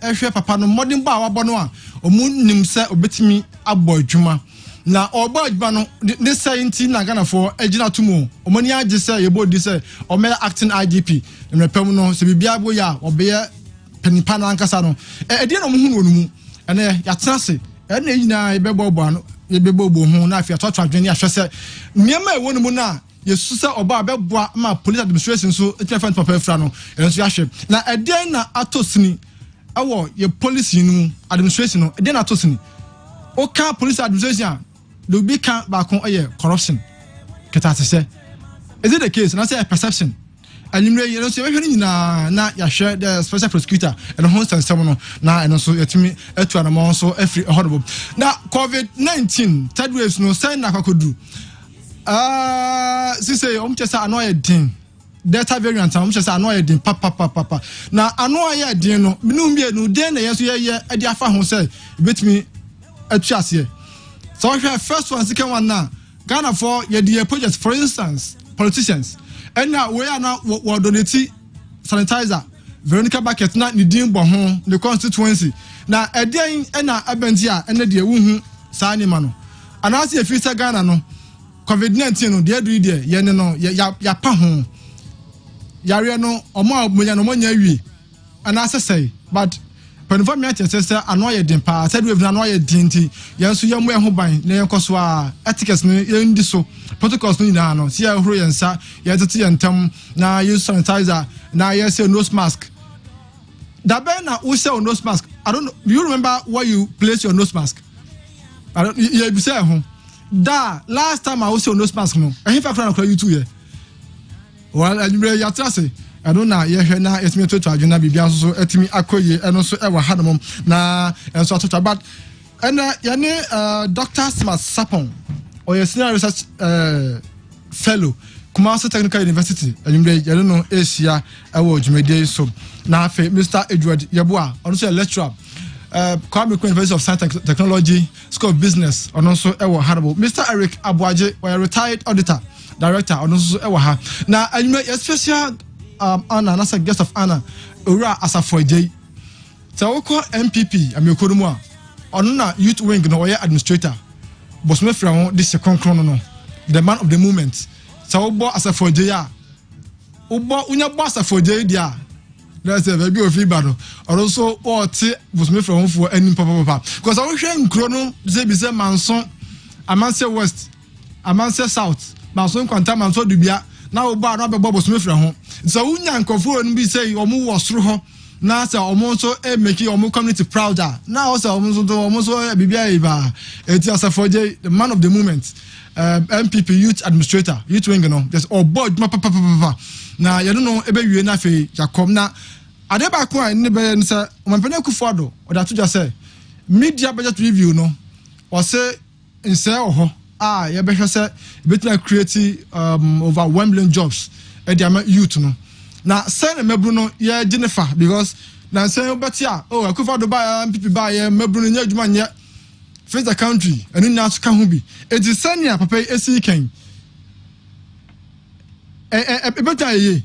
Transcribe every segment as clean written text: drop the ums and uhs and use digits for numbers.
ehwe papa no modern ba wabɔ no a omu nim sɛ obetimi abɔ adwuma na ɔbɔ adwuma no ne sɛnti na Ghana for agina tumu omani age sɛ yebo di sɛ ɔmɛ acting IGP na pɛm no sɛ bibia bo ya ɔbɛyɛ panipa na ankasa no ɛde na ɔmo hu no mu ɛne yatena se ɛne nyina yɛbɛbɔ ano yɛbɛbɔ ho na afia tɔtɔ adwene ahwɛ sɛ nneɛma ɛwɔ no mu na yesu sɛ ɔba bɛboa ma police administration so etfent papa efra no ɛnso yahwɛ na ɛde na atosini ɛwɔ ye policy no administration no ɛde na atosini oka police administration do be can ba kon corruption keta se say is it the case na say perception animre you know say we hwe nyina na ya hwe the special prosecutor and hon sensem no na eno so yatimi atu anamo so afri horrible na covid-19 third waves no say na kwakodu say omchesa anoye din Delta variant omchesa anoye din papa na anoye din no minum bie no den na yeso ye ade afa ho say betimi atu ase. So first one, second one now. Ghana for your projects, for instance, politicians. And now we are now donating sanitizer. Veronica Bucket not needing home the constituency. Now a day and a bentia and the dear woohoo signing mano. And as if it's a Ghana no COVID-19 no dear dear ya no ya pa home. Yare no or more million and as I say, but when for me I say anoye din pa said we have anoye din ti yenso yemu ho ban na yenkoso a etiquette no yendi so protocols no nyina no see ahoro yensa yetete yentam na use sanitizer na yes nose mask da ben na we say nose mask I don't know, do you remember where you place your nose mask? I don't you be say ho da last time I was your nose mask no e fa fra na you too here well anyway ya trase I don't know, yeah, now it's me to Juna Bibian so etimi akoye and also ever had na and so but and Dr. Smart Sapon or your senior research fellow Kumasi Technical University and you don't know Asia award media so now Mr. Edward Yabua also a lecturer Kwame University of Science and Technology School of Business and also ever had Mr. Eric Abuaje or a retired auditor director and also ever had now and a special Anna, as a guest of Anna, Ura Asare J. So we call MPP, I'm your Kodumwa, or no youth wing, no administrator. But me from this second chrono, the man of the moment. So we bought Asare J. Ubo unya boss Asare J. Dia. That's a very good battle. Or also, or T was me from for any papa. Because I was sharing chrono, say Manson, Amanse West, Amanse South, Manson Quantum, Manson Dubia. Now ba na be bobo smith ho so unya nkofo no bi say omo wo soro ho na say omo so make omo community prouder now say omo so bibia iba eti Asafoje the man of the moment MPP youth administrator youth wing no there's board papa na you don't know ebe wie na fe Jacob na ade ba ko an ne be say omanpene Akufo-Addo o da to just say media budget review no o say nse ho you better say better create over 1 million jobs at the youth no. Now send mebru no yeah Jennifer because now say better Akufo-Addo buy MPP buy mebru no adwuma nya face the country and in that can be it is senior papa esi ken better ye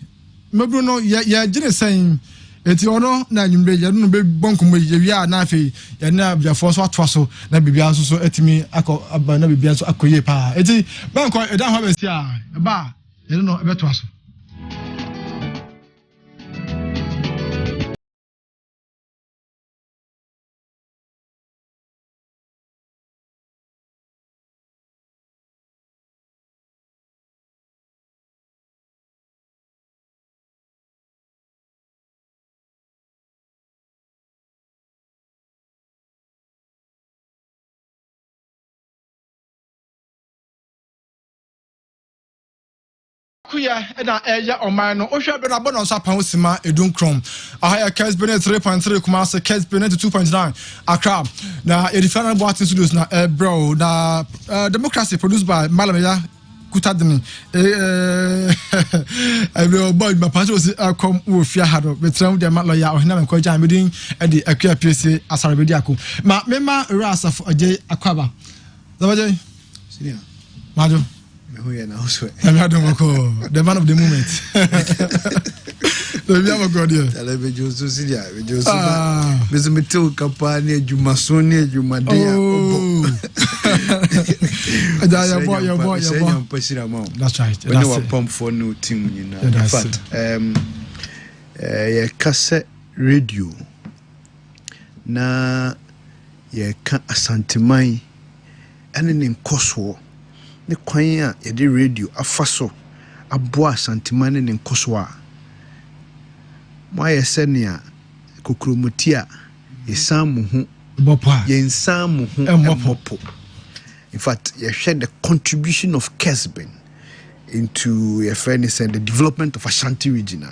mebru no yeah Jennifer saying eti ono na nyumbe ya no be bonkomo ye wi a na afi ya na biafo so atwa so na bibia so etimi akọ aba na bibia so akoye pa eti banko eda ho be si a ba ye no ebeto so kuya na eya oman no ohwe be na bono so apan osima edun krom ahaya Kessben 3.3 Kumasi Kessben 2.9 Accra na edifana boatin studios na bro na democracy produced by Malamaya Kutadini I will boy my pastor was come with fear hado betram de lawyer ohina me ko jan medin e de Akua Piesie Asare bediako ma mema rasa for Ajay Akwaba zabaje senior majo who you know, the man of the moment. we have a god here. Television so see ya. We just so me tell company Jumasoni Jumadea. Your boy. That's right. When you pump for new team, you know. In fact, cassette radio. Na ka asantemai ene ne nkoso ne kwan a ye de radio afaso aboa asantemai ne nkoso a mo ye senia kokromoti a yesan mo hu bopo a yensan mo hu emopo. In fact, you share the contribution of Kessben into your friends and the development of Ashanti region.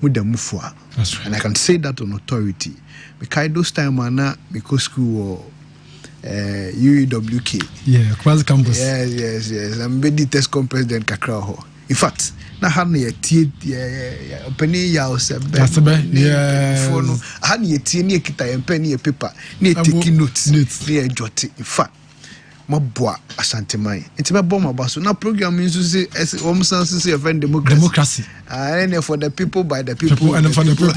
That's right. And I can say that on authority. Because those time because school UEWK. Yeah, Quasi campus. Yes. I'm very Tescom president Kakraho. In fact, na hani ye openi ya osebe. Yeah. Hani ye ni kita ye pen ni paper. Ni take notes. Ni jot. In fact, Mabwa Asantemai. It's my bomb about so now program means to say as almost say a friend democracy. And for the people by the people and for the people.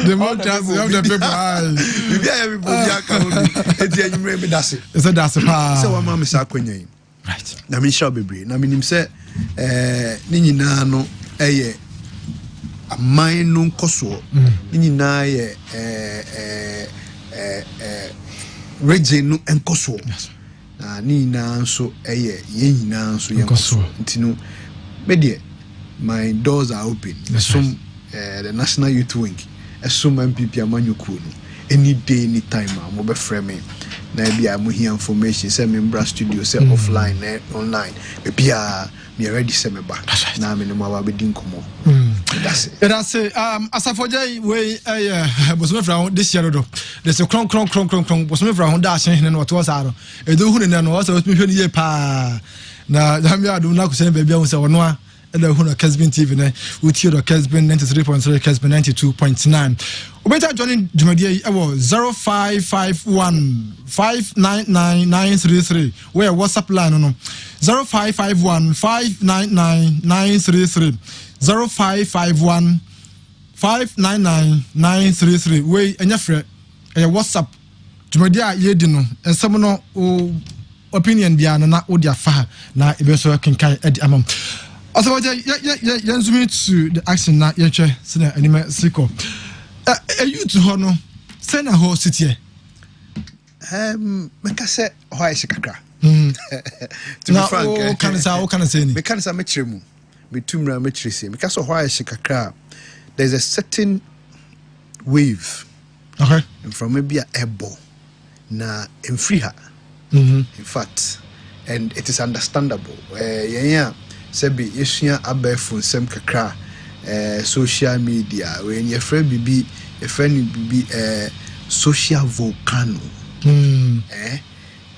Democracy of the people. If everybody that's it. So that's so my mom is akwenye. Right. Na me shall be brave. Na me nim say ni nyina no eye aman no nkoso. Ni nyina ye region no enkoso na ni na nso eye ye nyina nso ye enkoso ntino media my doors are open some the national youth wing some MPP amanyoku no any day any time mo be frame me na bia mo hear information say membra studio say offline online bia me ready say me back na me no ma be din komo that's it. Asafoje we bosome fra this year do there's a kron bosome fra ho da ahye ne no to sa do edo hu ne no so hwe ni ye pa na jami adu na kusen bebia hu se wono a edo hu no Kessben TV ne uti do Kessben 93.3 Kessben 92.9 obeta joining jumadi e wo 0551 599933 where WhatsApp line no 0551 599933 0551 599933 we enya frɛ WhatsApp jumadi a ye di no ensem no opinion bia na wo dia fa na ebe so kenkan edi amam also ya zoom to the action na ye hwɛ sena anima siko you to ho no sena ho sitie meka se ho ayi kakra to be frank o kan say ni me kan say me kyeremu me tumra me kyerɛ say meka se ho ayi kakra there's a certain wave okay from maybe a ebo na emfriha in fact and it is understandable yeah sebi yesua abefo nsem kakra social media when your friend bibi social volcano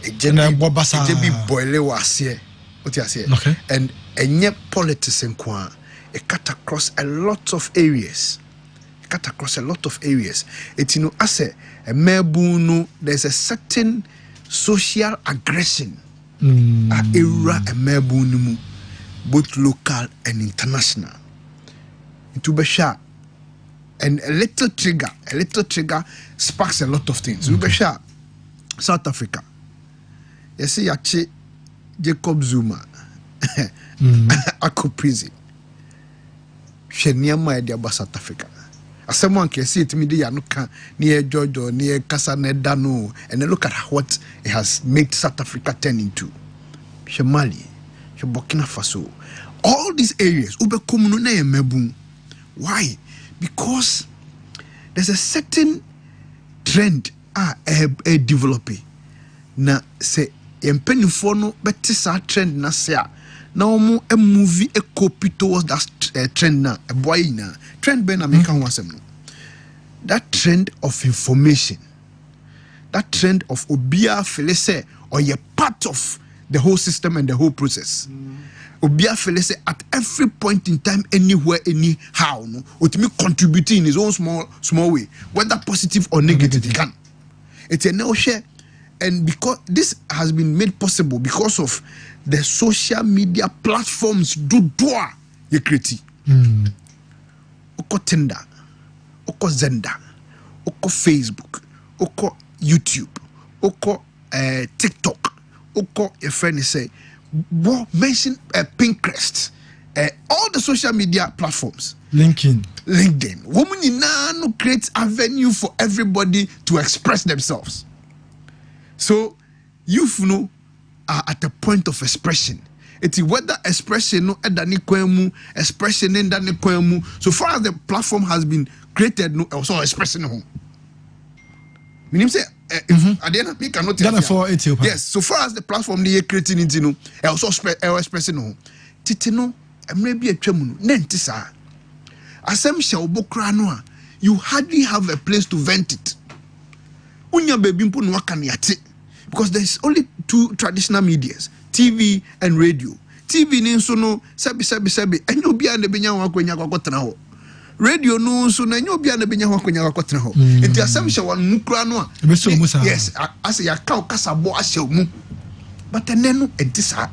it be boile wase what you say and yet politics in kwa it cut across a lot of areas it you know as a mebuno there's a certain social aggression a era a mebuno both local and international into besha and a little trigger sparks a lot of things we besha South Africa you see yachi Jacob Zuma Akua Piesie Sheniama e ba South Africa asemo anke see it me dey no kan near Jojo near Kasa Nedano and look at what it has made South Africa turn into Mali Burkina Faso all these areas ube komuno na yemebu why because there's a certain trend developing na se yempenifo no beti sa trend na se a na omo a movie a copy towards that trend na a boy na trend ben America ho asem no that trend of information that trend of obia feel say or ye part of the whole system and the whole process obia feel say at every point in time anywhere anyhow no ultimately contributing in his own small way whether positive or negative he can it's a no share and because this has been made possible because of the social media platforms do doa ye create Oko Tinder, oko Zenda, oko Facebook, oko YouTube, oko TikTok, oko your friend say, mention Pinterest, all the social media platforms. LinkedIn. Women in no create avenue for everybody to express themselves. So youth are at the point of expression. It's whether expression no edani kwemu, expression in dani kwemu. So far as the platform has been created, no also expressing home. Meaning say at the end we cannot yes. So far as the platform they creating it, also expressing home. Titino, maybe a tremunu, nentisa. Asem shall bokranoa. You hardly have a place to vent it. Unya baby mpo no kan yate. Because there's only two traditional medias, TV and radio. TV ni nso no sebi enyo bia na benya ho akwanya kwakotena ho. Radio no nso na enyo bia na benya ho akwanya kwakotena ho. Enti asem hye wan nkura no a. Yes, ase ya ka okasa bo ahye mu. But enenu entisa.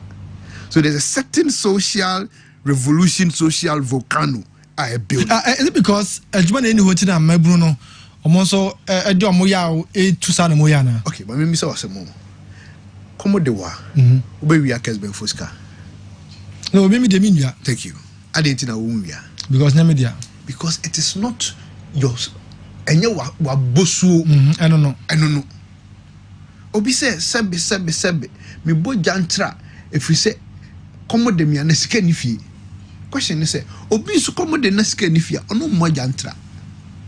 So there's a certain social revolution, social volcano I build. Is it because ejuma na eni ho tina mabru no omonso edi omoya tusa na moya na. Okay, but me say wasemo. Komo de wa. Ube wi Kessben Foska. No, me de minua. Thank you. I didn't know who because na media. Because it is not yours. Enye wa bosu. I don't know. Obi say sebe me bo jantra if we say komo de mi anasika ni fie. Question is say obi so komo de nasika ni fie ono mo jantra.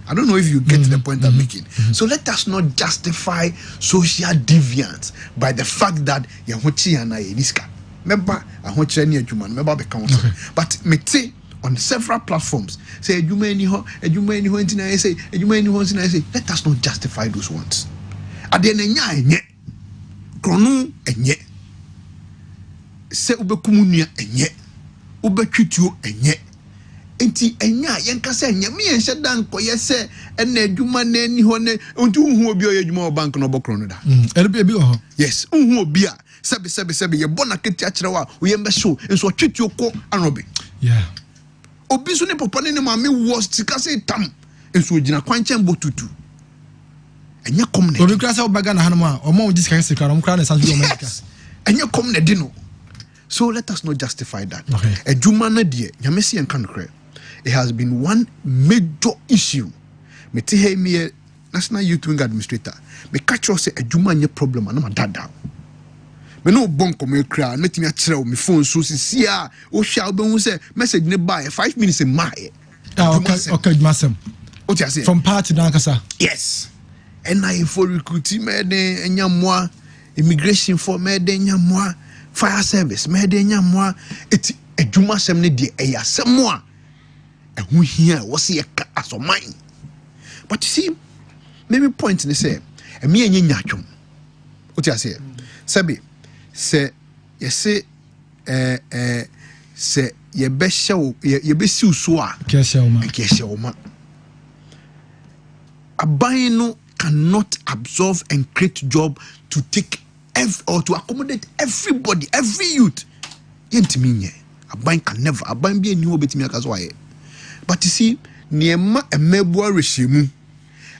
I don't know if you get the point I'm making. So let us not justify social deviance by the fact that yahochi ana yeniska. Remember, ahochi ni adwuma, remember be council. But me say on several platforms, say adwuma ni ho ntina say adwuma ni ho ntina say. Let us not justify those ones. Ade na nya enye. Krono enye. Se ubekumu nua enye. Ubetwituo enye. Enti enya yenka se nya me yenhye dan koye se ena adwuma na ni ho ne ontu hu obi o adwuma o bank no bokro no da ebi ho yes hu obi a sebe ye bona keti akere wa o ye mbehso enso twetio ko anobe yeah obi so ne papa ne mama was tika se tam enso gina kwanchen botutu enya kom ne obi kra se obaga na hanoma o mo disika se kra no kra na sanso o america enya kom ne di no. So let us not justify that. Adwuma na de nyame se yenka no kra. It has been one major issue. Me te he me National Youth Wing Administrator. Me catch us say adwuma nye problem na ma dada. Me no bonko me kra, me timi a kire me phone so sisi a o hwa obe hu say message ne buy 5 minutes in my. Okay, masem. What you say? From party na kasa. Yes. And I for recruiting me de enyamoa, immigration for me de enyamoa, fire service me de enyamoa, eti adwuma sem ne de eya semmoa. And who here was here as of mine. But you see, maybe point in the say, and me and Yachum. What you say? Sabi, say, you say, say, ye best show, ye best you swa, Keshoma. A bino cannot absorb and create job to take or to accommodate everybody, every youth. Yentimiye. A bank can never, a bank be a new bit me as why. But you see, Niema a mebwa regime,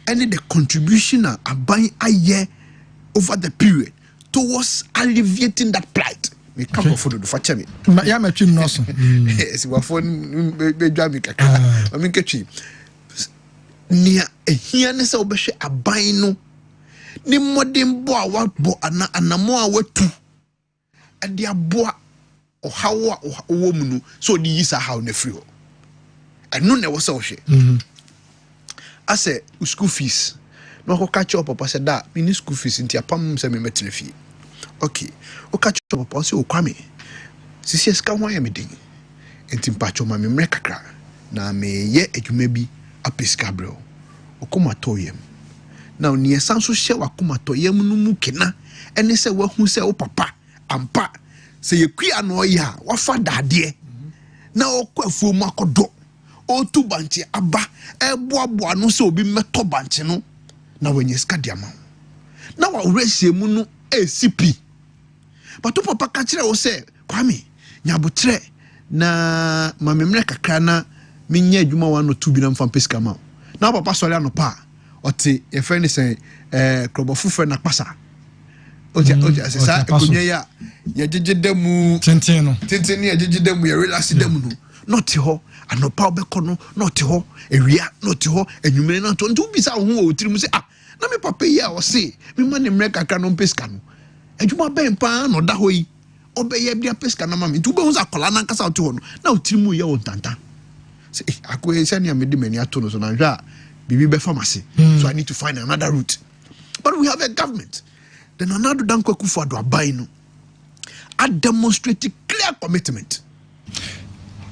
and the contribution a buying a year over the period towards alleviating that plight. We come for the fact me. Yeah, my chin no so. Yes, we phone be drive me kaka. I mean kechi. Nia e hia ne se obehwe aban no. Ni modern bo a wa bo anamo a watu. E de aboa o hawo wo mu no so di yisa how na free ho. And no was so she. I said, school fees. No, go catch up. Papa said that mini school fees in tia pam se me metri fee. Okay, o catch up. Papa say o kwame. Sisi ska wan ya me din. Enti mpacho ma me mre kakra. Na me ye adwuma bi apeska bro. O koma toyem. Now ni esanso hye wa koma toyem no mu kena. Ene se wa hu se o papa ampa. Se ye kwi ano ya wa fa dade. Na o kwafu mu akodo. O tu banche aba eboaboa no se obi meto banche no na wenye ska diama na wa resie mu no ACP but to papa ka kire wo se kwame nyabotre na mamemre kakra na minye adwuma 1 or 2 bi na mfa peska ma na papa sori anopa ote ye friend say krobofu friend na kpasa oja sa ekonye ya ye jejedemu tenten ne ye jejedemu ye relax demu no not ho anopa obekọ no not ho ewia not ho enwumere na to ntu bisa ho o tiri mu say na me papa yi a o say me ma ne mre kakra no peska no adwuma ben pa no da ho yi obeye bia peska na ma me ntu be hu sa kola na nkasa ote ho no na o tiri mu ye o ntanta say Akua say na me de mani ato no so na hwa bibi be pharmacy so I need to find another route. But we have a government. Then another Dankwa Akufo-Addo abai no I demonstrated clear commitment.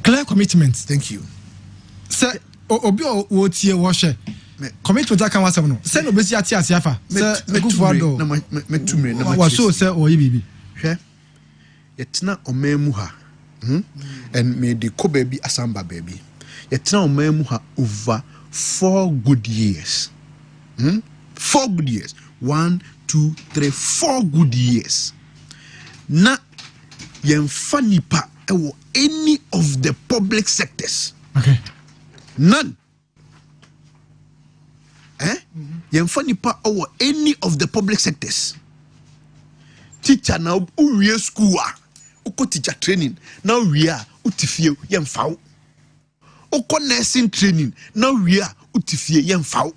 Clear commitment. Thank you. Sir, obi o tie wo hwe. Commitment aka wasem no. Sir no besi ati asiafa. Sir Akufo-Addo. Na metumre na wa so sir o yi bibi. Hwe. Yetna omemu ha. And me de ko baby asamba baby. Yetna omemu ha over 4 good years. 4 good years. 1, 2, 3, 4 good years. Na yemfa nipa ewo any of the public sectors. Okay. None. Yemfa nipa ewo any of the public sectors. Teacher na uwie school uko teacher training na uwie utifie yemfa. Uko nursing training na uwie utifie yemfa.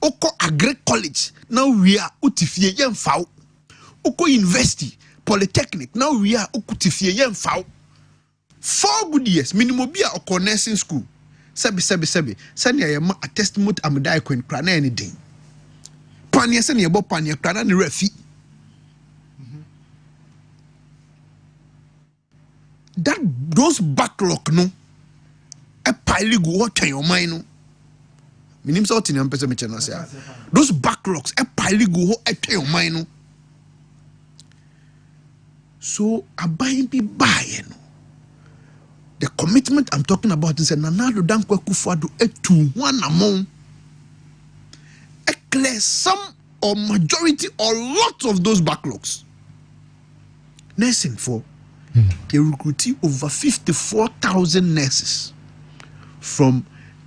Uko agri college na uwie utifie yemfa. Uko university polytechnic na uwie utifie yemfa. 4 good years minimum bia uko nursing school. Sebi sani ya ma attestment amdai kwen kra na anything. Panye sani ya bo panye kra na ni refi. That those backlog no e pile go what your mind no. Minim so tini ampese me chena say. Those backlogs e pile go what your mind no. So abayin bi buy no. The commitment I'm talking about is Nanado Dankwa Akufo-Addo etu one among a clear some or majority or lots of those backlogs. Nursing for they recruited over 54,000 nurses from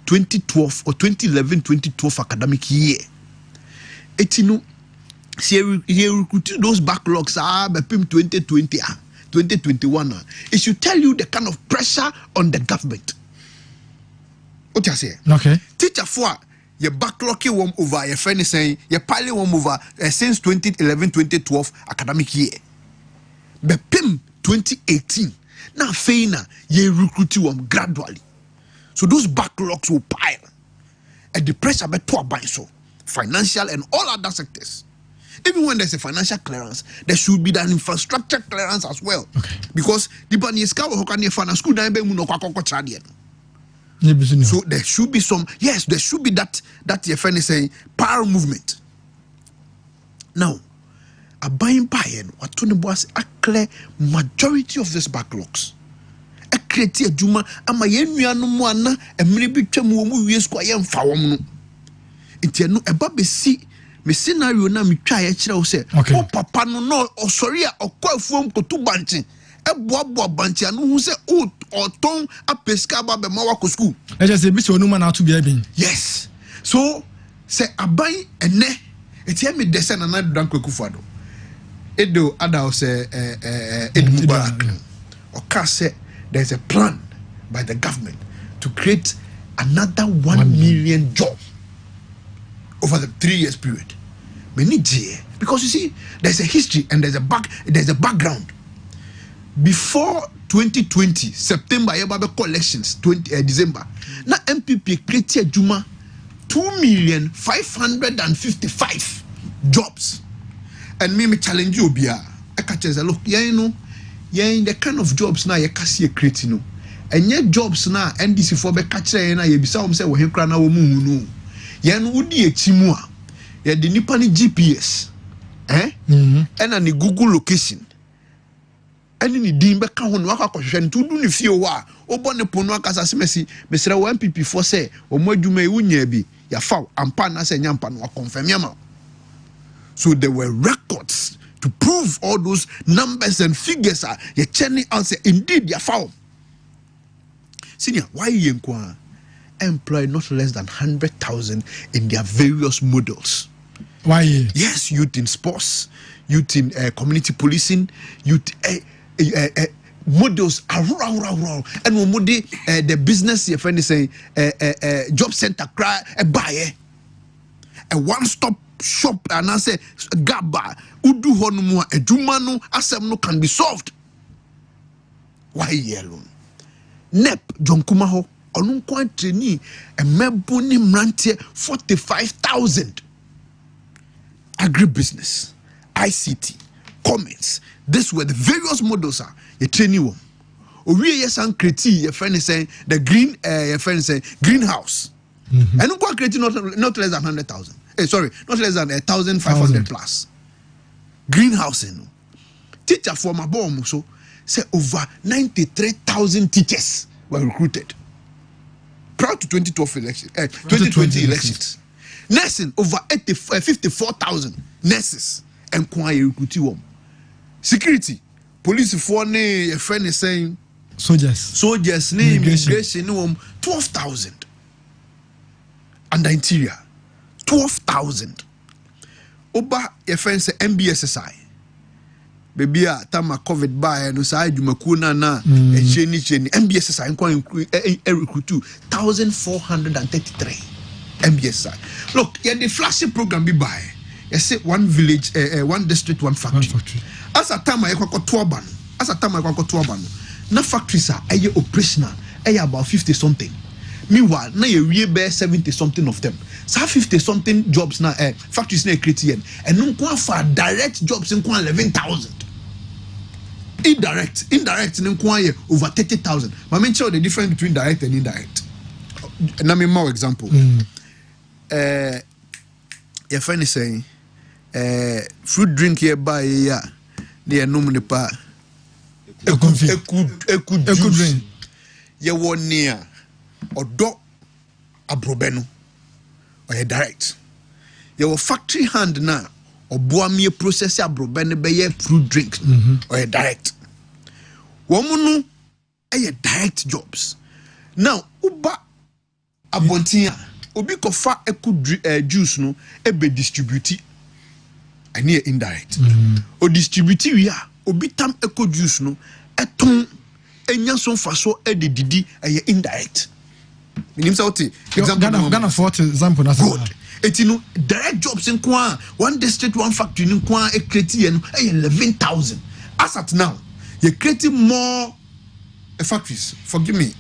2012 or 2011-2012 academic year. Etino he recruited those backlogs BPM 2020 2021. It should tell you the kind of pressure on the government. What you say? Okay. Teacher for your backlog one over your friend is saying your pilot one over since 2011-2012 academic year. BPM 2018. Now Feina ye recruiting one gradually. So those backlogs will pile. And the pressure be to buy so financial and all other sectors. Even when there's a financial clearance, there should be an infrastructure clearance as well. Okay. Because the Baniska or Hokani Fana school so there should be some, yes, there should be that your friend is saying power movement. Now, a buying buy-in, what Tony was a clear majority of these backlogs. A create a juma, and my no moana, and maybe Chamu, we squire and found. It's a baby see. Me scenario na me try e kire wo se o papa no sorry o kwafuom kotu banchi e boabo banchi anu hu se o ton apeska ba be ma wa ko school e just say bi se onuma na to bia bin. Yes, so se aban ene etie me dese na Dankwa Akufo-Addo edo ada o se Edu Mubarak o ka se there's a plan by the government to create another 1 million jobs over the 3 years period. Because you see, there's a history and there's a background. Before 2020, September, elections, December, now MPP created Juma 2,555,000 jobs. And me challenge you, Bia. I catch as a look, in the kind of jobs now you can see creating. And yet jobs now, NDC for be catch na ye bisa say we hekra na wo mu no. Yen wudi echimua ya de nipa ni GPS ena ni Google location eni ni din be ka ho no akakɔhwehwɛ ntu du ni fie wo a obo ne pono akasa semesi mesra wo MPP for say o mo adwuma e wunya bi ya fa ampa na say nyampa no confirm ama. So there were records to prove all those numbers and figures are ye churning out say indeed ya fa. Senior, why you employ not less than 100,000 in their various models? Why? Yes, youth in sports, youth in community policing, youth models around. And when the business, your friend is saying, job center, cry a buyer, a one-stop shop, and I say, Gaba, Udu Honumua, a Jumano, Asem no can be solved. Why alone? Nep, John Kumaho, Onun Quantini, a Mebuni Mrantie, 45,000. Agribusiness, ICT, comments. This where the various models are. You train you. We yes and create your friend is saying the green your friend is saying greenhouse. And no creating not less than 100,000. Sorry, not less than 1,500 plus. Greenhouse teacher for my bomb so say over 93,000 teachers were recruited prior to 2012 elections, 2020 elections. Nursing over 54,000 nurses and recruited. Security, police for a friend is saying soldiers name immigration 12,000. And the interior 12,000. Oba your friend say MBSSI. Baby tama COVID by no say jumakuna na cheni MBSSI recruit 1,433 MBSSI. Look, yeah, the flagship program be by. You say one village, one district, one factory. As a time I got tuaban. Na factories are operational. About 50 something. Meanwhile, now you bear 70 something of them. So 50 something jobs now. Factories now creating and no for direct jobs in 11,000. Indirect in over 30,000. I mean, show the difference between direct and indirect. And I mean more example. Your friend is saying, fruit drink here by near nominee pa. A good drink. You want near or do abrobeno or a direct. Your factory hand now or boami process abrobeno be fruit drinks or a direct. Woman a direct jobs. Now uba abontia. Obi kofa juice no ebe distribute ani indirect o distribute we a obi tam juice no eton enya so faso didi indirect minim say what example Ghana for example na good etino direct jobs in kwa one district one factory in kwa create no 11,000 as at now you creating more factories forgive me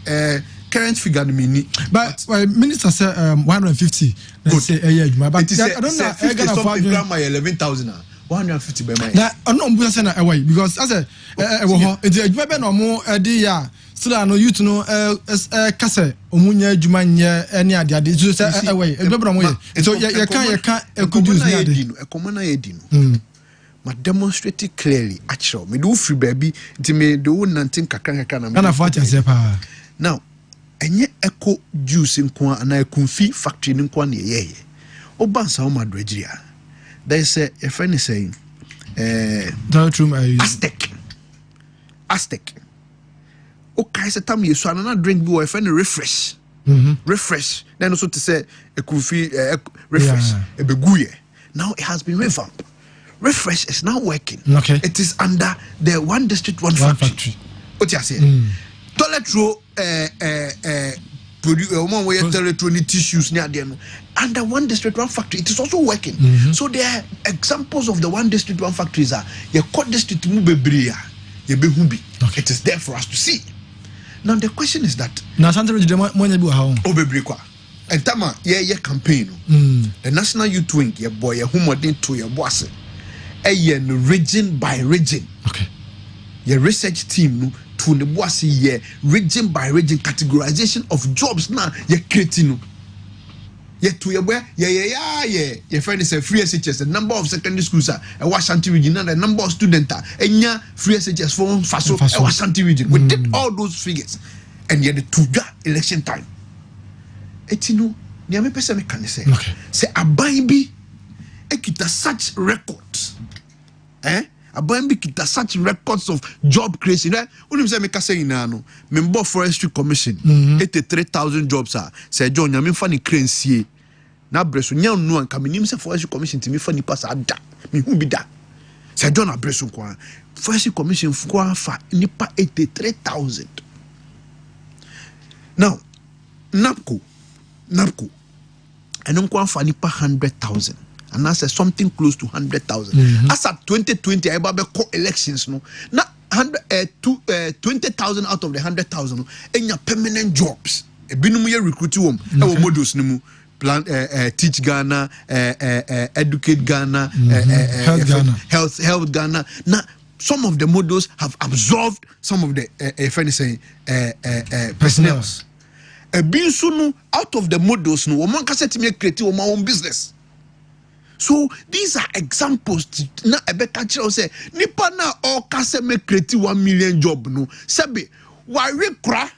current figure mean but minister said 150 let's say a year but I don't know Ghana for grammar 11,000 150 by my na no mbusa say na away because as a it adwuma be no mo edi ya still no youth no kase omunya adwuma nye ene ade so say away adwuma mo ye so you can produce na ade e common edi no ma demonstrate clearly actual me do free baby nti me do nantin kakra na Ghana for chance pa now enye eco juice nko ana ekunfi factory nko na ye obansa o madregiria there is a friend is saying Aztec okay say tam yeso anana drink bi o friend refresh refresh then also to say ekunfi refresh ebeguye now it has been revamped. Refresh is now working. Okay. It is under the one district one factory. What you say? Toilet roll produce toilet tissues near them under one district one factory. It is also working. So there are examples of the one district one factories are your court district mubebria ye behumbi. It is there for us to see. Now the question is that na Santa Roge money bi ha obebri kwa entama ye campaign the national youth wing ye boy ye humodin to your boss region by region. Okay. Your research team no to the boss ye region by region categorization of jobs now ye creating. Ye to your where your friend is a free SHS, the number of secondary schools are a Washington region and the number of students are and free SHS for Faso a Washington region. We did all those figures and yet the two election time. Etino near me person can say say a baby ekita such records Aban bi kita such records of job creation. Unim say make say ina no. Member Forestry Commission 83,000 jobs are. Say John nyame fa ni krensie. Na breso nya no anka menim say Forestry Commission timi fa nipa sa da. Me hu bi da. Say John abreso kwa. Forestry Commission kwa fa nipa 83,000. Now, NAPCO. And kwa fa nipa 100,000. And I said something close to 100,000. As at 2020, I have elections. No, now 20,000 out of the 100,000 in your permanent jobs. A binomial recruiting models plan teach Ghana, educate Ghana, health Ghana. Now some of the models have absorbed some of the personnel. A bin sunu out of the models no one can set me create my own business. So these are examples. Na ebeka chiro say nipa na all kase me create 1 million job no. Sebe wari kra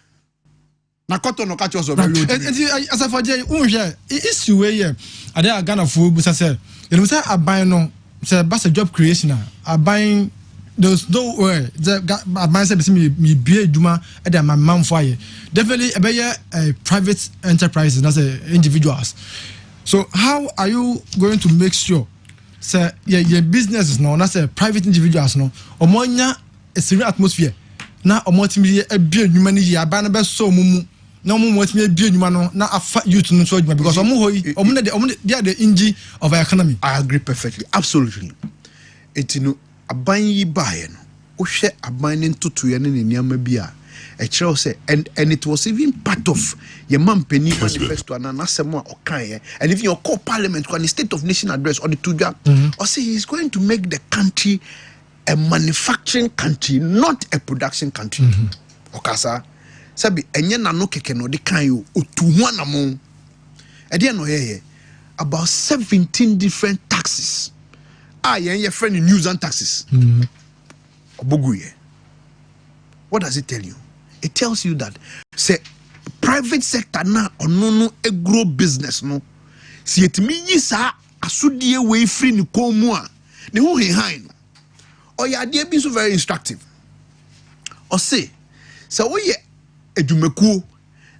na koto no catch us of as for jay unhwe issue we here ade Ghana fo bu say you say aban no say bas job creation aban there's no way the aban say me bie adwuma e dey my man for here definitely e private enterprises na say individuals. So how are you going to make sure say your business is no, that's a private individuals no, omonya a serene atmosphere na omotimi e bia nwuma ni ya ba na be so mumu na omotimi e bia nwuma no na afa youth no so adwuma because omo the engine of our economy. I agree perfectly, absolutely. Etino aban yi bae no wo hwe aban ne ntoto ye ne niam bia a child say and it was even part of your Mampeni manifesto and Anasemo or Kanye, and if your core parliament on the State of Nation address or the Tuja, or say he's going to make the country a manufacturing country, not a production country. Okasa Sabi Enyana no keke no de kanyo utuwana mo. Edia no about 17 different taxes. Your friend in news and taxes. Oboguye. What does it tell you? It tells you that say private sector na ono a grow business no. Si etimi yisa asudie we free ni komu a ne ho hehan. Or ya de be so very instructive. Or say we ye edumekuo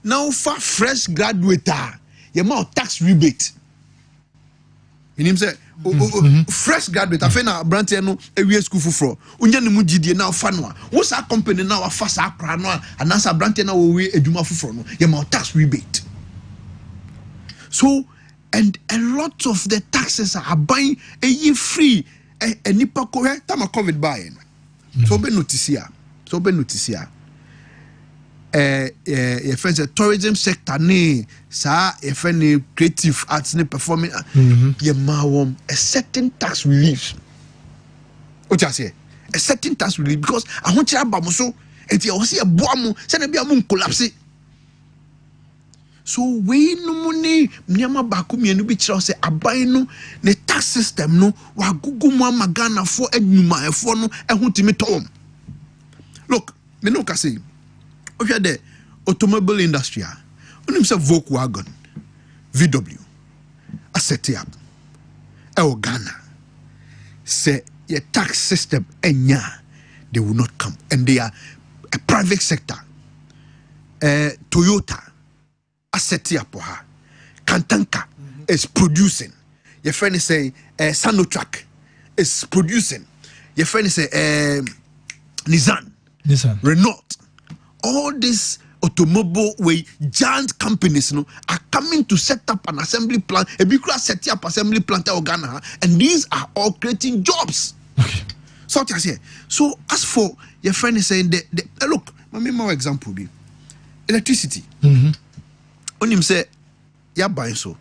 now for fresh graduate ye ma tax rebate. Meaning say fresh graduate afena branch no ewie school fufro unya ne mu gidie na fa no a wo sa company na wa fa sa akra no and anasa branch na wo we eduma fufro no ye ma tax rebate. So and a lot of the taxes are buying a year free a nipa ko he tama covid buy so be notice here your friends the tourism sector ni sa your friend creative arts ni performing your mawom a certain tax relief. What you say? A certain tax relief because I want you to so and you see a boamu send be a moon collapse. So we no money nyama baku mi enu bi kira say aban no the tax system no wa gugu mu amagana for enuma efo no ehutimi tom. Look, me no ka say the automobile industry, on say Volkswagen, VW, I set it up. Ghana say your tax system they will not come, and they are a private sector. Toyota, I set it up for her. Kantanka is producing. Your friend is saying Sanotrack is producing. Your friend is saying Nissan, Renault. All these automobile way giant companies are coming to set up an assembly plant, a big set up assembly plant in Ghana, and these are all creating jobs. Okay. So as for your friend is saying look, my example be electricity. On him say ya buy so,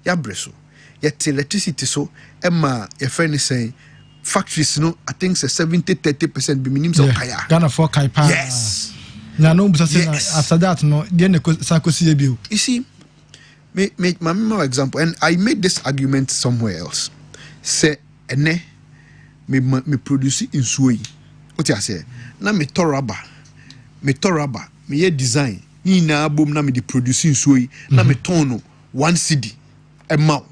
ya breso, ya electricity so, Emma your friend is saying factories I think say 70-30% be minimum so kaya. Ghana for kaipa. Yes. Yes. After that, no, you see, make my example, and I made this argument somewhere else. Say, me produce in Sui. What I say? Na me toraba, me ye design. Ni na album na me di produce in Sui. Na me tono 1 CD, a mount.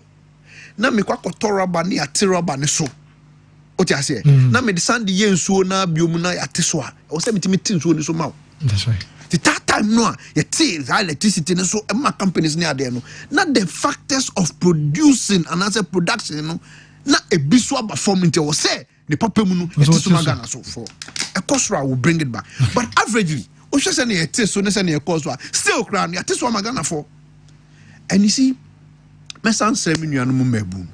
Na me kwa toraba ni a tiraba ne so. What you say? Na me the sand yen so na biom na yate so a. O say metimi tin so ni so ma. That's right. The time no you see electricity no so emma companies near there no. Na the factors of producing and as a production no na e biso aba form into o say the papa mu no yate so magana so for. A cost will bring it back. But averagely, o say na yate so na say na cost still crown yate so magana for. And you see, me san say me nuanu mebu.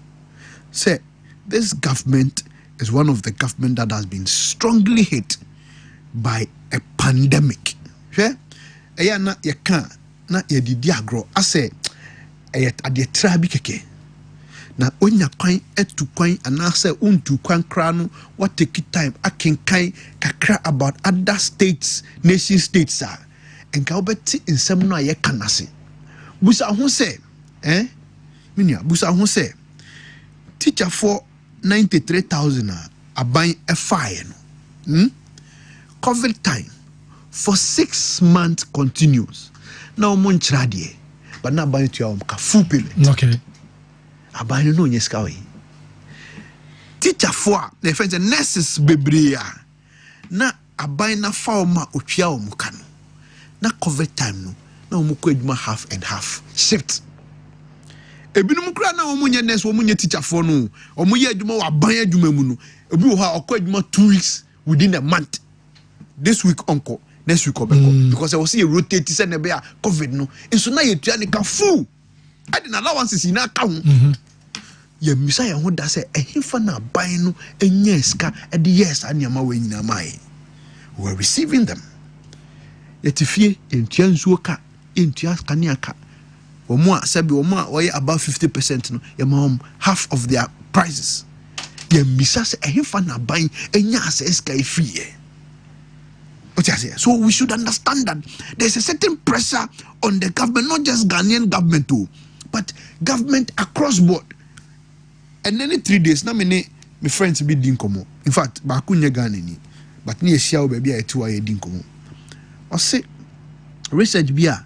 Say this government is one of the government that has been strongly hit by a pandemic. Yeah? Eya na ye kan na ye didi agro ase ade trabi keke. Na onya kwan etu kwan anase untu kwan kra no what take time akenkan kakra about other states, nation states are. Enka obeti nsem no ye kanase. Busa ho se minia busa ho se teacher for 93,000 aban a fire no. COVID time for 6 months continuous. Now mon chradie, but na ban to ka full payment. Okay. Aban no nyeska we. Teacher for the friends and nurses bebrea. Na aban na fa ma otwia o muka no. Na COVID time no. Na omu ko adwuma half and half shift. Ebinum kura na omu nye nurse omu nye teacher for no. Omu ye adwuma wa ban adwuma mu no. Obi wo ha okọ adwuma 2 weeks within a month. This week uncle, next week obeko. Because I was see a rotate say na be a COVID no. Enso na ye tua ni ka full. I didn't allowances in aka ho. Ye misa ye ho da say ehimfa na ban no enye ska e de yes anyama we nyina mai. We are receiving them. Yetifie entua nsuo ka, entua kania ka. Omo a sabi omo a we about 50% no, ye ma half of their prices. Ye misa say ehimfa na ban enya asa ska efie. So we should understand that there's a certain pressure on the government, not just Ghanaian government too, but government across board. And then in 3 days, now my friends be dinkomo. In fact, bakunya Ghanaian, but near Xiao baby I 2 hour dinkomo. I say research be a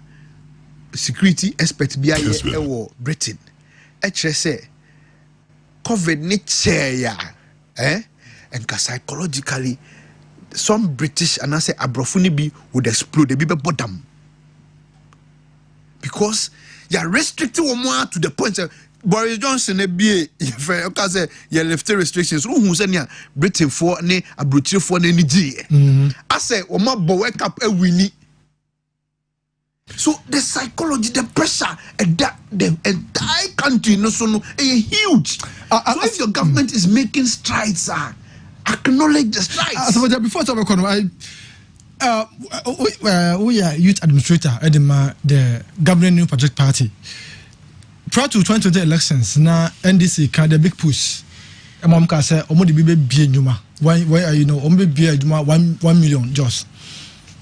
security expert be a Britain. Actually say COVID ni chair and psychologically. Some British and I say abrofuni bi would explode. They be bottom because you are restricting one to the point that Boris Johnson be because you left restrictions. Who say Britain for ne abroad for ne G. I say Oma wake up a winnie. So the psychology, the pressure, that the entire country no so huge. So if your government is making strides, acknowledge the strides. So before we are youth administrator at the governing new project party. Prior to 2020 elections, now NDC had a big push. Mom can say, "Omo di bibe biye nyuma." Why are you know? Omo biye nyuma 1 million just.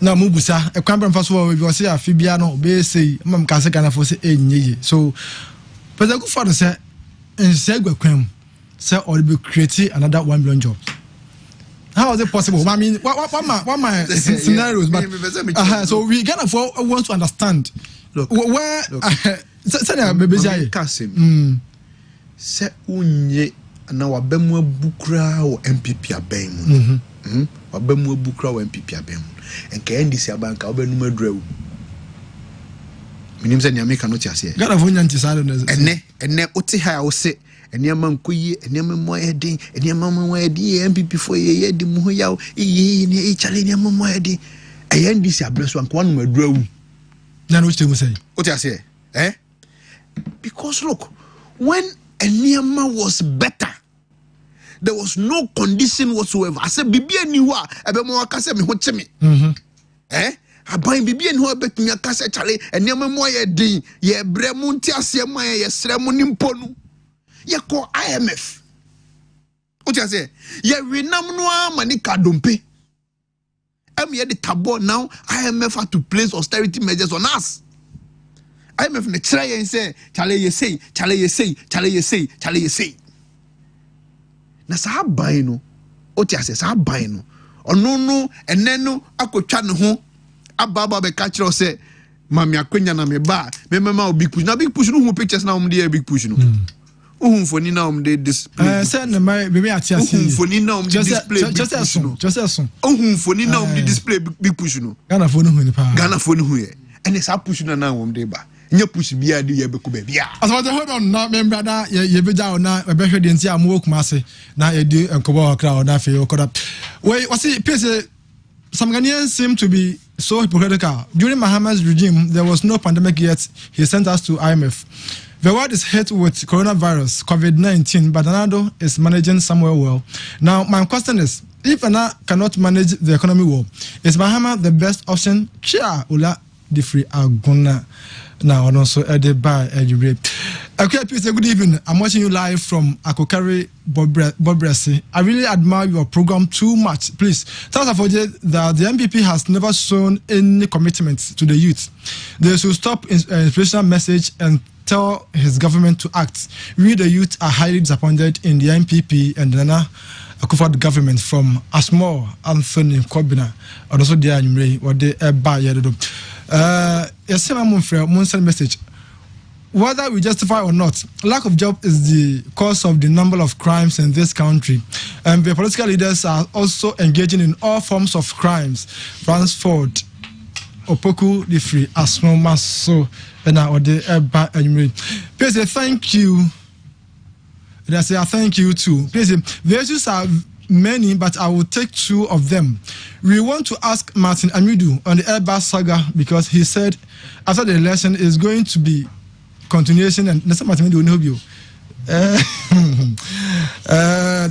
Now mubusa e kwambra mfa so we say afibia no be say mom can say Ghana for say enye. So President Akufo say nsegwa kwam say or be create another 1 million jobs. How is it possible? I mean, what my scenarios? But so we Ghana for want to understand. Look, where Kasim say unye na wabemu bukra o MPP abem. Wabemu bukra o MPP abem. Enka NDC abanka obenu madrew. Minim say nyame no tiase. Ghana for nyanti sare ene oti ha o se eniama nkoyi eniama mo edin eniama mo edin MPP for ye di mu yaw ne e chale eniama mo edin NDC abreso anko anu madrew. Na no chemu say. Oti ase because look, when eniama was better, there was no condition whatsoever. I said bibi eniwa ebe mo aka se me ho cheme. Aban bibi eniwa bet me aka se chale eniama mo edin ye bre mu ntiase mo ye sre mu nimpo nu. Ye call IMF. What you say? Ye renam no amani kadompe. Ye the tabo now. IMF had to place austerity measures on us. IMF ne try and say, Chale ye say. Na sa ban no. What you say? Sa ban no. Ono eneno akotwa ne ho ababa be ka kire say mami akwenya na me ba me mema big push. Na big push no who pictures na um dey big push no. Uhumfoni na de display. Say na maybe atia see. Uhumfoni na de display. Just as soon. Uhumfoni na de display big push no. Ghana phone hu ni pa. Ghana phone hu ye. And it's a push na de ba. Nye push bia de ye beku ba bia. As what hold on na me brother ye beja na e be hwe de ntia am wo kumase na ye di enkobo okra na fe okoda. Wait, what's it Piesie? Some Ghanaians seem to be so hypocritical. During Mahama's regime, there was no pandemic yet. He sent us to IMF. The world is hit with coronavirus, COVID-19, but Anado is managing somewhere well. Now, my question is, if Anna cannot manage the economy well, is Mahama the best option? Chia Ula Difri Aguna. Now, and also added by Eddie. Akua Piesie, good evening. I'm watching you live from Akokari Bobresi. I really admire your program too much. Please tell us that the MPP has never shown any commitment to the youth. They should stop inspirational message and tell his government to act. We, the youth, are highly disappointed in the MPP and the Nana Akufo government from Asmo, Anthony Kobina, and also the Anumre, or the Eba Yedo. Yes, I'm send message. Whether we justify or not, lack of job is the cause of the number of crimes in this country. And the political leaders are also engaging in all forms of crimes. Ransford, Opoku, Difri, Asmo, Maso, and now the Eba Anumre. Piesie, thank you. And I say, I thank you too. Piesie, the issues are many, but I will take two of them. We want to ask Martin Amidu on the Airbus saga because he said after the election is going to be continuation and that's Martin Amidu will help you.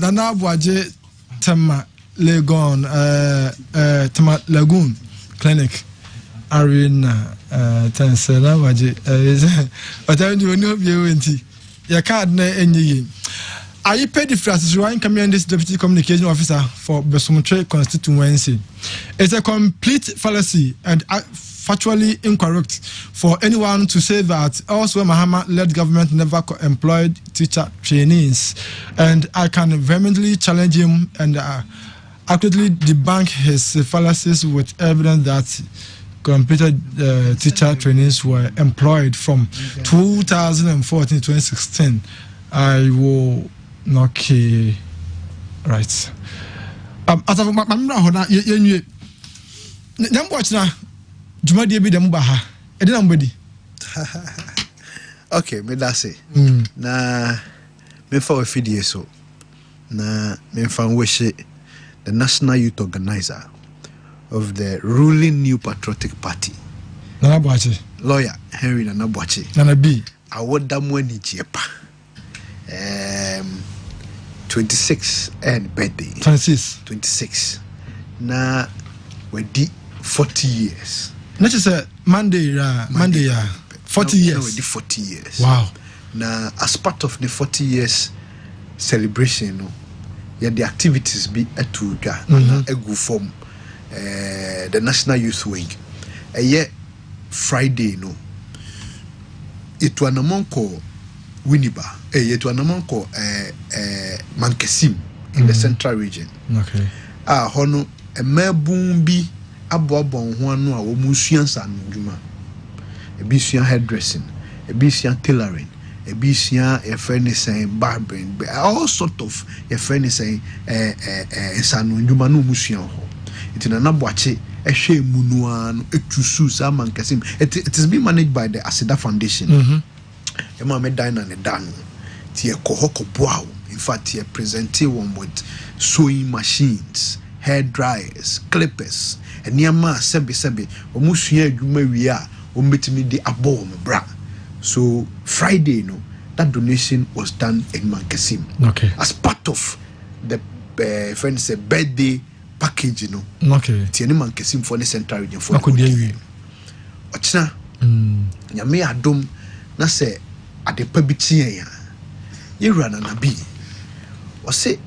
Nana Boaje Tema Lagoon Clinic Arena Tensela Waje but I do know you you can't know any. I paid the Francis Ryan Communist Deputy Communication Officer for Besumtre constituency. It's a complete fallacy and factually incorrect for anyone to say that also Mahama-led government never employed teacher trainees. And I can vehemently challenge him and accurately debunk his fallacies with evidence that computer teacher trainees were employed from 2014 to 2016. I will. Okay, right. As of my hona, you watch now. Juma de bi dem ba ha. E dey nobody. Okay, me da say. Na me fa we fidie so. Na me fa wish the National Youth Organizer of the ruling New Patriotic Party. Nana Boache. Lawyer Henry Nana Boache. Nana B. Awoda mo ni jepa. 26 and birthday. 26. Na we di 40 years. Not just a Monday, 40 years. Now we di 40 years. Wow. Na as part of the 40 years celebration, no, yeah, the activities be etuga egu form the National Youth Wing. Yeah, Friday, no. It was a monko Winneba, yet one among Mankesim in the central region. Okay. Hono a mebumbi abobon one no a musuans and juma. A bisian hairdressing, a bisian tailoring, a bisian a furnace barbering, all sort of a furnace san juma no musian. It in an abwache a she munuan, a chusu saman Kasim. It is being managed by the Asida Foundation. Ema me dine and a dan. Tia kohoko bow. In fact, tia presente one with sewing machines, hair dryers, clippers, and near ma sebi. Omusuya Jumaria, omitimi de abo me bra. So Friday, no, that donation was done in Mankesim. Okay. As part of the friends birthday package, you know. Okay. Tia ni Mankesim for the central region for the Ochina. Nyame adom. Na se ade pa bi tie ya ye wura na nabi o se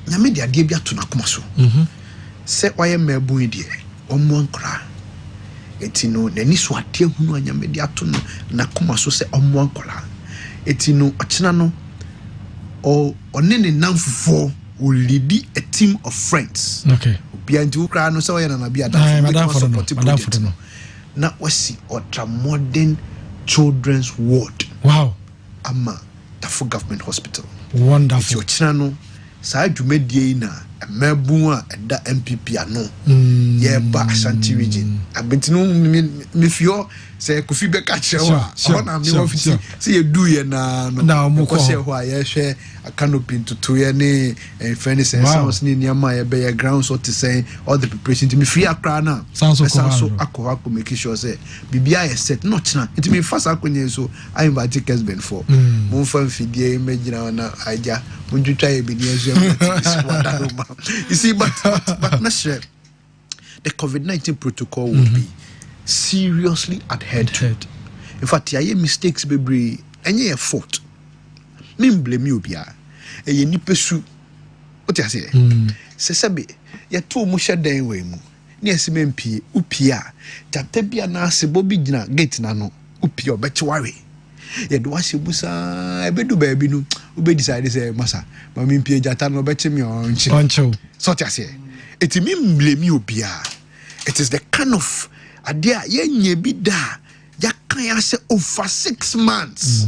nyame de ade bi ato na koma so se waye mabu die omo ankora etino nani so ade hunu nyame de ato na koma so se omo ankora etino ochina no o onene namfufo o lead a team of friends. Okay. Obi anti ukra no se waye na nabi ada for no na wasi ultra modern children's ward. Wow. Ama wonderful government hospital. Wonderful. Chino, Sa Jumedie na Mebua and that MPP ano. Yeah, back Ashanti region. I've been to know me feel say Kofi Beka Chewa. See you do ye na why I share a canopy to 2 year and friends and sounds near my bay ground so to say all the preparation to me free Accra sounds so Akua make sure say BBI set not now it me fast Akwa so I invite Kessben for Moon fan fidie imagine na aja when you try be you see but let's share the COVID-19 protocol would be seriously adhered to. In fact, I mistakes baby and your fault. Me blame you bia. E ye nipa su. What you say? Se sabe ya to mu hyedan we mu. Ne asem mpie upia. Tata bia na se bobi gina gate na no. Upia obetware. Ye do ahye busa ebedu ba bi no. Ube decide say masa. Ma me mpie jata no beche me onche. Onche. So what you say? It me blame you bia. It is the kind of idea ye bi da. Ya can say over 6 months,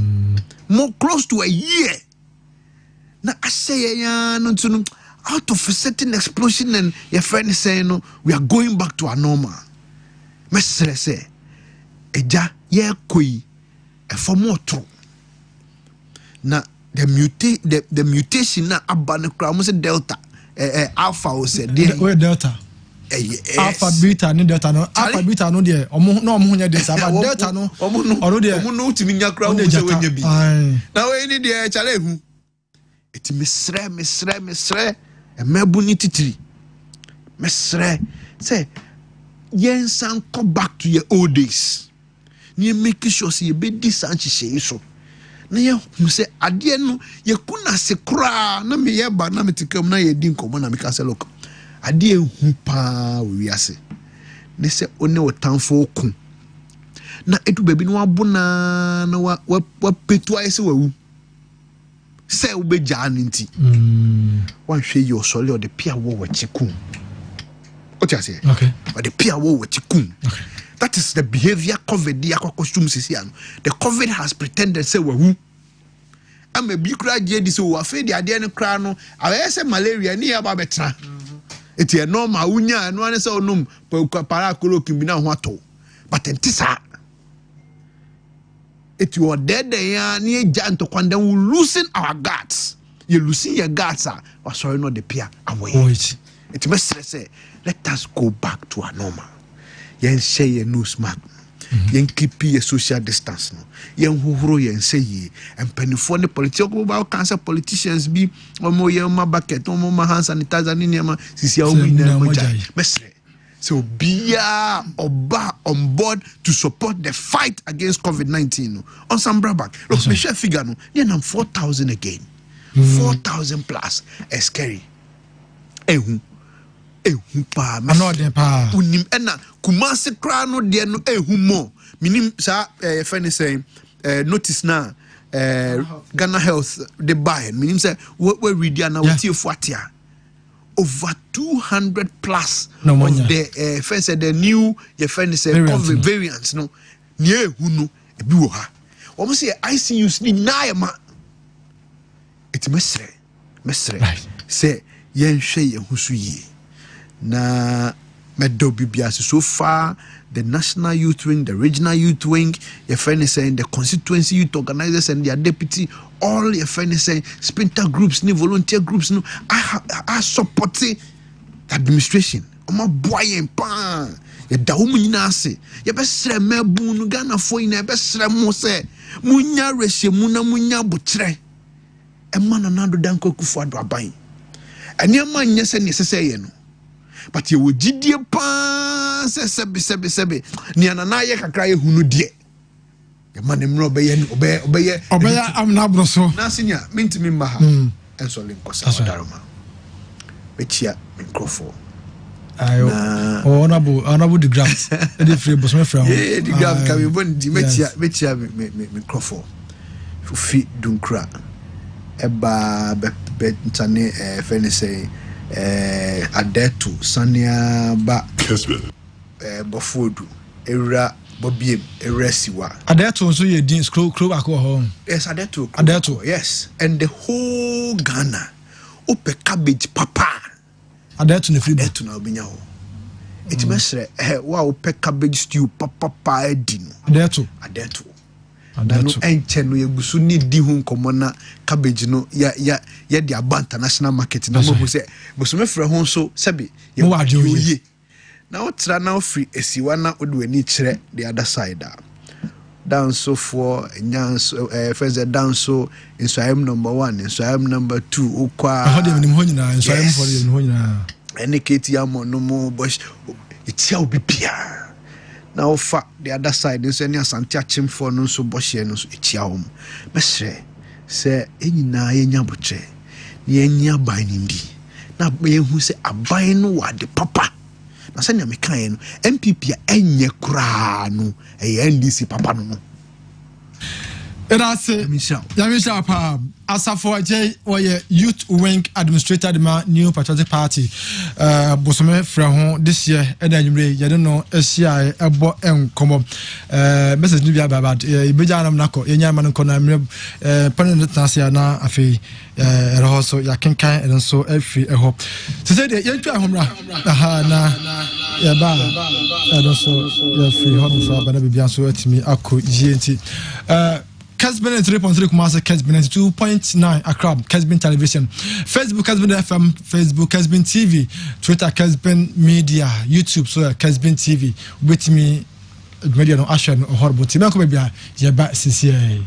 more close to a year. Now I say ya no to out of a certain explosion and your friend say no, we are going back to our normal. Mesre say, eja ye koi e for more true. Now the mutation na abane kra mo say delta alpha o say where delta. Alpha beta ni delta no alpha beta no de omo na omo nya delta but delta no omo de omo no timi nya kra wo se wanya bi na we ni de chale hu eti mesre e mabu ni titiri mesre say yen san come back to your old days ni make sure say be di san chise so na ye hu say ade no ye kuna se kra na me ye ba na metikam na ye di nkomo na me ka say look ade ehu pa we ase ne se one wotamfo ku na edu baby no abona na wa petu ayese wawu se wo beja nti wan hwe yo sole o de pia wo wachiku o ti ase okay o de pia wo wachiku okay that is the behavior COVID dia costume sisi ano the COVID has pretended say wawu am bi kura je di so wa fe di ade ne kra no ayese malaria ni ya ba betra it is normal unya no ane say onum para kolokin bi na ho ato but entisa it you are dead ya ni janto kwanda we losing our guts you losing your guts or sorry not the peer away it must say let us go back to our normal yen share your news mark yen keep your social distance no yen hohoro yen say ye and penifo ne political about cancer politicians be omo yen ma bucket omo ma hand sanitizer ni nema sisi awu na mojai mesre so bia oba on board to support the fight against COVID-19 no on some back look me share figure no yen am 4,000 again 4,000 plus is scary ehu pa anode pa unim ena kumase kra no de no ehu mo minim sa friend say notice na Ghana Health the buy minim say we read na we tie fuatia over 200 plus of the friend say the new your friend say COVID variants no ni ehu no ebi wo ha omo say ICUs ni na ma it mesre say yen hwe ye husu yi na medo bibias so far the national youth wing, the regional youth wing, your friend is saying the constituency youth organizers and their deputy, all your friend is saying splinter groups, ni volunteer groups, no, I support the administration. Oma boy and pan, ye da umunina se, ye besre mebu no Ghana for ina besre mo se, munya reshe muna munya butre, e man anado danko kufu ado aban. And your man yes and yes say no. But you would jidie pa se sebe ni anana ye kakra ye hunu die ye manem no obeye am na broso na sinya mintimi maha enso linkosa daroma bechia microphone ayo honorable the grant e free boss me free eh the grant ka we bon di bechia microphone fufi dunkra eba be ntane fene say adetu sania ba Kessben bofodu era Bobiem Eresiwa. Adeto so ye din screw home. Yes, Adeto. Adeto. Yes. And the whole Ghana. Ope cabbage papa. Adeto ne free. Adeto na obinya ho. It mesre wa ope cabbage stew papa edino. Adeto. Nanu enche no yegusu ni di hu nkomo na cabbage no ya di abanta national market na mo say bosome frɛ ho so sɛbe ye oye na otra na ofri esiwa na odwani kyerɛ the other side dance for nyanso first dance so I am number 1 so I am number 2 okwa ho de nim ho nyina so I am for de ho nyina ene keti amo no mo bosh itia obi pia na ofa the other side nso any asante achim for no so bohye no so etia hom mesre se enyina yenya boche na yenya ban ndi na yehu se aban no wa de papa na se na mekan no MPP a enye kura no NDC papa no and I say Yamisha pa Asafo J or youth wing administrator the new patriotic party bosome fra ho this year and then you don't know SCI ebo enkomo message ni bia baba ibeja nam nako yenya man nko na panel tansia na afi eho so ya kenkan and so afi eho to say the yentwa homra aha na ya ba and so ya free home so bana bibia so atimi akọ GNT Kessben 3.3 Kumasi, Kessben 2.9 Accra, Kessben Television, Facebook Kessben FM, Facebook Kessben TV, Twitter Kessben Media, YouTube so Kessben TV. With me, media no Asha no horrible. Timako bebia, yeba CCA.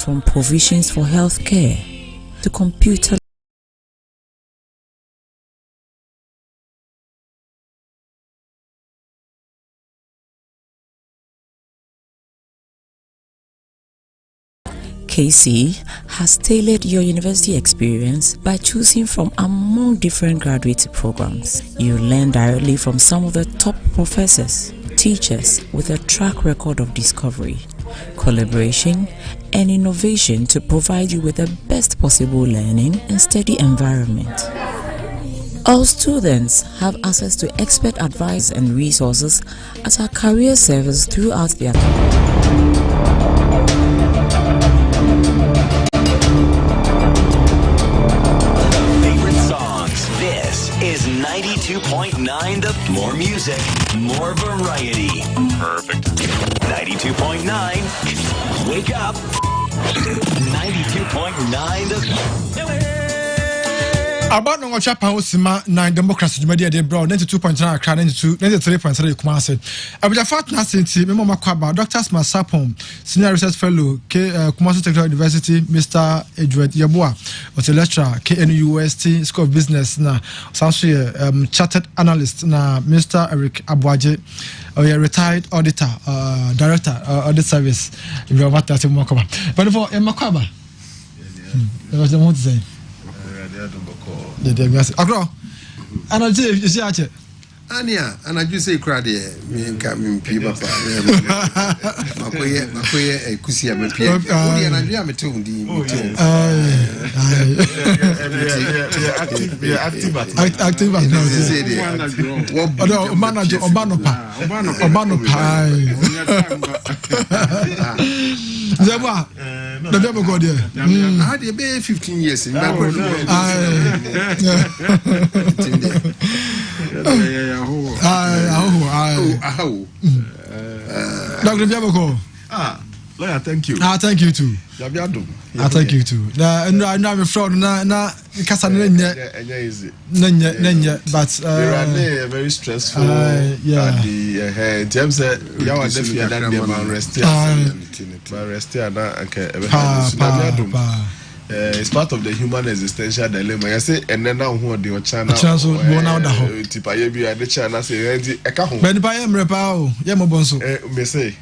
From provisions for health care to computer KC has tailored your university experience by choosing from among different graduate programs. You learn directly from some of the top professors, teachers with a track record of discovery, collaboration, and innovation to provide you with the best possible learning and study environment. All students have access to expert advice and resources at our career service throughout the Favorite songs. This is 92.9. The more music, more variety. Perfect. 92.9. Wake up. 92.9. About no chapa Osima 9 democracy media de bro 92.9 Accra 93.3 Kumasi. Abuja Fatna Sinti Memo Makwaba Dr. Masapom Senior Research Fellow Kumasi Technical University Mr. Edward Yabua was a lecturer KNUST School of Business na chartered analyst na Mr. Eric Abuaje retired auditor director audit service if you want to Makwaba. But for Makwaba was the one to say Agro, and I say, you see, Ania, and I just say, crowd here, me and Captain Piba, Makoye, Kusia, and I am a tune. Active, the devil got there. I had a baby 15 years in that. Dr. Biaboko. Lawyer, thank you. Thank you too. Thank you too. And I'm a fraud. Na kasa nenya but very stressful. Yeah. In terms of yawa defi adan dem arrest. It's part of the human existential dilemma. I say, and then now who the channel? Tipa yebi ade channel say ready. Eka ho. Ben pa yem repa o. Yem obonso. Me say,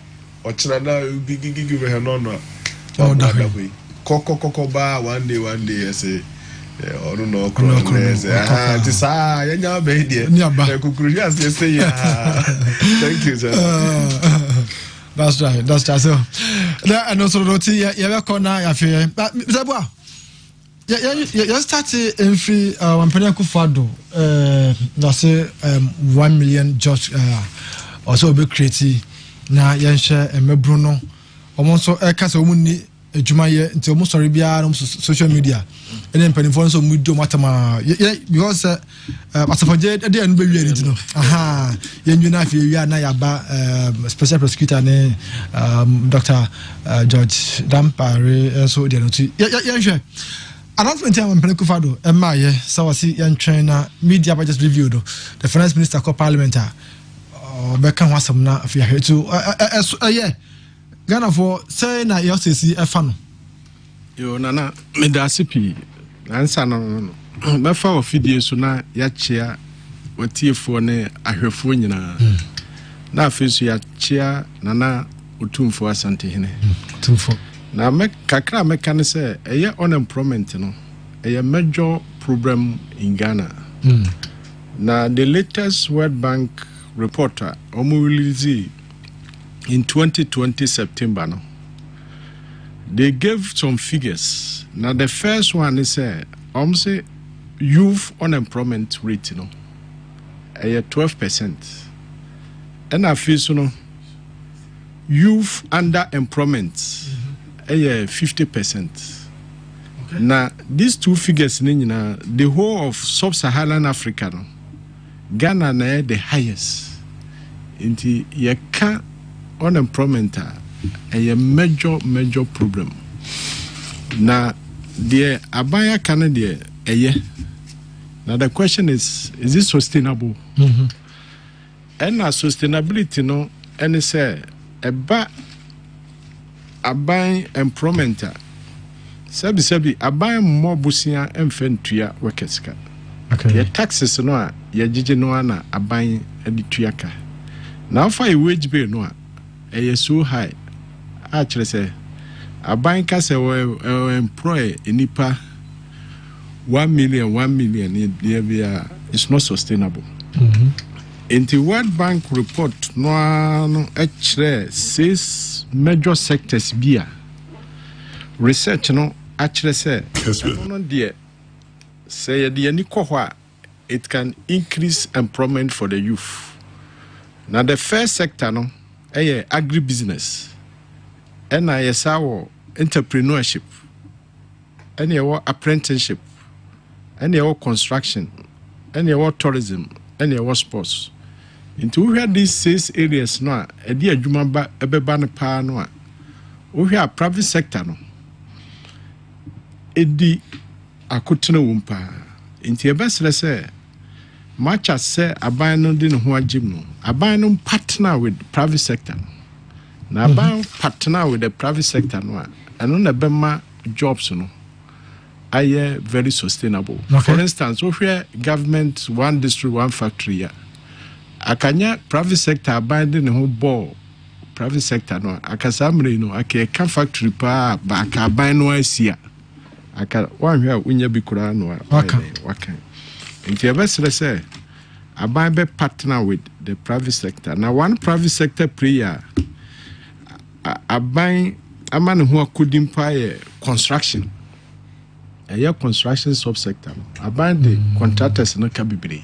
o channel na gigi we no. Oh, that way. Koko ba one day I say. Or no, this yenya be there. Kukuru as they say. Thank you, sir. That's right. So, and also roti ya corner ya fe. But Zabwa, you started in free one penny kufado. That's 1 million jobs. Also be creative. Na yensha Bruno. Almost kasa omuni ejuma ye nti almost sorry bia on social media. And then penny phone so mudo matama. Because asafaje dey anu be wi ani no. Aha. Yenju na fe wi na yaba special prosecutor ne Dr. George Dampare so dey no ti. Yenhwe. Announcement am penny kufado emaye sawasi yentwen na media budget review do. The finance minister called parliament beka ho asem na afia hetu Ghana for say na YCC efano yo nana me da sipi ansa no me fa ofidie so na ya chia watiefo ne ahwefo nyina na afesu ya chia nana otumfo asante hene tumfo na me kakra me kan say eye unemployment no eye major problem in Ghana na the latest World Bank reporter released in 2020 September no they gave some figures. Now the first one is say youth unemployment rate no 12% and I feel so no youth underemployment 50%. Okay. Now these two figures the whole of sub-Saharan Africa no Ghana na the highest inti yeka unemployment a major problem na the abaya Canada now the question is it sustainable and sustainability no and say about employment sabi aban more busia emfentua workers ka okay taxes no ya jije no na aban adituaka now for a wage bill no so high actually say aban ka say employ enipa 1 million it's not sustainable in the World Bank report no actually 6 major sectors bia research no actually say no there say the ani ko ho a it can increase employment for the youth. Now the first sector no agribusiness, and I saw entrepreneurship, and your apprenticeship, and your construction, and your tourism, and your sports. Into we have these 6 areas now, a dear Jumaba Ebeban Pa no. We have private sector no. Edi akutena wumpa. Into best let's say much as say aban no din ho agim no. Aban no partner with private sector. Na aban partner with the private sector no. Ano na bema jobs no. Aye very sustainable. Okay. For instance, we have government one district one factory ya. Akanya private sector abandon the whole ball. Private sector no akasamre no akeka factory pa ba aka ban no asia aka wan hwa unya bi kura no waka nti ebesere say aban be partner with the private sector. Now one private sector prayer aban amane ho akodim pa construction construction subsector aban the contractors no ka bibre.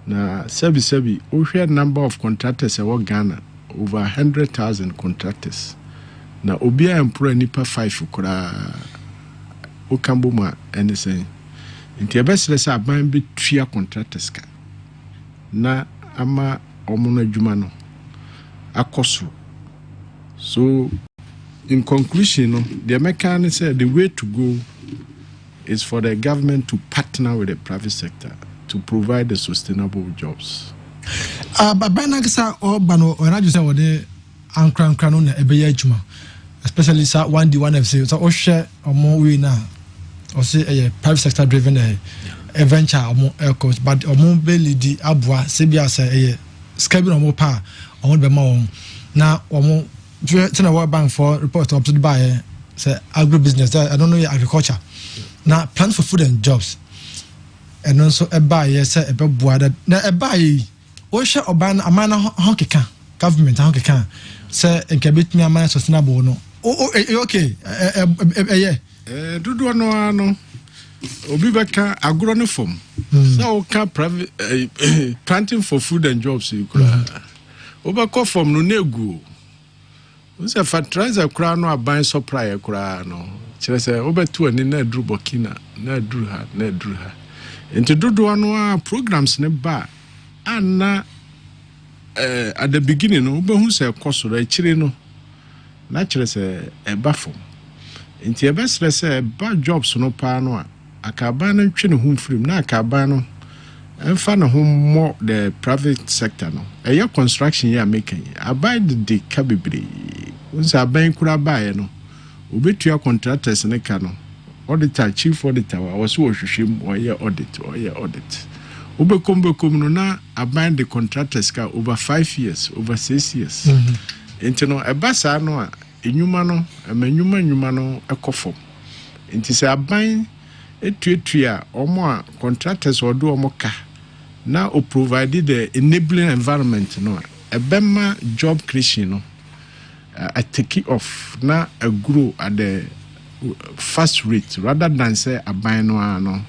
Na sebi we hear number of contractors in Ghana over 100,000 contractors. Na obia employ nipa 5 kura okamboma anything. Nti ebesele say aban be tria contractors ka. Na ama omono adwuma no akoso. So in conclusion no, the American said the way to go is for the government to partner with the private sector to provide the sustainable jobs. Banagasa or Bano or Rajusa or the Ankran Cranon Ebeyajuma, especially one D1FC, so Osha or more we now, or say a private sector driven a venture or more air coach, but or more belly di Abwa, Sibia say a schedule or more power or more. Now or more World Bank for report up to the buyer, say agribusiness, I don't know agriculture. Now plans for food and jobs. And also a buy, yes, a boada. Now a buy, or share or ban a man honky can, government honky can, say, and can beat me a man sustainable. No, okay, yeah. Do no, Obibaka agronoform. So can private planting for food and jobs. You could overcome from no nego. Who's a fertilizer crown or buying supply a crown? She said, over 2 and in drew Bokina, ne drew her. Into do one programs ne ba and na at the beginning no who say course or chile naturally say a baffle. Into a best say bad jobs no pa no akabana twin home film na akabano and fan home more the private sector no. A your construction you are making abide the cabibri. Once a bank could buy no. Ubetua contractors ne ka no. Auditor, chief auditor, was worship or year audit. Ubekombekom no na abind the contractors ka over 5 years, over 6 years. Into no a basa no a inhumano, a menuma a coffin. Into say abind a tuya or more contractors or do or moka. Now provided the enabling environment no a bema job creation no a take it off na a grow at the fast rate rather than say a buy no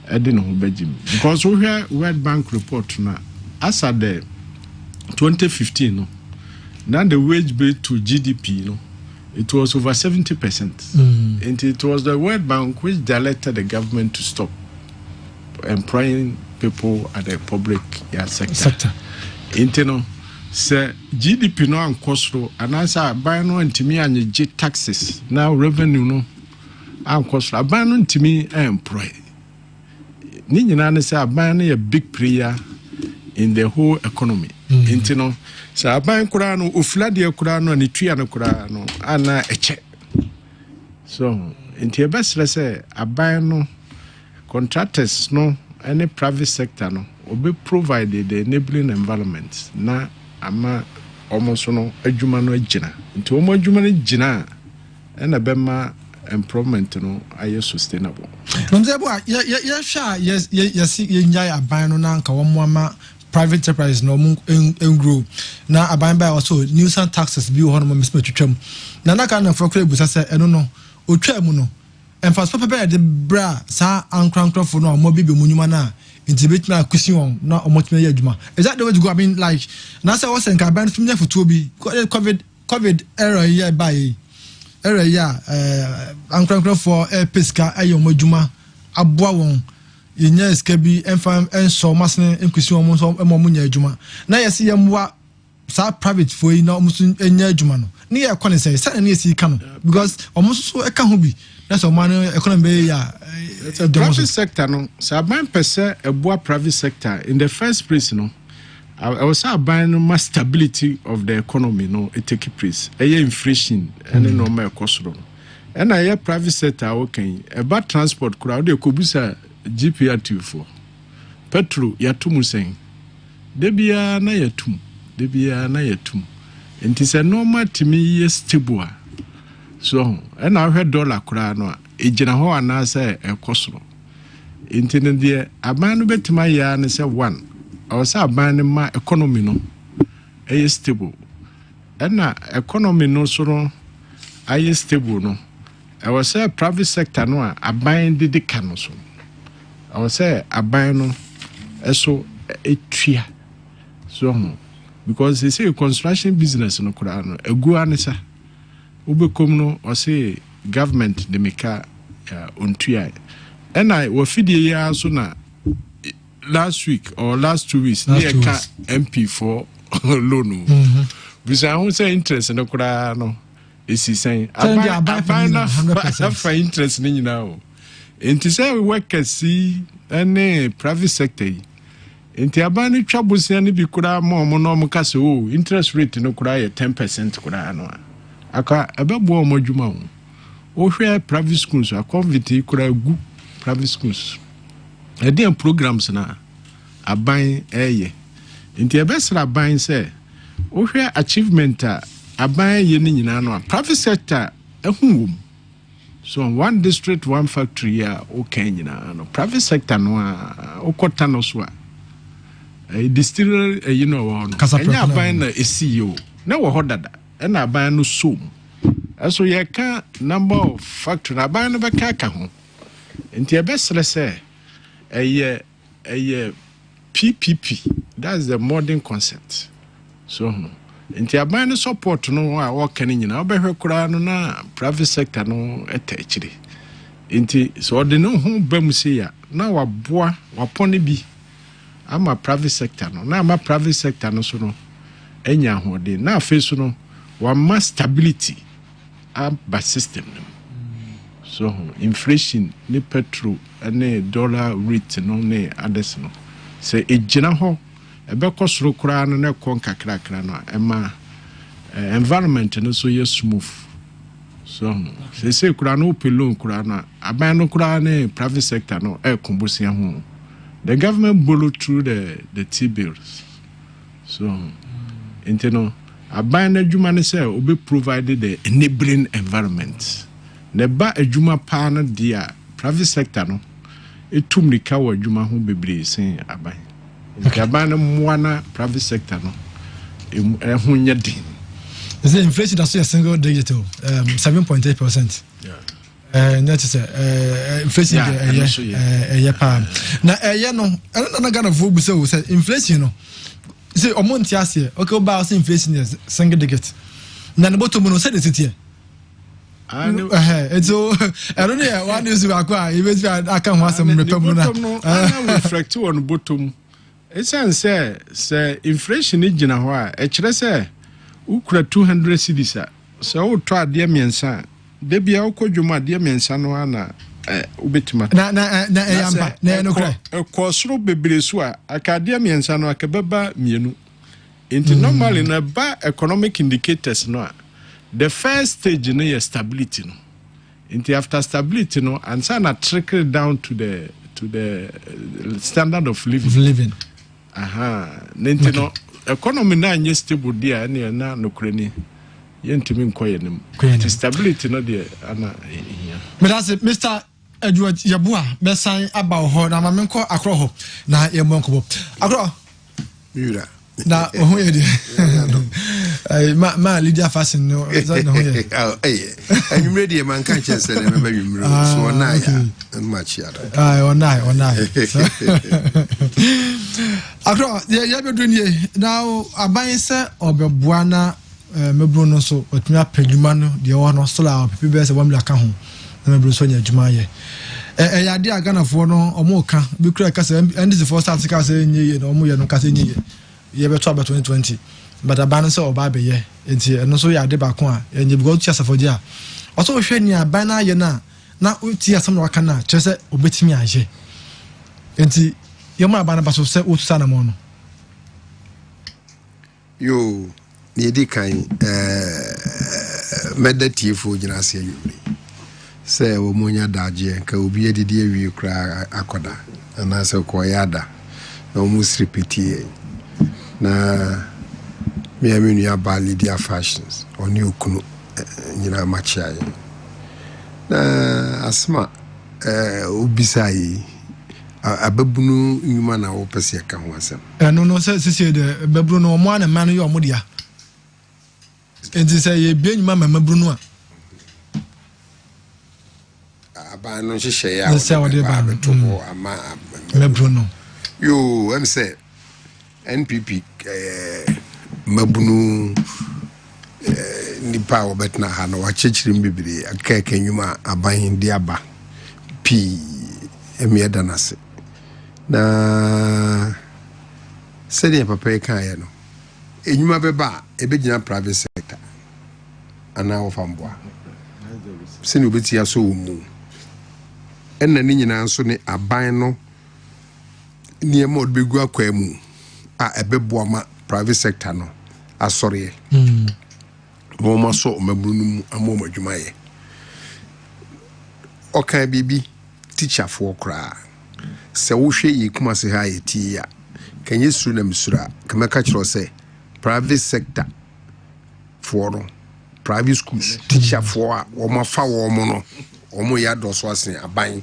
because we hear World Bank report now as at the 2015 no now the wage bill to GDP no it was over 70%. And it was the World Bank which directed the government to stop employing people at the public sector. Internal say GDP no and cost and answer buy no ntimi anye taxes now revenue no and cost buy no ntimi employ ni nyina ne say buy no a big player in the whole economy. Intino say buy kura no oflade kura no ni tua no kura no ana eche so inti best say buy no contractors no any private sector no obe provide the enabling environment na ama almost no adwuma no agina nti omo adwuma no gina na bema employment no aye sustainable. Nzebo ya sha yes nyai aban no na nka wo ama private enterprise no grow na aban by also nuisance taxes bi ho no mismatwetwam na na ka na for kra busa se eno no otwa mu no and fast papa de bra sa ankran for no mo bi be munuma na nti betimi akusi won na omotime ye adwuma. Is that the way to go? I mean, like na say was enka ban from for to be covid era here by era ya ankran for pesca ayo modwuma aboa won yenya eska bi enfam enso masne enkusi won so emo munya adwuma na yesi yemwa sa private for na omusu enya adwuma no ne ye kone say sa na yesi ka no because omusu so eka ho bi that's man economy ya the private sector no so ban percent eboa private sector in the first place no I was about no stability of the economy no it take place inflation and no more cost and I private sector okay about transport crowd they could be GPR for petrol yatum saying debia na yatum and it's a normal to me stable so and I heard dollar crowd no ejina ho anase ekoso intended there abanu betima ya ne say one or say abanu ma economy no e stable and na economy no so no I stable no I was say private sector no aban de kan so I was say aban no eso etria so because they say construction business no kura no egu anisa ubekom no or say government de meka ontua and I was feeding ya so na last week or last 2 weeks near MP for loan because I won't say interest no kura no is saying I find interest ni now and to say we work see any private sector Inti abani trabusi ani bi kura mo no mo kase o interest rate no kura ye 10% kura no aka abebo o modwuma o hwe private schools a convert kura gu private schools e dem programs na aban eye inti ebesra aban say o hwe achievement a aban ye ni nyina no private sector ehunwum so one district one factory ya o kan nyina no private sector no a o kota no so a distillery you know on enya ban na CEO na wo hodada na ban no so so ye ka number of factory na ban no be ka ho enti e be sele PPP that's the modern concept so enti aban no support no a wo kan nyina obehwe kura no na private sector no etachire enti so de no ho bamusi ya na waboa wapone bi ama private sector no na ama private sector no so no enya hode na afi no wa ma stability aba system no so inflation ni petrol and dollar rate no ne others no say ejina ho ebe kosoro kura no na kon kakra no ema environment no so ye smooth so say kura no pelon kura no aban no kura ne private sector no e kombosia ho. The government borrowed through the T-bills. So, you know, a ban a juma say will be provided the enabling environment. The ba a juma partner dear private sector no. It too many cow juma who be saying a ban. The ban mwana private sector no. Hunya din. The inflation that's a single digit 7.8%. Yeah. That is inflation na no na Ghana for say inflation no say omonti ase okay about say inflation is single digit na the bottom no say the city so I don't know one is Akua even I can want some na reflect on bottom it say inflation is gina ho a e kire say ukura 200 cedis so wo to ade miensa debia ukodwuma de mensa no ana ubetima na eyamba na no kra ekosoro bebresu a akade mensa no akababa mienu into normally na ba economic indicators no the first stage no is stability no into after stability no and so na trickle down to the standard of living nenti no economy na nye stable dia na no krani yentimi nkoye nim stability no de ana here me that's Mr. Edward Yabua besan aba ho na mamenko akro ho na yemonko akro mira na ho ye de ma Lydia fashion no and you ready a man can't just say so much now aban say obeboana mebru no so otumi apedwuma no de wo no so la people be say wam la ka ho na mebru so nya adwuma ye ya de aganafo no omo ka bi kura ka say and the first start ka say nye ye no omo ye no ka say nye ye be to about 2020 but aban say oba be ye enti eno so ya de ba ko a enye bi go tia safoje a oso hwe ni aban na ye na oti asam na waka na che say obetimi aje enti ye mo aban ba so say otusa na mo no yo ni edi kan medati fo gina se yuri se wo monya daje ka obi edidi awie kra akoda na se ko yada na mu sripiti na me aminu ya bali dia fashions oni okunu nyina machai na asma obisai ababunu nyuma na wo pese ka ho asem no se de babru no mo ana man yo mo dia enti se ye bia nyuma mabru no a aba no hye ya wo de ba to ama mabru no yo em say NPP mabunu nipa obetna ha no wa chechirim bibiri akeke nyuma aban di aba pi emieda nase na sede papa kan ya no enyuma beba ebegina private sector ana ofamboa sene obeti aso mu enna ni nyina nso ne aban no niema odbegu akwa mu a ebeboa ma private sector no asore mo ma so mabunu mu amoma dwuma ye okan bibi teacher for kra se wo hwe yi kuma se ha yeti ya kanye suru na misura kama ka kiro se private sector for no private schools teacher for a wo ma fa wo mo no wo mo ya do so asen aban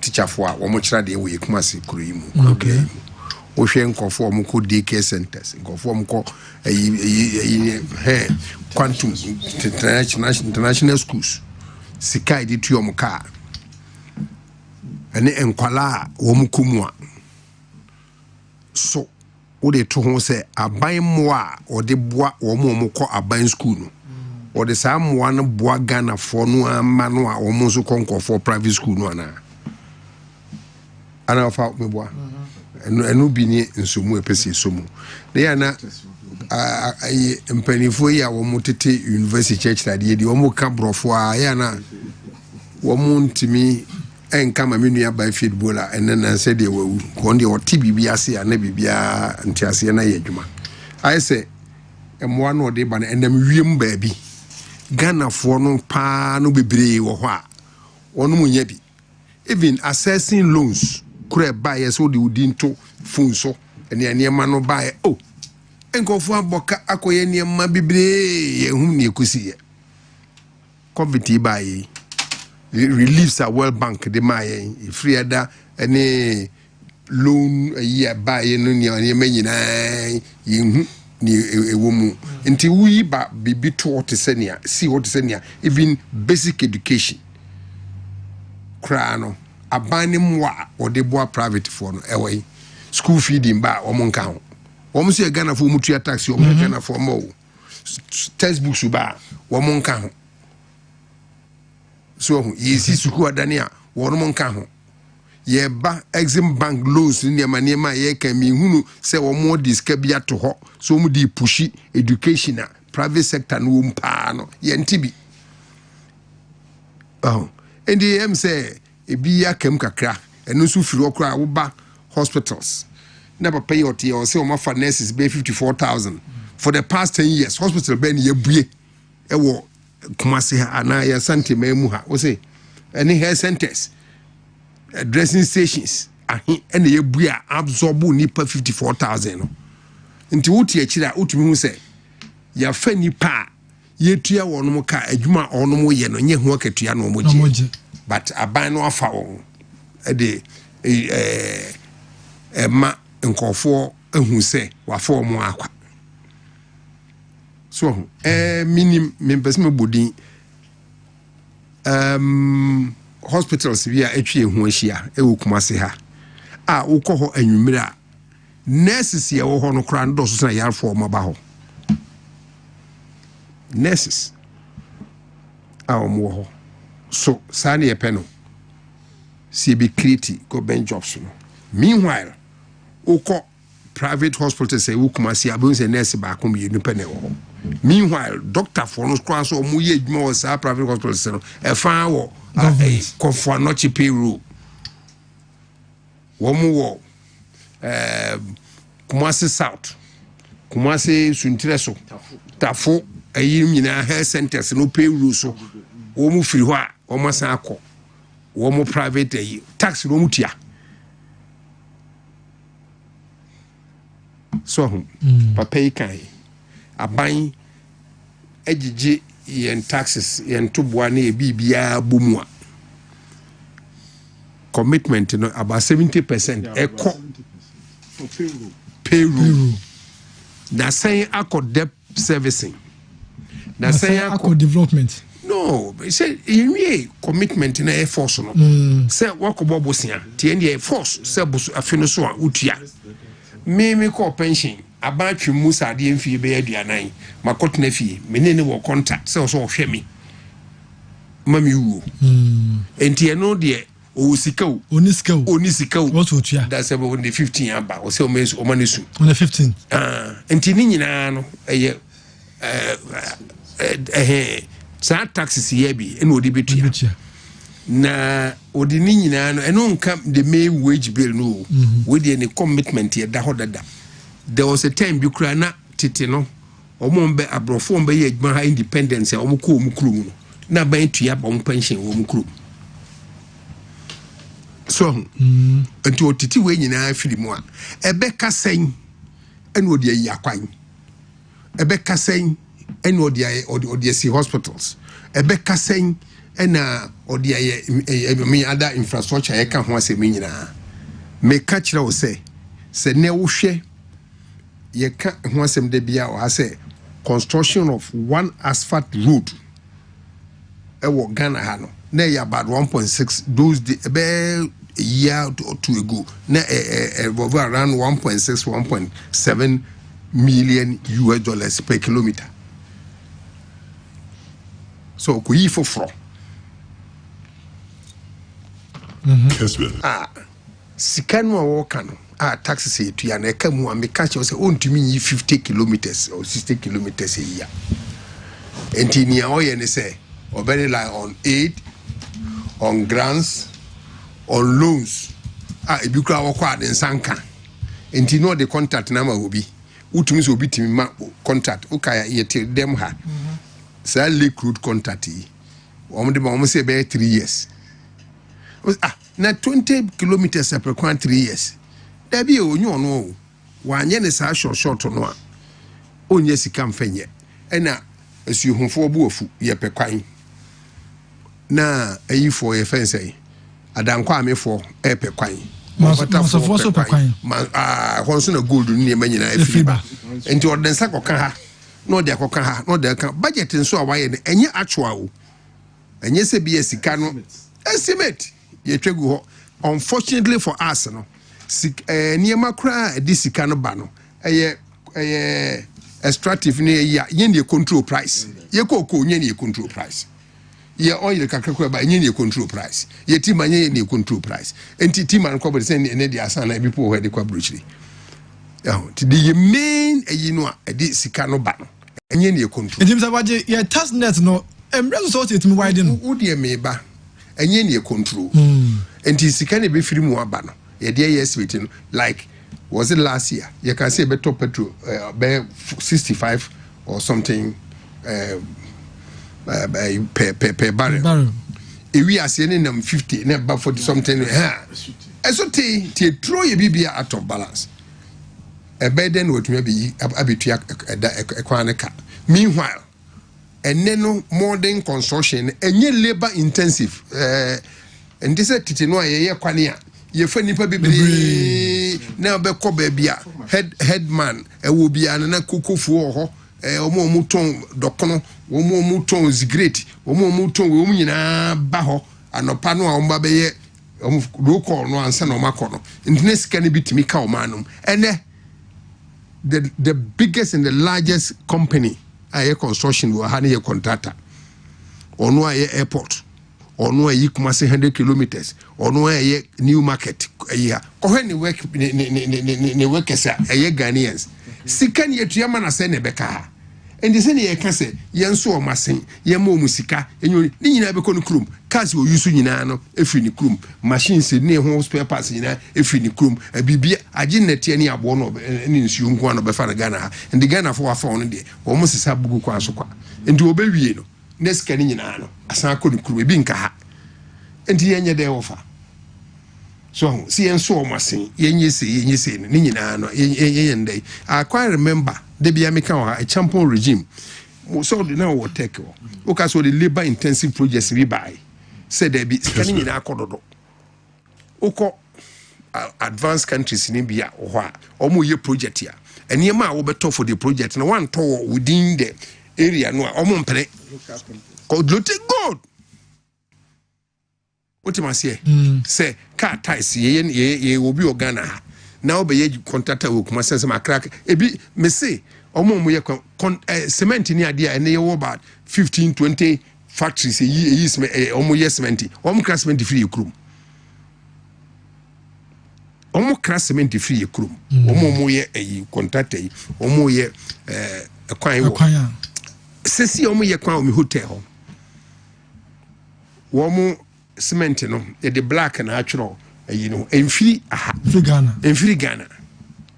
teacher for a wo mo kira de wo yi kuma se kuro yi mu okay wo hwe nkofo wo mo ko daycare centers nkofo wo mo ko quantum international schools sikai di tuyo mo ka ene enkwala wo mu kumua so wo de to ho se aban moa wo de boa wo mu ko aban school no wo de sa moa no boa Ghana for no ama no a wo mu so konko for private school no ana fa me boa enu bi ni nsomu epese somu de ya na mpanifo ya wo mu tete university church radi di wo mu ka brofo a ya na wo mu ntimi enka ma menu ya by footballer enna se de wawu ko ndi o ti bibia ase na bibia ntiase na ye dwuma ai se emwa no de ba na enam wiem ba bi Ghana fo no pa no bebre wo ho a wonu mu nya bi even assessing loans kure ba ye so de udi nto fun so ene ma no ba oh enkofu aboka akoye ne ma bebre ye hu ne ekusi ye covid ba ye reliefs at World Bank de maye free ada any loan a year buy no ni manyina yehu ni ewomu nti wi ba bibi to to senia see what senia even basic education krano abani mwa ode boa private for no ewe school feeding ba wo monka ho wo mo se Ghana for mutua tax wo mo Ghana for mo textbooks ba wo monka ho so yesi suku adani a wono monka ho ye ba exim bank loans ni ma ye kan mi hunu se wo mo diska bia to ho so mo di pushi education a private sector no mpa no ye ntibi endi em se ebi ya kem kakra eno so firi okra wo ba hospitals na papa ye otie o se o ma fa nurses be 54,000 for the past 10 years hospital be ni yebue ewo kumase ana ya santima mu ha wo say any health centers dressing stations ahi ene ye bua absorbu nipa 54,000 no nti wuti akira utumi hu say ya fa nipa ye tua wonom ka adwuma onom ye no nye ho akatua no moje but aban no afa won de ma nkofo ehu say wa fa omo akwa so minim members bodin hospitals we are atwe ho ahia e wokumase ha wokɔ hɔ anwumire a nurses ye wo hɔ no kra ndo so na yarfo ma ba hɔ nurses mo hɔ so saa ne yɛpɛ no si be create go ben jobs no meanwhile wokɔ private hospitals say wokumase abon say nurse ba ko me nipa ne wo meanwhile doctor for no kra so mo ye adwuma wɔ saa private hospitals no e fa wɔ kɔfo no chi payroll wo Kumasi South Kumasi Suntreso Tafo ayi nyina health centers no payroll so wo mu firi hɔ a wo masan akɔ wo mu private ayi tax no mu tia so papa yi kan aban agigi yen taxes yen toboa na bibia bomu a commitment no about 70% eko payroll na say akọ debt servicing na say akọ development no say you commitment na force no say wakobo bosia tie na force say boso afino so a utua me call pension abatwe musa de mfie be aduanan makotena fie menene wo contact say so hwe me mami wu enti no de osikao onisikao what would you that's about the 15 amba o say o mesu o manesu on the 15 enti ni nyina no eye sa taxes ye bi eno odi betua na odi ni nyina no eno nka the main wage bill no we dey any commitment ye da hodada there was a time bi kura na tete no omo mbe abrofo mbe ye adwuma ha independence omo ko omo krum no na ban tua ba omo pension omo krum so enti otiti we nyina afiri mu a ebe kasen eno odi ayi akwan ebe kasen eno odi si hospitals ebe kasen ena odi ayi other infrastructure ye ka ho asemi nyina me ka kire wo se ne wo hwe ye ka ho asem de bia o ha se construction of one asphalt road ewo Ghana ha no na ya about 1.6 those a year or two ago na around 1.6 1.7 million US dollars per kilometer so ko yi foforo Kessben sikano wo kano taxes e tu ya na ka mu ameka che say ontumi yi 50 kilometers or 60 kilometers a year enti ni o ye ne say or very like on aid on grants on loans ebi kura wo kwa de nsanka enti no the contact na ma obi utumi so obi timi ma contact ukaya yete dem ha say lake road contact yi o de ma say be 3 years na 20 kilometers per 3 years da bi onyo no wanye ne sa short no a onye sika mfenye ena asuhunfo bu ofu ye pekwan na ayifo ye fense adanko amefo pekwan masafo so pekwan honso na gold ni manyina afiba enti odensa koka ha no de akoka ha no de ka budget nso a waye ne enye actual o enye se bi sika no estimate ye twegu ho unfortunately for us no niema kra di sika no ba no eye extractive ne ya ye ne control price ye kokko nye ne control price ye oil kakrakwa ba nye ne control price ye tima nye ne control price enti tima no kwabere se ne di asana bi po ho de kwa brochiri ti the main no a di sika no ba no nye ne control enti msa baje ye tax net no emre so so timi wide no wo de me ba enye ne control enti sika ne be firi mu aba no ye de yes wait no like was it last year you can say better petrol be 65 or something per barrel we are saying them 50 na ba 40 something eso te throw ye bibia out of balance a burden what me be abetua ekwaneka meanwhile no modern construction enye labor intensive and this titi no ye kwane a ye fa nipa bebre na be ko ba bia headman e wo bia na kokofu ho omo ton dokono omo ton zigrate omo ton we nyina ba ho anopa no a omba beye roko no ansa no makono ntine sika ne bitimi ka o manum ene the biggest and the largest company aye construction we ha ne ye contractor ono aye airport ono ayi Kumasi 100 kilometers ono aye new market ayi ko hwe ne work ne work esa aye Ghanaians sika ne yetua ma na se ne beka ha endi se ne ye ka se ye nso o masen ye ma o musika enyo ni nyina be ko no krum cars o yusu nyina no efi ni krum machines ne ho spare parts nyina efi ni krum bibia agi nete ne abo no ni nsuo nko no be fa na Ghana ha endi Ghana fo afa on de o mo sisa bugu kwa so kwa endi obewie no neska ni nyina no asan ko ni krum ebi nka ha endi yenye de ofa so si enso o masen yenye se ni nyina no yenye ndai I quite remember they be a champion regime. So now what take okay, so the labor intensive projects we buy. Said they be scanning in our corridor. Oko advanced countries in India or more year project here. And Yama will be tough for the project. And one tower within the area no omonpere. Called good. What am I say? Say car ties ye will be Ghana. Now be ye contractor will come sense my crack ebi me say omo ye cement ni ade and ye about 15-20 factories ye omo ye cement omo crack cement free krum omo crack cement free krum omo ye contractor omo ye kwan se si omo ye kwan omo hotel omo cement no e the black and natural enfiri Ghana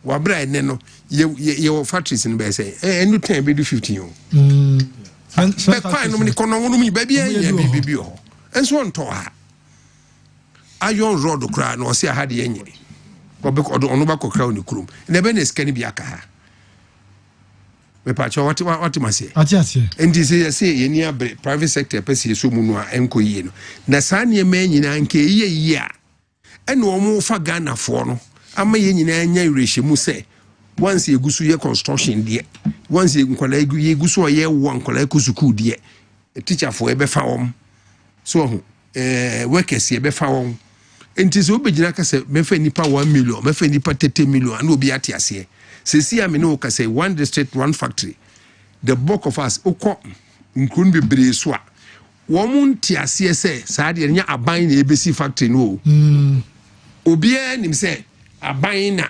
wabra ene no ye factories in be say enu time be do 15 o be kwa no ni kono wonu mi ba bia ye bibi ho enso nto ha iron rod kra no se ha de yenye obe ono ba kokra oni krum ne be na skani bi aka ha me pa cho what mase atiase endi say ye ni abre private sector pese so mu no a enko yie no na sa ne ma nyina nke yie a ene omo fa Ghana fo no ama ye nyina anya irehemu se once egusu ye construction de once nkwala egusu ye wo nkwala ekusuku de teacher fo e be fa wom so workers ye be fa wom enti so obegina ka se me fa nipa 1 million me fa nipa 30 million and obi ate ase se si am no ka se one district one factory the bulk of us okọ nkun bebre so a wo mun ti ase se sa de nya aban na ebesi factory no obia nim se aban na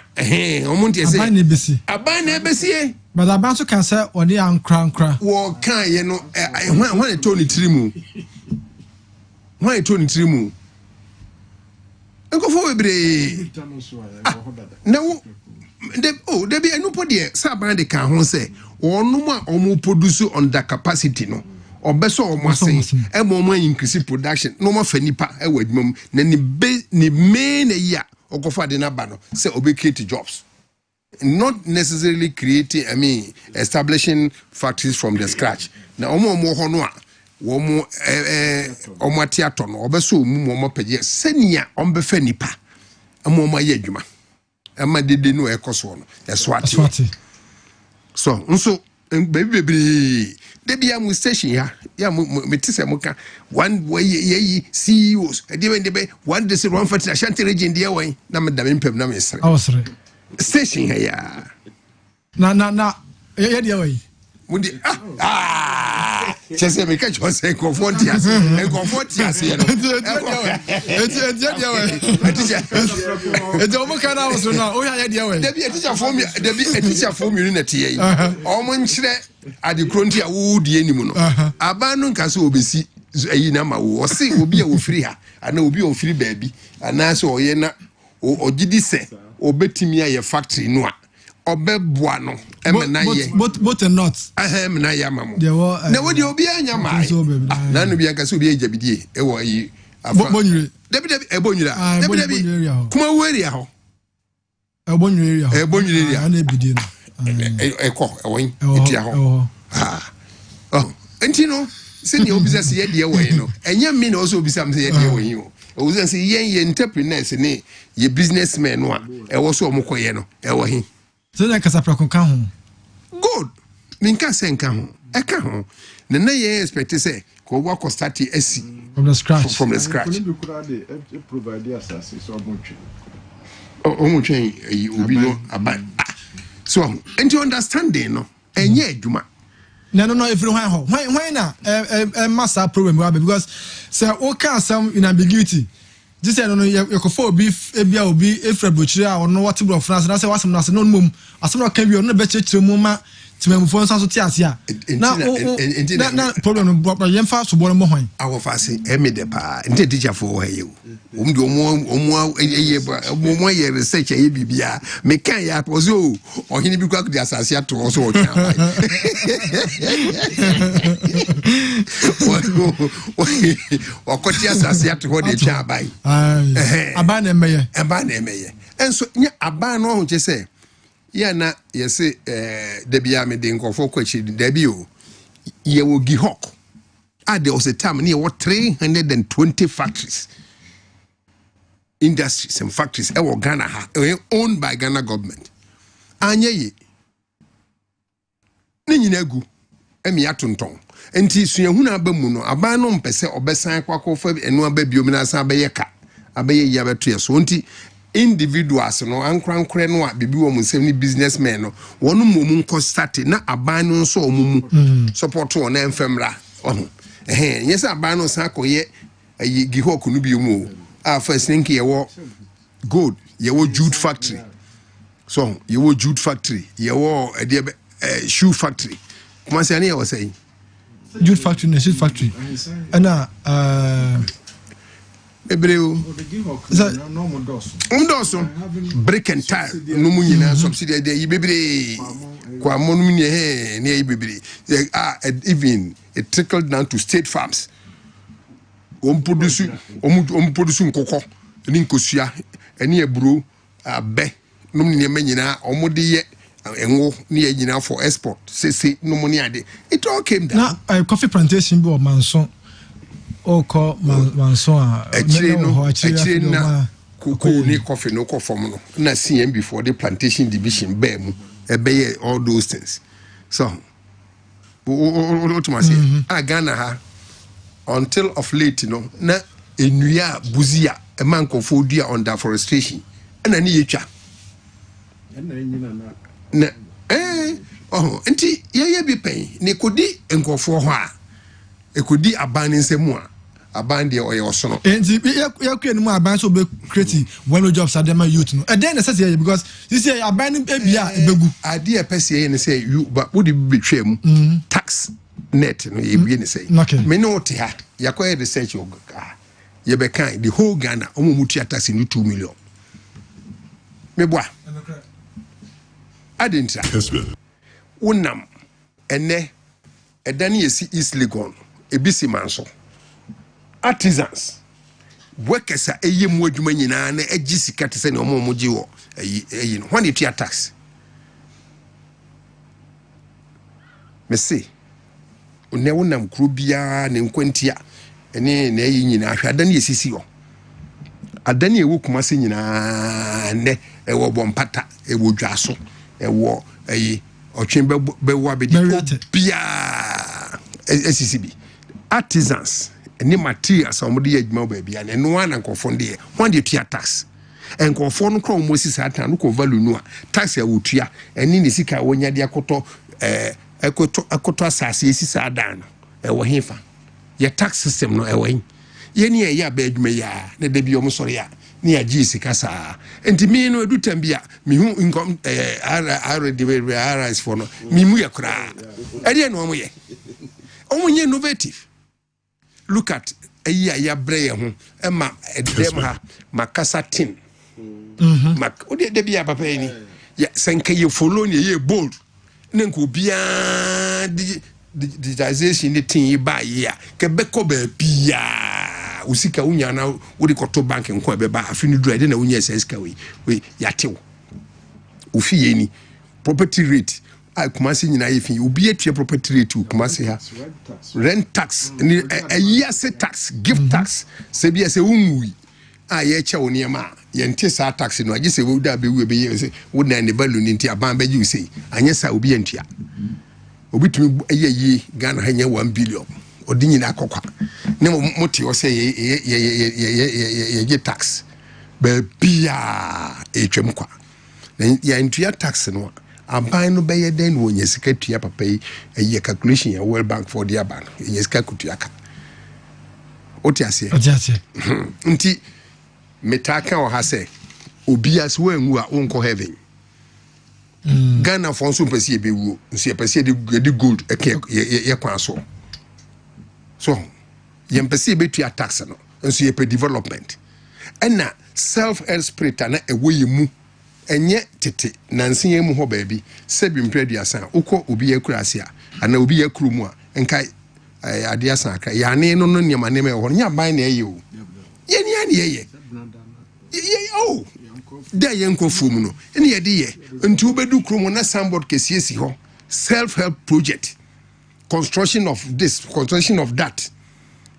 omunti ese aban na ebesi but aban so kan say oni ankra wo kan ye no when it turn trimu enko fo bebre na wo de be enu podie sa aban de kan ho se onum a omu produce under capacity no obeso omasen emo increase production no ma fa nipa e wadwum na ni main ya okofa de na ba no say obe create jobs, not necessarily creating establishing factories from the scratch na omo ho no a wo mo omo atiato no obeso mu mo pege senia ombe fa nipa emo ma ye adwuma ama dede no ekoso no eswati so nso baby debia mu station ya metise muka one way ye CEOs de be one day say one factory Ashanti region de wen na me da me pem na me sere awsere station ya na ye de wen mundi chese me ka chose confortias e confortias ye no e mo kana awsere na o ya de wen debia teacher form unity ye o mo nchire adikronti a wo die nimu no aban no nka se obesi ayi na ma wo se obi a wo free ha ana obi o free baabi ana se oye na ogidi se obetimi aye factory no a obeboa no emena ye both and not emena ya mamo na wo die obi anya mai na no bi anka se obi ajabidie e wo ayi bonwire debi ebonwira debi kuma weria ho ebonwire area ana ebidie no eko ewon etia ho enti no se ni obisa se ye de ewon no enya me na also obisa me se ye de ewon o obisa se ye entrepreneurs ne ye businessmen no a ewo so omokoye no ewo hi se na kasa prakon ka ho good minka se nka ho eka ho na na ye expect say ko work start esi from the scratch provide assassin so obi no aba so and you understanding no enye adwuma no every when na master problem because say o can some in ambiguity this say no you go for obi ebia obi efra bochire a ono what bro France na say wasem na say no mum asem no can be no be chechire mu ma timamfo nso te ase a na problem no yem fa so bo no hwan awo fa se emi de pa nte teacher for he o de omo ye research ye bibia me kan ya pose o ohini bi kwa de asase ato so o kan wakoti asase ato ho de twa abai aban na emeye enso nya aban no ho che se ya na yese de bia me de nkofo kwachi de bi o ye wo Gihok there was a time near what 320 factories industries and factories Ghana owned by Ghana government anye ye ni nyina gu emi atonton enti suahuna abamu no aban no mpese obesan kwakofa enu ababiom na san abaye ka abaye ya beto so enti individuals no ankrankre no a bibi wo musem ni businessmen no wonu momu nko start na aban no so omumu support won na enfemra yes aban no san koye Gihok no bi mu a first think ye wo gold ye wo jute factory so ye wo jute factory ye wo shoe factory kuma se ani ye wo say jute factory na shoe factory ana Ebreu brick and tile no mu nyina subsidy de yibebre kwa monum ni ne yibebre even it trickled down to state farms produce nkoko ni nkosua eni eburo abe num ni nyina omode ye enwo ni ye nyina for export say no money ade it all came down na coffee plantation bi o manso oko manso a actually na koko ni coffee no ko form no na CM before the plantation division bear mu ebe all those things so ultimately Ghana ha until of late no na enua buzia e mankofo dua on deforestation na ni yetwa na enti ye bi pen ni kodi enkofo ho a ekodi aban nsemu a aban de oye osono enti yakue ni mu aban so be create one jobs adema youth no then necessary because this year aban ebia ebegu ade e pese ye say you but wo de betwa mu tax net no ye bi ni say me no te ha yakoye research ye be kan the whole Ghana omomutu tax ni 2 million me boa adentra Kessben unam ene edani yesi East Legon ebisi manso artisans workers a eyemu adwuma nyina na agisika te se ne omomoji wo eyi no when you tax me say one wonam kuro bia ne nkwantia ene na eyi nyina ahwa adani esisi yo adani ewo kumase nyina ne ewo bompata ewo dwaso ewo eyi otwen bewo abedi bia SCCB artisans any materials somebody adwuma baby and no one nkofo de when dey tua tax nkofo no kro Moses atan no ko value no tax ya wotua eni ne sika wonya de akoto akoto asase esisa adan no wo hefa ye tax system no ewen ye ne ya ba adwuma ya na de bi o msori ya ne ya gi sika sa enti mi no edu tambia mi hu income already we arise for no mi mu ya kra ede no mo ye omunye innovative look at ya breye ho ema edem ha makasa tin mak ode de bia papa ni ya senke ye follow ni ye bold nenko bia digitization ni tin ba ya ke beko ba bia usika unya na wodi koto bank nko be ba afini dura de na unya seska we yatew ufiye ni property rate Kumasi nyina yefi obi etua property rate Kumasi ha rent tax ni year tax gift tax se bia se unwi ye che woni ma ye nte sa tax no age se wo da be wu be ye se wo na ne value ni nti aban ba ji se anye sa obi entua obitumi ye Ghana hanya 1 billion odi nyina akokwa ne moti o say ye tax be bia etwem kwa ya ntua tax no aban no beye den wo nyesika tua papa yi calculation ya World Bank for the aban nyesika kutua ka oti ase nti metaka o ha say obias wo enwu a wonko heaven Ghana for so pese e bewu nso pese de gold ye kwan so ye pese betua tax no nso ye pe development ena self spirit na ewo yemu enye tete nanse yemu ho baabi sebi mpre asan ukọ obi yakura ase a ana obi yakuru mu a enkai ade asan aka ya ne no no niam ne me ho nya ban na eye o ye ni ane ye oh da ye nkofum no ene ye de ye nti obedu krum na sandboard kesiesi ho self help project construction of this construction of that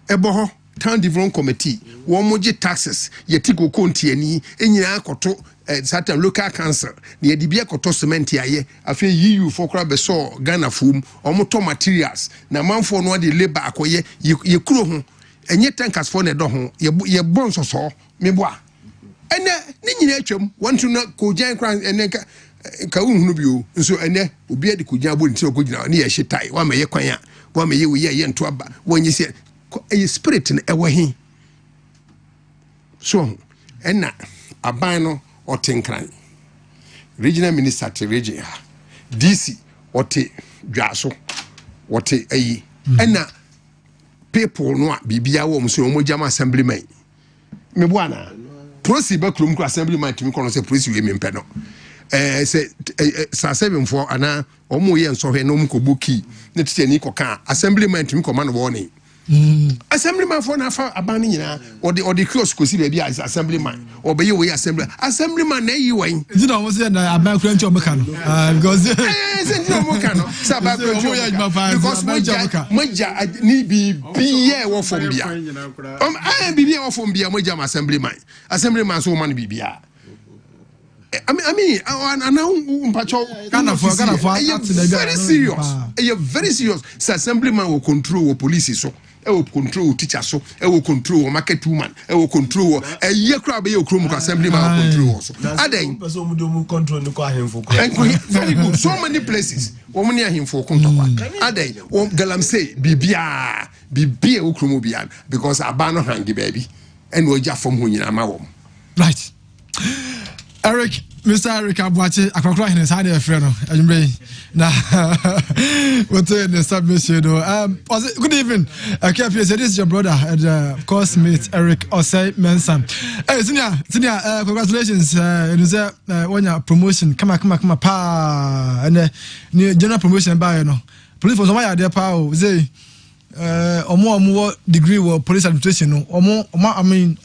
ebo ho town development committee wo moje taxes yeti koko ntiani enyina akoto certain local council ne yedibia koto cement aye afi yiyu fokra beso Ghana fom omoto materials na manfo no de labor akoye ye kuro ho enye tankers for ne do ho ye bonso so meboa ene ni nyina atwam want to na ko jan kran ene ka unhunu bio nso ene obi ade ko jan bo nti okogina ne ye hyetai wa meye kwan a wa meye wo ye nto aba wonyi se a spirit in ewahi so ena aban no otenkran regional minister te region DC ote dwaso ote ayi ena people no bibia wo mso mo jama assemblyman me bwana prosi ba krum ko assemblyman timi kono se prosi we mempe no se sa 7 for ana omo ye nsohwe no mko boki ne tete ni koka assemblyman timi ko man wo ni assemblyman for na fa aban nyina or the kiosk ko si bia is assemblyman obeye we assemblyman na yi wan you know what say na aban kura nti o meka no because say nti o meka no say aban kura nti o meka because moja ni biye wo fom bia biye wo fom bia moja assemblyman so man bibia I mean, very serious. So assemblyman will control police so. Will control teacher so. Will control market woman. Will control a year crowd be your chrome assemblyman will control also. Very good. So many places. Woman near him for control. Ade. Galam say bibia ukrumobian because abano hangi baby and we just from who you right. Eric, Mr. Eric Abuache, Akwa Hines, how do you feel? Now, what's in the submission? Good evening. Akua Piesie, this is your brother and of course, mate Eric Osei Mensah. Hey, Senior, congratulations. It is when your promotion, come on, pa, and new general promotion by police for some way there, pa, say, or more degree or police administration, or more, I mean,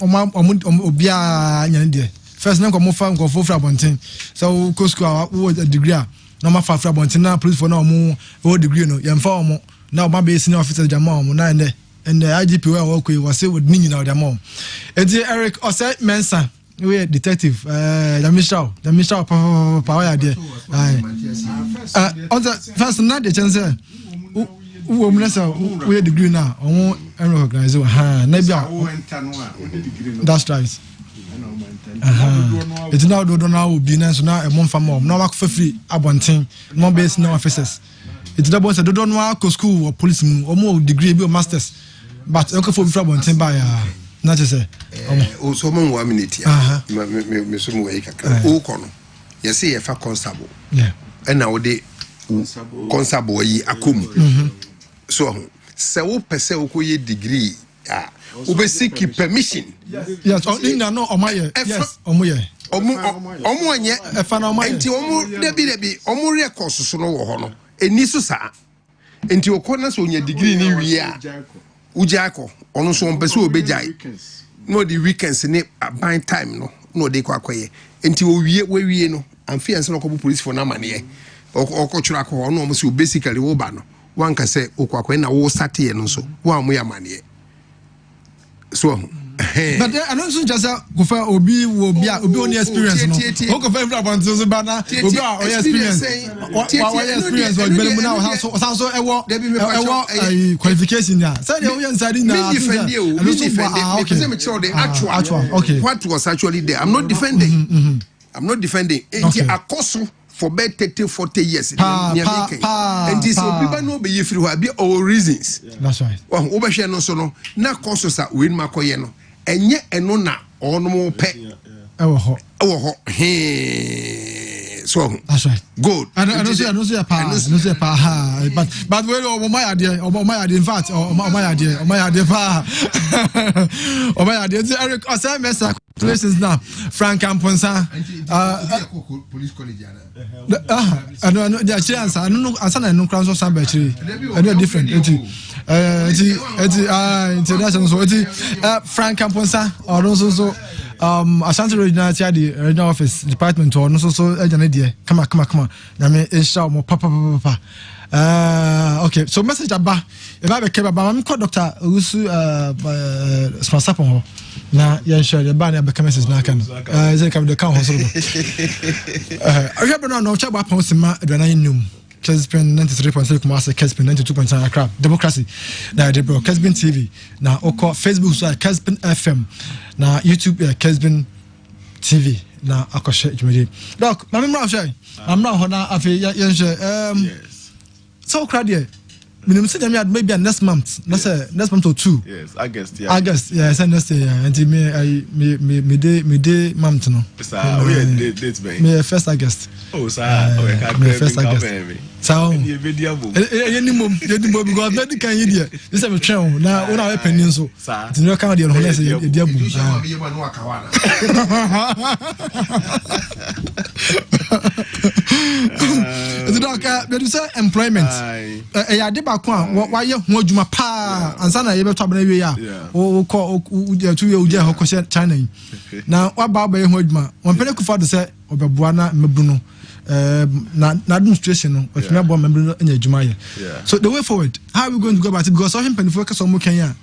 obia first name come from go for Bontin. So go school what a degree. No ma for Bontin now police for no more degree no. Yam for more. Now my base senior officer Jamal na and the IGP we was say with me now their mom. And Eric Osei Mensah, we detective the Michelle power there. First not the chance we degree now. I won't recognize you. That's right. It's now do now be now a month for more. No work for free. Abonting. No base, no officers. It's the boss. I don't know how school or policeman or more degree or masters. But okay for Abonting by not to say. Also, 1 minute. Me some way. Oh, kono. You see, if a constable. Yeah. And now they constable yi akum. So pese okoye degree ube seek permission. Yes, no omaye. Yes, omoye. Omo anye efa na omaye. Enti omo debi omo record so no wo ho no. Eni so sa. Enti okona so onya degree ni wie a. Ujako ono so pese obejai. No the weekends ni by time no dey kwakoye. Enti we no amfiance no ko police for na mane. Okochura ko ono omo so basically wo ba no. One can say, "Okwakwe na wo start here no so." Wa mo ya mane. So But I don't so just go for obi only experience no. Go for every about so bana obi experience. What experience what bele now so qualification ya. Say the inside na. Actual. Okay. What was actually there? I'm not defending. I'm not defending. Akoso for about 30-40 years. And this people know be if you have all reasons. That's right. Over here no so no. Na koso sa win makoye no. Enye eno na ono mo pe. Ewo ho. So that's right. Good. I don't say pa. But we my idea. In fact, my idea pa. My idea. Eric Osamesa congratulations now. Frank Amponsa. Police college. I know the chance. I don't know. I no crown so some battery. I know different. International so Frank Amponsa or also so Ashanti Regional Regional Office Department or no so idea. Come on. I mean inshallah mo papa. Okay, so message about if I became about I'm called Dr. Usu sponsor po na ya share the ban become message na kan is it come the can hospital I have no check about Ponsima Adana Num Kessben 93.6 Kumasi Kessben 92.9 Accra Democracy na the bro Kessben TV na oko Facebook so Kessben FM na YouTube Kessben TV na akoshe jumedi doc mama mra share I'm not hona afi ya share so crowd here minimum say me maybe next month next month or 2 yes August yes next year and me day month no we date me 1st August sir me 1st August so you minimum because very can you there this is me train na una we penin so the new account there no say you there boom the doc there is employment ya de ba kwa wa ye ho adwuma pa ansa na ye beto abana we ya o ko tu ye uje ho ko China na wa ba ye ho adwuma won pele ku fa do se obeboa na mebu no na administration no if me bo member anya adwuma ye so the way forward how are we going to go about it because some people focus on Kenya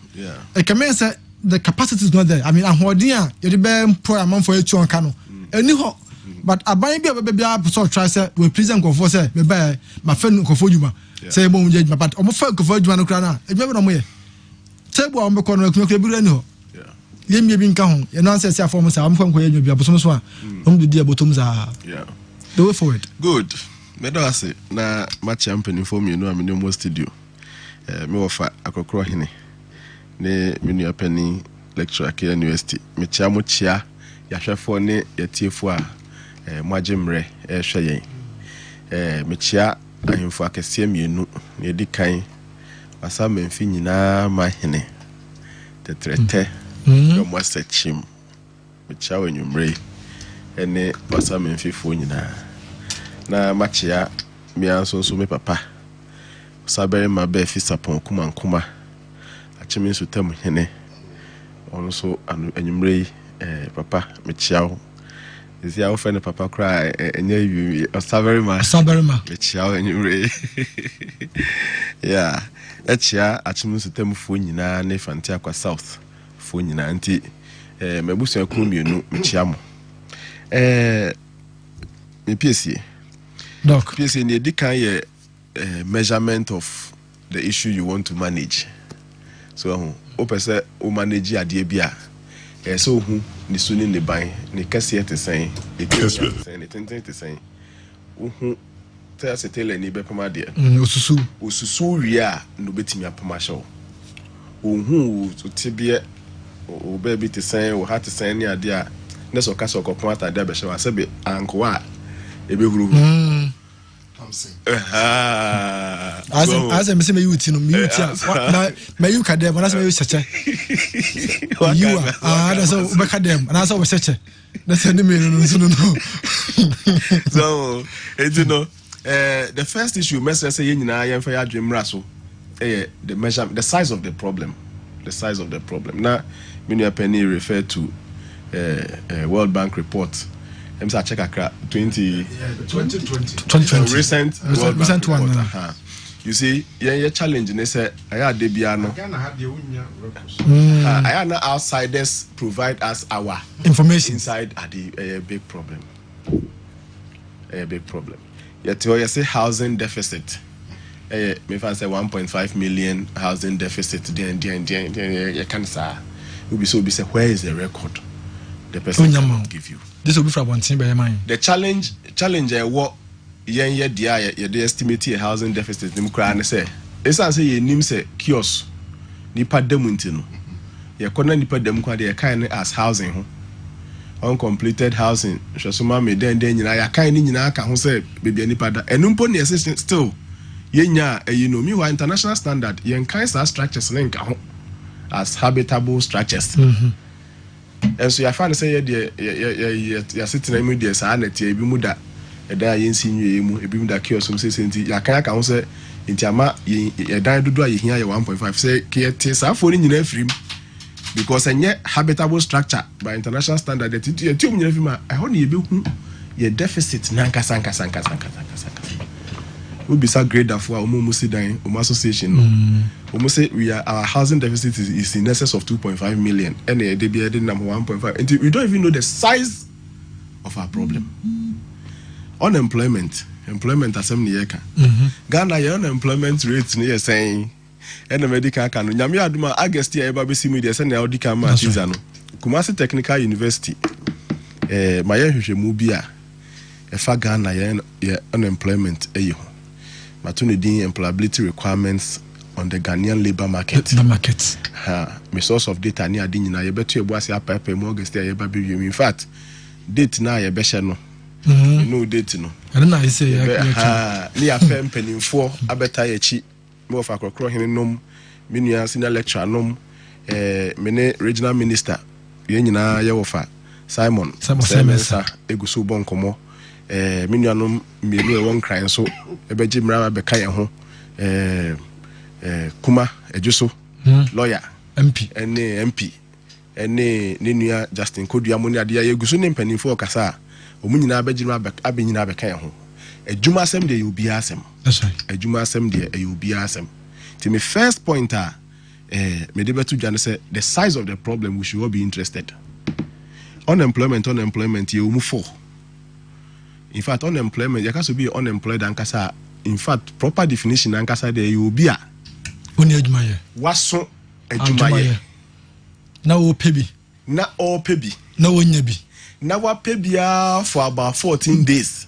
e can mean say the capacity is not there I mean ahoden a ye de be employ am for etu on ka no eni ho but aban bia so try say we present go for say me ba ma fa no ko for adwuma say mo unje adwuma but omo fa ko for adwuma no kra na adwuma be no mo ye say bo omo ko no kra bi rani ho ye mi bi nka ho ye no answer say afọ mo say omo fa ko ye adwuma bi abosom so a omo de dia botom za the way forward good me do ase na ma champion for me no am no studio me wo fa akokro hene ne me nu apani lecturer at university me chia mo chia ya hwefo ne ya tiefo a mo agimre hwe yen me chia ahemfo akese mienu na edi kan wasa memfi nyina ma hene tetrete yo mo sechim me chia wenumre ene wasa memfi fo nyina na machia mi anso so me papa sabere ma be fi sapon kuma achimi so tam hene ono so anumre papa me chia is ya ofene papa cry enye you sabere ma me chia anumre yeah echia achimi so tam fo nyina na fanti akwa south fo nyina anti mebusu akru mienu me chia mo me Piesie doc Piesie ne dikan ye measurement of the issue you want to manage so o pese o manage ade bia so hu ni suni ne ban ne kase te sen e kase ne tenten te sen o hu te setele ni be pama de osusu wi no betimi apama show o hu o tibie o baby te sen o hat te sen ni ade a ne so kase okopon atade be show asebe ankoa ebe huru as I say me you tino me you me you ka dem na say me you seche you na so be ka dem na so we seche na say ni me no so you know the first issue message say nyina yen fa ya dwemra so the measure the size of the problem now me no penny refer to World Bank report I'm check Accra 2020 recent one You see, yeah, challenge and they say I had the piano. I am not outsiders provide us our information inside are a big problem. A big problem. Yet you say housing deficit. If I say 1.5 million housing deficit, then you can say, be say where is the record? The person cannot give you. This will be from one thing by your mind. The challenge what they estimate a housing deficit. Nim cry and say, it's say ye nim say kiosk nipa demuntino. Ye kona nipa dem kwa de kind as housing uncompleted housing. Shosuma me then nyina ya kind nyina ka ho say baby nipa da. Enumpo ne still yenya you know me wa international standard yen kind structures nka ho as habitable structures. And so I find say ya sitting in media sa na tie bi mu da eda yen sinwe mu ebi mu da kiosk so say senti ya kan ka ho say nti ama ye dan dodo a ye hia ye 1.5 say ke te sa fo ni nyina afrim because enye habitable structure by international standard that you tell me every I hold you be your deficit nanka sanka we be so great for our dan association say our housing deficit is in excess of 2.5 million and they be adding number 1.5 and we don't even know the size of our problem. Employment asem ne yeka Ghana your unemployment rate ne saying and the medical can nyame aduma August ya eba be see media say na auditor ma tiza no Kumasi Technical University my hwehwemu bi a efa Ghana ya unemployment eyi ho matune din employability requirements on the Ghanaian labor market. My source of data ni adi nyina ye beto ebu ase apepe mu August ya eba be in fact date na ye be hye no no date no I na say ni afem penimfo abeta ye chi me of akrokro hene nom me nua senior lecturer nom me regional minister ye nyina ye wofa Simon Semensa eguso bonkomo me nua nom me no won kran so ebeji mra be ka ye ho kuma ejuso lawyer MP ene ne nua Justin Kodua mo ne ade ye eguso ne penimfo kasa omunyina abegyina abenyina abeka ye ho adwuma asem de obi asem. That's right. Adwuma asem de obi asem. To my first point me de betu dwane say the size of the problem we should all be interested. Unemployment ye omu for. In fact unemployment you can be unemployed ankasa in fact proper definition ankasa de you obi a oni adwuma ye. Waso adwuma ye. Na o pebi. Na o pebi. Na wonya bi. Na wa pebia for about 14 days.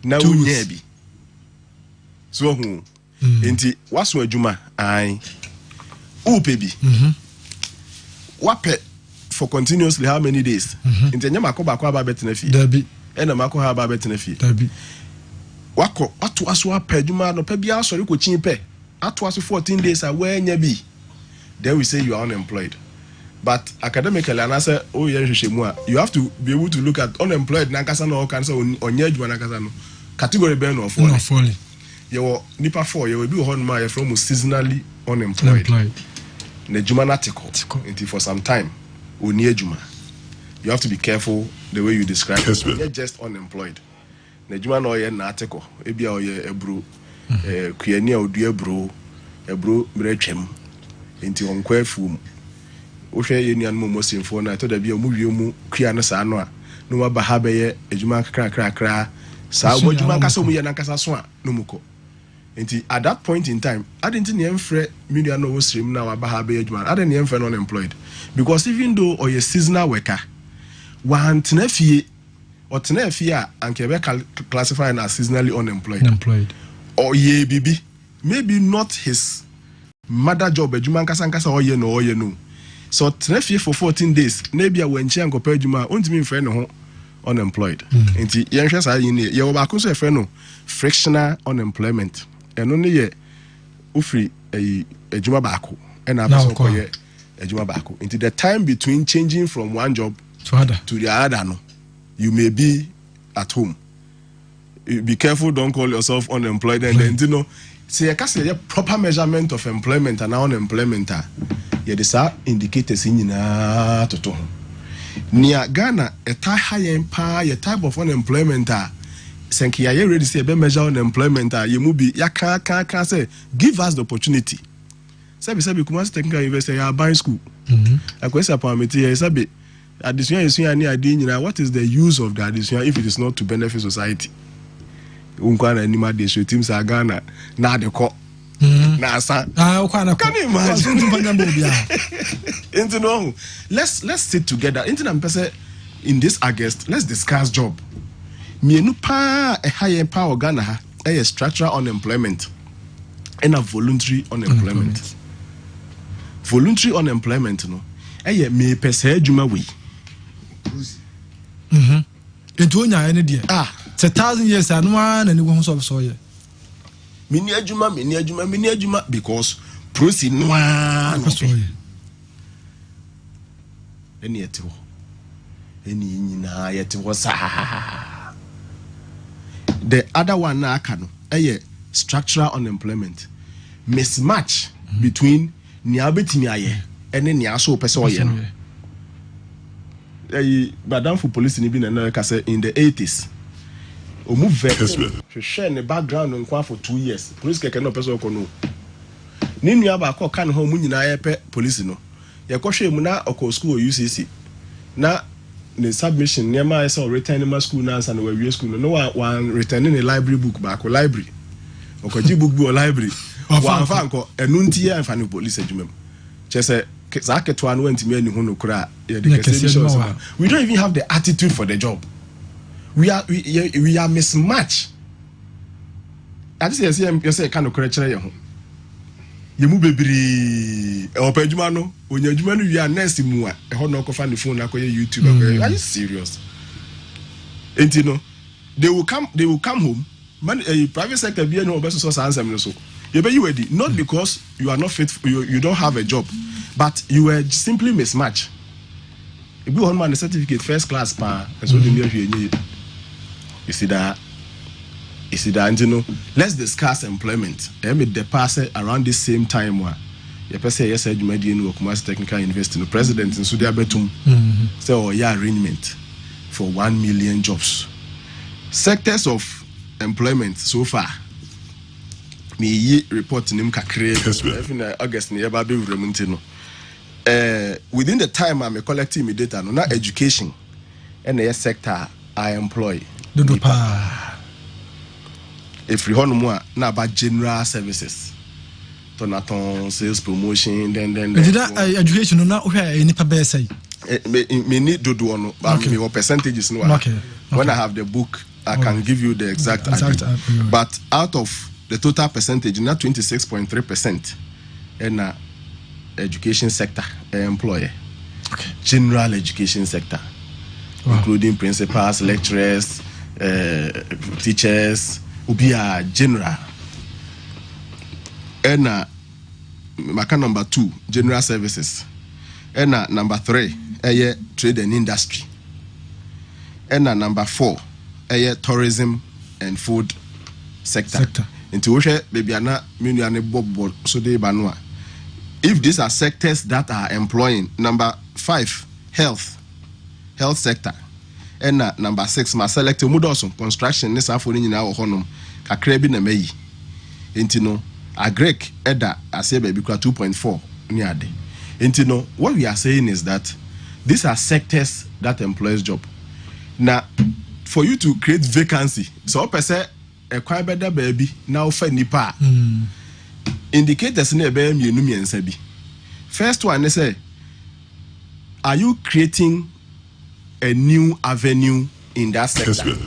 Na wonya bi. So hu. Enti waso adwuma ai. O pebi. Wape for continuously how many days? Enti nyama ko ba ko aba betena fi. Dabi. Ena mako ha aba betena fi. Dabi. Wako atu aso apa adwuma no pebia sori ko chin pe. Atu aso 14 days a wanya bi. Then we say you are unemployed. But academically, and I say, oh yeah, you have to be able to look at unemployed. Nankasa no cancer on yedwa nankasa no category ben or falling. You nipa 4. You will be on my from seasonally unemployed. The Juma article until for some time. Oni Juma. You have to be careful the way you describe it. You're just unemployed. The Juma no ye article. Ebi o ye ebro. Kuyeni odua ebro mrechem. Until onkwe fum. Ohwe ye nuan mo simfo na to da bia mu wiemu kua no sa no a no ma ba ha be ye ejuma kra sa mo ejuma kasa mu ye na kasa so a no muko enti at that point in time I didn't ne emfre me nuan no wo srim na wa ba ha be ye ejuma I didn't emfre unemployed because even though or ye seasonal worker wan tena fie or tena fie a anke be classify as seasonally unemployed or ye bibi maybe not his mother job ejuma kasa or ye no. So tena for 14 days maybe a wenchi ankopa adwuma ontimi mfre ne ho unemployed enti yenhwe sa yin ye wo ba ko so efre no frictional unemployment eno ne ye ofri adwuma ba ko ena abeso ko ye adwuma ba ko enti the time between changing from one job to the other no you may be at home. Be careful, don't call yourself unemployed and then you know see you can say proper measurement of employment and unemployment yeah this are indicators in toto near Ghana a high empire type of unemployment senki ya ready say be measure unemployment you mu bi ya can say give us the opportunity. Sabi Kumasi Technical University ya buying school. Akwesi apameti ya sabi addition is here near the what is the use of the addition if it is not to benefit society? Unkwana anima de show teams are Ghana na de ko na sa can you imagine? Let's sit together. In this August, let's discuss job. Mienu pa a high power Ghana ha a structural unemployment and a voluntary unemployment. Voluntary unemployment no me pese adwuma we. Into onya ene de. It's 1,000 years and one and go so so ye. Mini adwuma because prosi no an so ye. Eni eti ho. Eni nyina yeti ho sa. The other one na aka no structural unemployment. Mismatch between nia betimi aye ene nia so pese oye no. Madam for police ni bi na ka say in the 80s. Omu ve share ne background nkwa for 2 years. Police keke no pese okono. Ni nua ba ko kan ho mu nyina ye pe police no. Ye ko hwe mu na oko school UCC. Na the submission near my so return my school now and we school no one returning a library book back or library okoji book bi or library one fanko enunti ya mfa no police adwuma chese zaketo anu antimi ani hu no kura we don't even have the attitude for the job. We are mismatched. I just say kind of correct ye ho yemu bebiri opa adwuma no onya adwuma no wi nurse mu a ho no ko fa ne phone akoye YouTube akoye. Are you serious? Enti no they will come home man private sector bi no obeso so ansem no so you be you ready not because you are not fit you don't have a job but you were simply mismatched. If you want man certificate first class pa so the near you see that you know, let's discuss employment. The pass around this same time where you say yes, you made in Kumasi Technical University, the president in Sudia Betum. So arrangement for 1 million jobs. Sectors of employment so far. Me report in Kakre August near Baby Remontino. Within the time I'm collecting my data, no not education and the sector I employ. If you want more, now about general services, Tonaton, sales promotion, then. Did that education not okay? Any paper say? Me need to do one, but me what percentages no. Okay. When I have the book, I can give you the exact. But out of the total percentage, not 26.3%, in education sector employer. Okay. General education sector, including principals, lecturers, teachers. Ubi a general. And maka number 2, general services. And number 3, trade and industry. And number 4, tourism and food sector. Into which baby ana minu bob so de banwa. If these are sectors that are employing, number 5, health sector. And number 6, my select mudoso construction ne safo ni nyina wo honom kakra bi na mayi entino agrek eda ase baby kwa 2.4 ni ade entino what we are saying is that these are sectors that employs job. Now for you to create vacancy so person e kwa beda baby na ofa nipa indicators na be mienu miensa bi. First one is say are you creating a new avenue in that sector?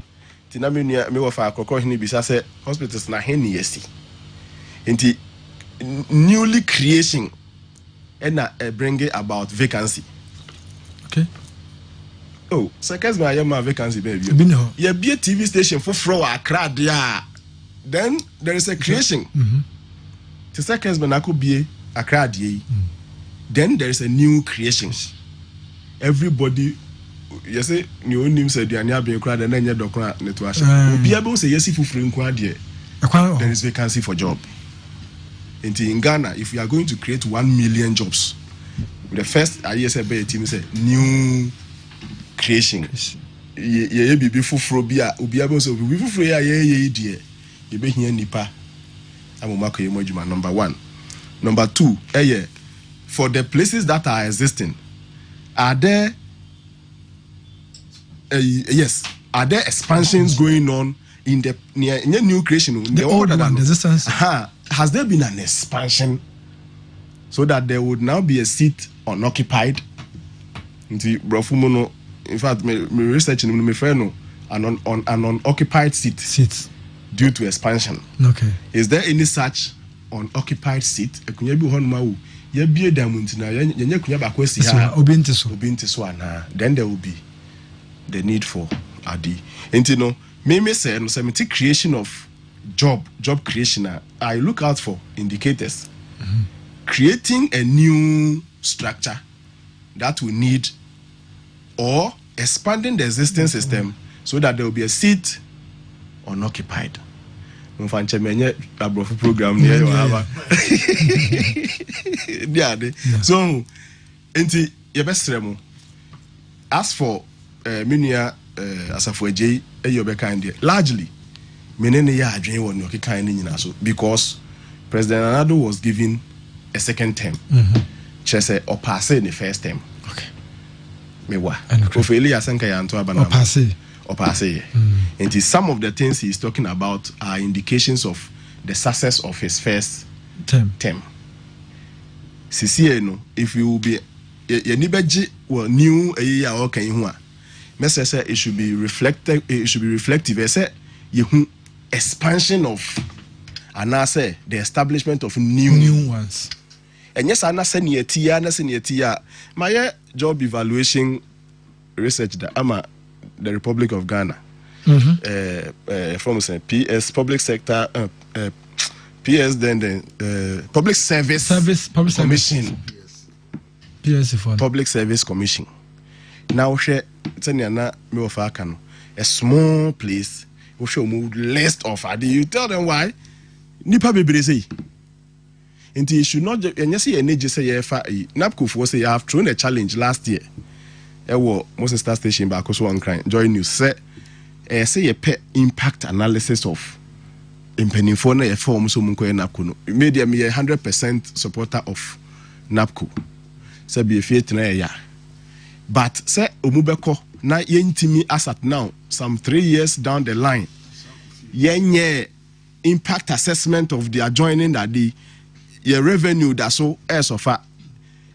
Tina me wa fa akoko hini bisa say hospitals na heni yesi. Inti newly creation and bring about vacancy. Okay. Oh, so Kessben I am a vacancy baby. You be a TV station for flow Accra there. Then there is a creation. To say Kessben could be Accra there. Then there is a new creation. Everybody you say new name said you are near being crowded and then you're doctor network. Be able to say yes if you free there is vacancy for job. In Ghana, if we are going to create 1 million jobs, the first ISFB team said new creation. ye bibi fufuro bi a obi abo so bibi fufuro ya ye die ye be hia nipa amomako ye mo adwuma. Number 1. Number 2, for the places that are existing, are there are there expansions going on in the new creation, in the old one, the existence? Has there been an expansion so that there would now be a seat unoccupied? In fact, my research in my friend an unoccupied seat due to expansion. Okay. Is there any such unoccupied seat? Then there will be the need for AD. And you know, me say no semantic creation of job creation. I look out for indicators. Creating a new structure that will need, or expanding the existing system so that there will be a seat unoccupied. Program so as for Minia Asafueje largely because President Nana was given a second term. Chese or passe in the first term. Okay. Mewa. Ofeli asenka ya anto abanama. Or passe. And some of the things he's talking about are indications of the success of his first term. Sisi no, if you will be nibeji new ya okay hua. Message say it should be reflective. It should be reflective. I say you expansion of, and I say the establishment of new ones. And yes, I say near my job evaluation research that I'm the Republic of Ghana. From say PS public sector PS then the public service commission. PS for public service commission. Now share tanyana me of akano a small place we show move list of ade. You tell them why nipa bebre say until you should not and you see energy say NAPCO for say you have thrown a challenge last year. Most star station back so one crime join news say say a impact analysis of impending for na form so munko NAPCO no media me 100% supporter of NAPCO say be faith na ya but say omubeko na yentimi as at now some 3 years down the line yenye impact assessment of the adjoining that the your revenue that so as of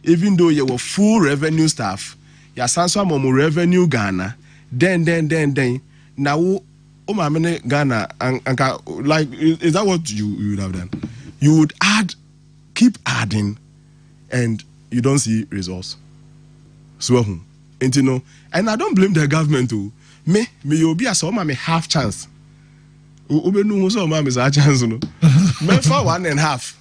even though you were full revenue staff ya sanso amomo revenue Ghana then now o Ghana like is that what you would have done? You would keep adding and you don't see results. So and you know, and I don't blame the government too. Me you be as me half chance. Ubenu so ma me sa chance no. Me for 1.5.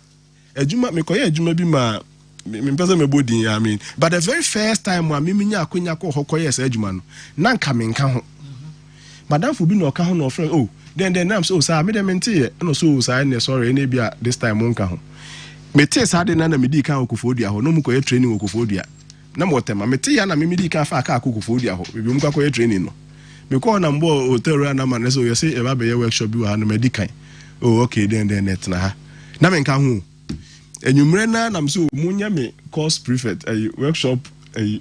Ejuma me koye ejuma bi ma me pese me body I mean. But the very first time wa me nya akonya ko hokoye sa ejuma no. Na nka me nka ho. Madam fu bi no ka ho no friend oh then am so sa me dem ntie no so sa ne sorry na bia this time nka ho. Me tie sa de na me di kan okofodua ho no mu koye training okofodua. Na mo tema me tie ya na me di kan fa aka okofodua ho. Bi mu ka koye training no. Me call na mbo hotel na man so you say e ba be workshop bi wa na me di kan. Oh okay then net na ha. Na me nka ho. Enyumre na nam so munya me course prefect workshop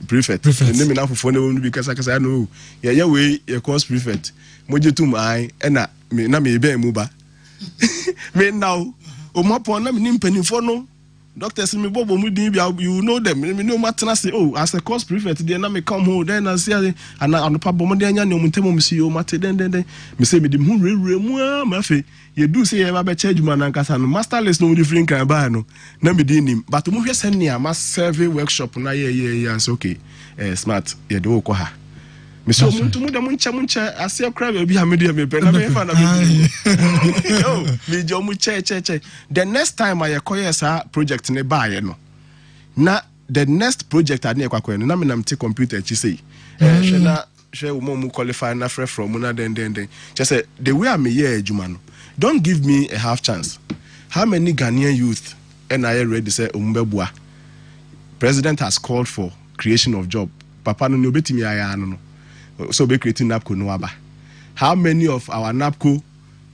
prefect. Ne me na fofo na wonu bi kasa no. Ye we ye course prefect. Mojetum ai na me be mu ba. Me now o mapon na me nimpanifo no doctors me bobo mu din bia you know them me no matena say oh as a course prefect then na me come home then I see and anopa bomo dey anya ne omuntemo me see o mate then me say me dim hu rewre mu a ma fe ye do say ye ba be charge man ankasa no master list no different kan ba no na me din nim but mo hwe senia ma survey workshop na ye and say okay smart ye do ko ha me so muntu da muncha ase kra bi ha me dey me pe na me fa na me oh me jo mu che the next time I acquire sa project ne ba ye no na the next project ani ekwakoye no na me nam te computer chi say hwe na hwe wo mu qualify na frɛ from na then just say the way I me here adwuma no don't give me a half chance. How many Ghanaian youth and I ready say ombebua president has called for creation of job papa no obetimi aya no so be creating NAPCO no aba. How many of our NAPCO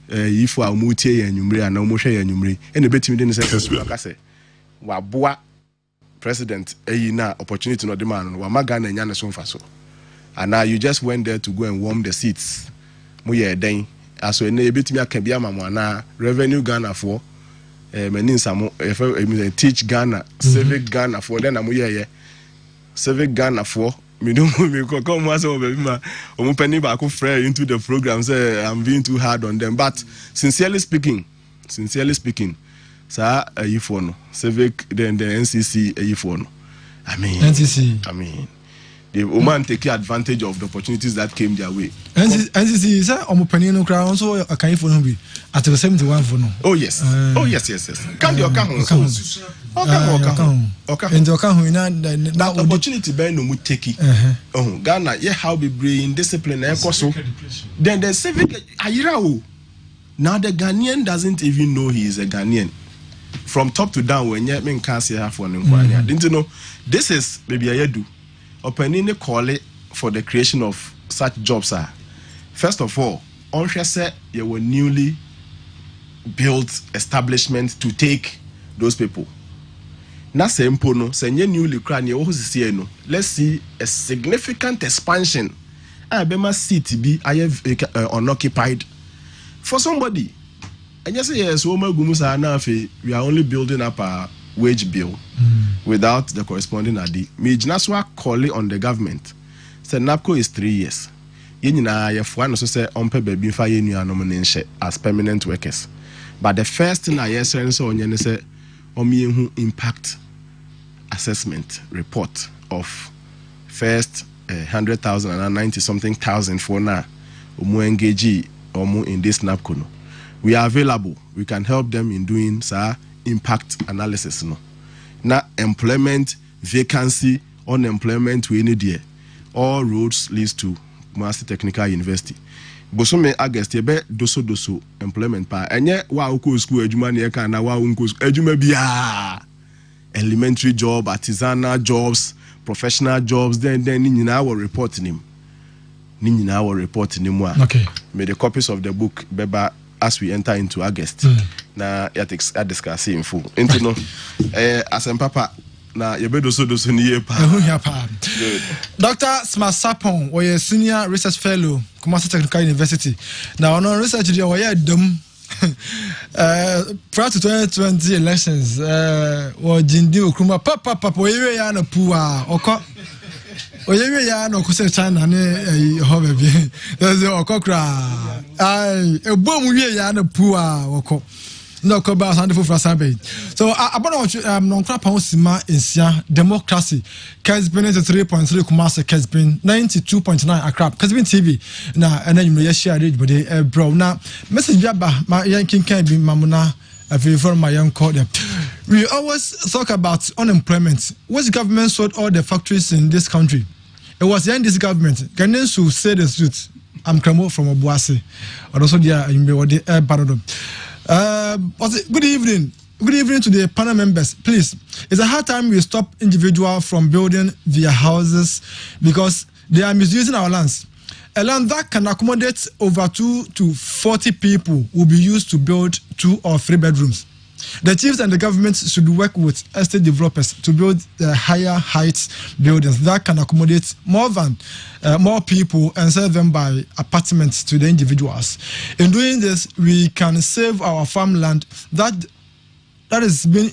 if our mutie and numre and almost share numre and the betting didn't say Wabua president na opportunity no demand wa magana nyane so mfa so. And now you just went there to go and warm the seats. Mo ye den aso ene ebetimi aka bia mamo na revenue Ghana for menin samo teach Ghana civic Ghana for then mo ye civic Ghana for me don't me come once over ma omo penny ba ko free into the program say I'm being too hard on them, but sincerely speaking sir for no civic then the NCC for no I mean the woman take advantage of the opportunities that came their way. NCC sir omo penny no crowd also akan for no be at the 71 for no. Oh yes. Can you come and that opportunity be no mu take it. Ghana yeah how be brain discipline and so then the civic ayira. Now the Ghanaian doesn't even know he is a Ghanaian. From top to down when you men can't say half one in didn't you know this is maybe a do opening call it for the creation of such jobs are first of all on said you were newly built establishment to take those people. Na sempo no senye newly crown ye wo sisi no let's see a significant expansion abema city be unoccupied for somebody. And you say yes gumusa na afi we are only building up a wage bill without the corresponding adi. Me jinaswa call on the government. Say NAPCO is 3 years. Ye nyina ye fo no so say ompe baby fa ye nuanom ne nhye as permanent workers. But the first thing I hear say onye ne say omiyehu impact assessment report of first 100,000 and 90 something thousand for now omo engage omo in this NAPCO no. We are available. We can help them in doing impact analysis no. Na employment, vacancy, unemployment we need there. All roads leads to Kumasi Technical University. Bosome August yebe doso employment pa. Enye wa uko school ejuma ne ka na wa unko ejuma bia. Elementary job, artisanal jobs, professional jobs, then nyina our report nim. Nyina our report nim wa. Okay. May the copies of the book beba as we enter into August. Na yatix discuss in full. Into no asem papa na yebe doso ni pa. Dr. Smasapon we senior research fellow Kumasi Technical University. Now on research we are dum prior to 2020 elections Jindi Okrumah papa we ya na puwa oko oyewe ya na okose China ne hobe bi that's okokra ai ebom we ya na puwa oko no ko ba sande for Frasambe. So abono non kra pa osima ensia democracy Kessben 3.3 Kumasi Kessben 92.9 Accra Kessben TV na enanyum ye share read body bro na message bi aba ma yankin kan bi mamuna from my young them. We always talk about unemployment. Which government sold all the factories in this country? It was the this government. Ghanaians who say the truth. I'm Kramo from Obuasi. Also, good evening. Good evening to the panel members. Please, it's a hard time we stop individuals from building their houses because they are misusing our lands. A land that can accommodate over 2 to 40 people will be used to build 2 or 3 bedrooms. The chiefs and the government should work with estate developers to build the higher heights buildings that can accommodate more people and sell them by apartments to the individuals. In doing this, we can save our farmland that is being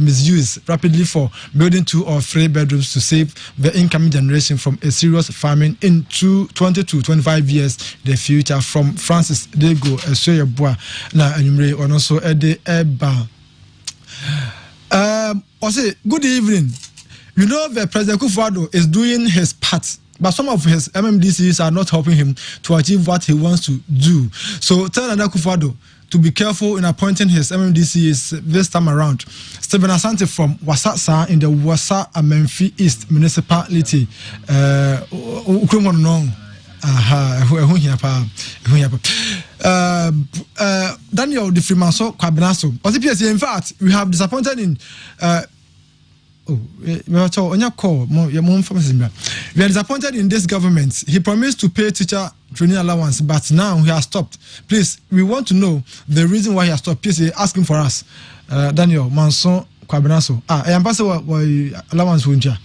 misused rapidly for building 2 or 3 bedrooms to save the incoming generation from a serious famine in 20 to 25 years in the future. From Francis Dego Esoyeboa na Anyumre and also Ede Eba. Good evening. You know that President Akufo-Addo is doing his part, but some of his MMDCs are not helping him to achieve what he wants to do. So tell Akufo-Addo to be careful in appointing his MMDCs this time around. Stephen Asante from Wasasa in the Wasa Amenfi East Municipality. Daniel Defrimanso Kwabenaso. In fact, we have disappointed in we are disappointed in this government. He promised to pay teacher training allowance, but now he has stopped. Please, we want to know the reason why he has stopped. Please ask him for us. Daniel Manson Kwabenaso. I am passing allowance winter.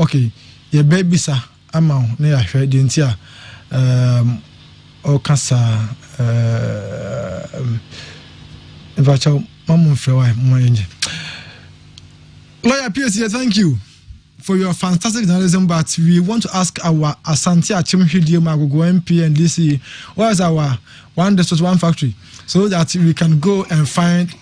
Okay, your baby sir, amount near the entire Okasa Vacho Mamma Frewa, Lawyer Piesie, thank you for your fantastic journalism, but we want to ask our Asante Achimhidie Magogo MP and DC, what is our one district, one factory, so that we can go and find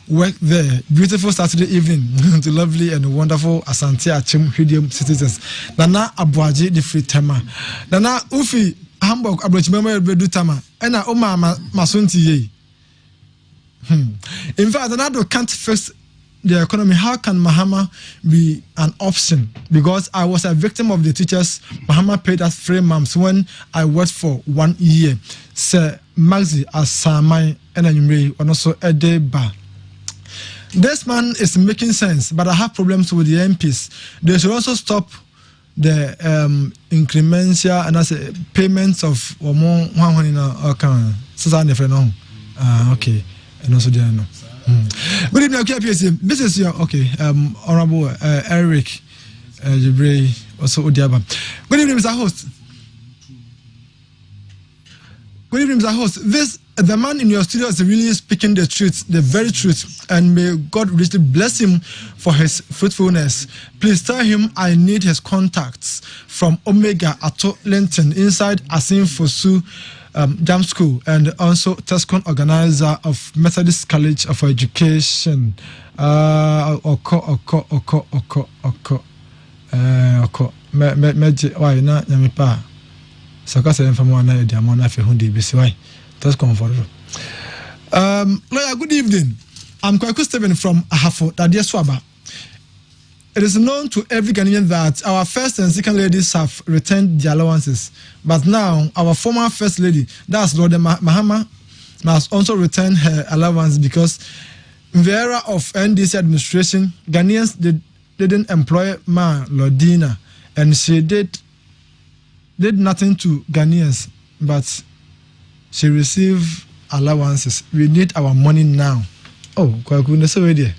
work there. Beautiful Saturday evening to lovely and wonderful Asante Achimhidie citizens. Nana Abuaji the free tema. Nana Ufi Hamburg Abrochimema Bedu Tama. Ena Oma Masunti ye. In fact, Nana can't fix the economy. How can Mahama be an option? Because I was a victim of the teachers. Mahama paid us 3 months when I worked for 1 year. Sir Maxi Asamai and also Edeba. This man is making sense, but I have problems with the MPs. They should also stop the incremental and payments of okay, and also there no. Good evening, Akua Piesie. This is your Honorable Eric Jibril, also Odiaba. Good evening, Mr. Host. Good evening, Mr. Host. The man in your studio is really speaking the truth, the very truth, and may God richly bless him for his fruitfulness. Please tell him I need his contacts from Omega Ato Linton inside Asin Fosu Jam School, and also Tescon organizer of Methodist College of Education. Oko. Why na nyamipa? Sakasa mfamo na diamona fe hundi bisi why? That's comfortable. Lawyer, good evening. I'm Kessben from Ahafo, Dadia Swaba. It is known to every Ghanaian that our first and second ladies have returned their allowances. But now, our former first lady, that's Lord Mahama, must also return her allowance because in the era of NDC administration, Ghanaians didn't employ Ma Lordina, and she did nothing to Ghanaians, but she received allowances. We need our money now. Oh, goodness already.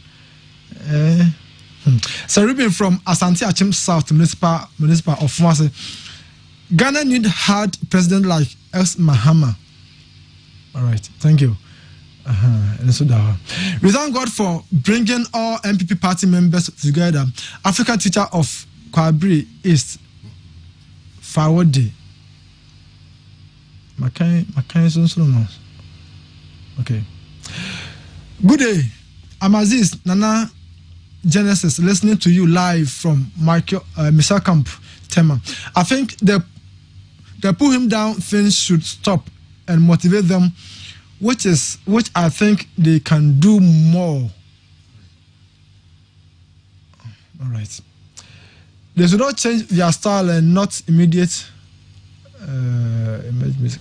So Ruben from Asante Achim South Municipal of Mase. Ghana need hard president like ex Mahama. All right, thank you. We thank God for bringing all MPP party members together. African teacher of Kwabri East, Fawode. Makai okay. Good day. I'm Aziz Nana Genesis, listening to you live from Misa Camp Tema. I think the pull him down things should stop and motivate them, which I think they can do more. All right. They should not change their style and not immediate.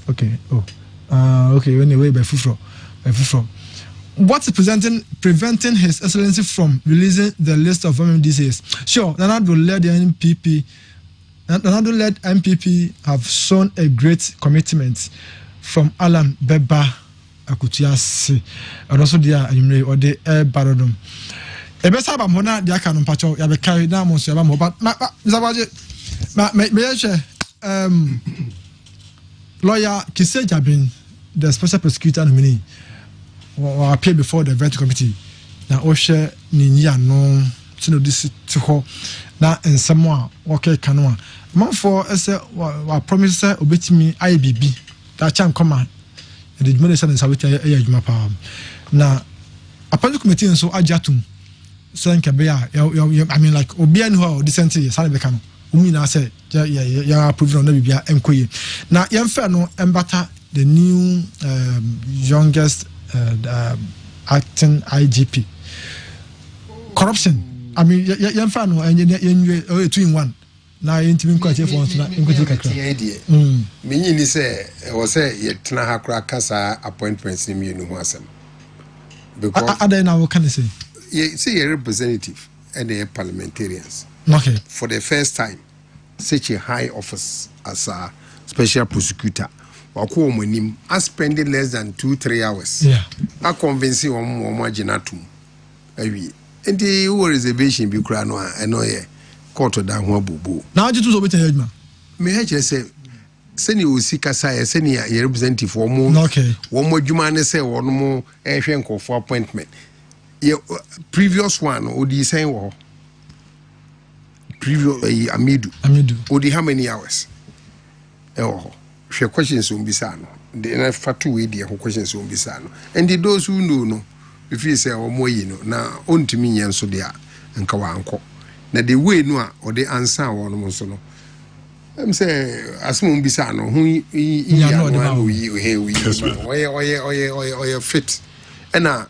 Okay. Okay. Anyway, by Fufro. What's preventing His Excellency from releasing the list of MMDCs? Sure, Nanado led MPP have shown a great commitment from Alan Beba Akutiasi and also their or the air barodom. A best have a mona, the Akan Pacho, Yabe carried down Monsieur Bamo, but Lawyer Kise Jabin, the special prosecutor nominee, will appear before the event committee. Now, Osha Ninya no, to this to her now, and someone okay canoa. Mom for us, promise obey me IBB that can come out. The medicine is out here, Mapa. Now, a public committee so ajatum, saying Kabea, I mean, like Obian who decently, Salabecano. Umina said, yeah, approved on the Bibia Mkoye. Now, Yamfano Mbata, the new youngest acting IGP. Corruption. I mean, Yamfano and you 2-in-1. Now, intimate quite a phone. Meaning, say, was say, Yetna Hakrakasa appointments in Munuasam. Because I don't know what can I say. You see a representative. and the parliamentarians. Okay. For the first time, such a high office as a special prosecutor. I spend less than 2-3 hours. Yeah. I convince you on Majinatum. And the reservation be crano and no court down one boo. Now, you do so. May I just say, send you see Kasaya, send you representative for more. Okay. One more Jumane say, one more Ashenko for appointment. Your previous one, or the same war. Previous Amidu. Or the how many hours? Oh. She questions on Bisano. The fatu way dear questions on Bisano. And the those who know no, if you say or more you know, now on to me and so they are and Kawanko. Now the way no or the answer one monsono. I'm say as moon Bisano, who we fit. And now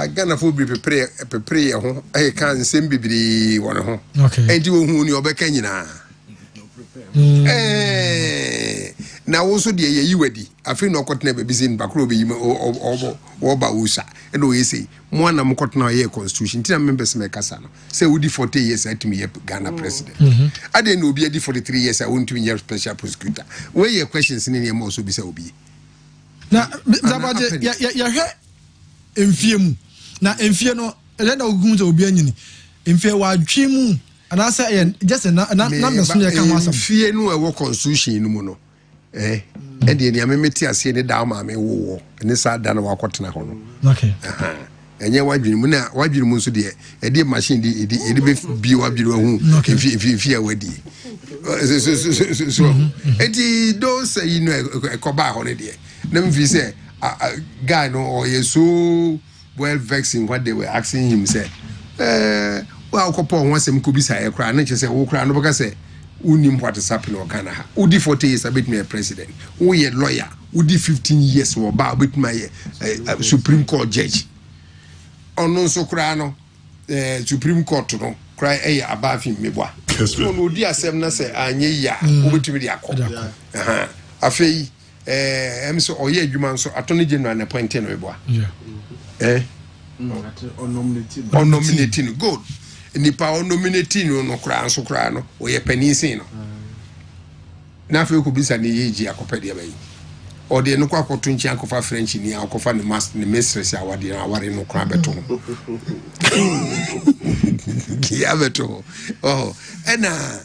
Ghana food be prepare I can't send be one home. Okay. And you who you're back now also the you ready. I feel no cotton never be seen back or Bausa. And we say, one am cotton year constitution. 10 members make us say, would 40 years at me Ghana president. I didn't know be 43 years. I want to be your special prosecutor. Where your questions in any more so be so be. Now, in fear, now in fear no, let no go to be any in fear while Jimu. And I say, just a number fear no work constitution no. And the Yamamiti are seeing the Dama may war, and this are done our cotton. Okay. And yeah, why do you move to the a dear machine? It be what you if you fear with thee. So, and those say, you know, a cobar on it. Then if you say, a guy no, or you're so well vexing what they were asking him, say, well, Copon wants him could be say a crown, and she said, oh, crown, because say, unim what is happening or Ghana. Udi 40 years a bit me a president. We a lawyer. Udi 15 years or about with my Supreme Court judge. On no so crano, Supreme Court no cry above him me boy. So no dear Semna say anye ya over to me the accord. Afei em so oye adwuma so attorney general na appointed no boy. Yeah. On nominating good. Nipa on nominating no kra so kra no we penisi no na fe ko bisa ne yeji akopede bayi o de no kwa koto nchi akofa French ni akofa ne master ne mistress awade na aware no kra beto ya beto oh ena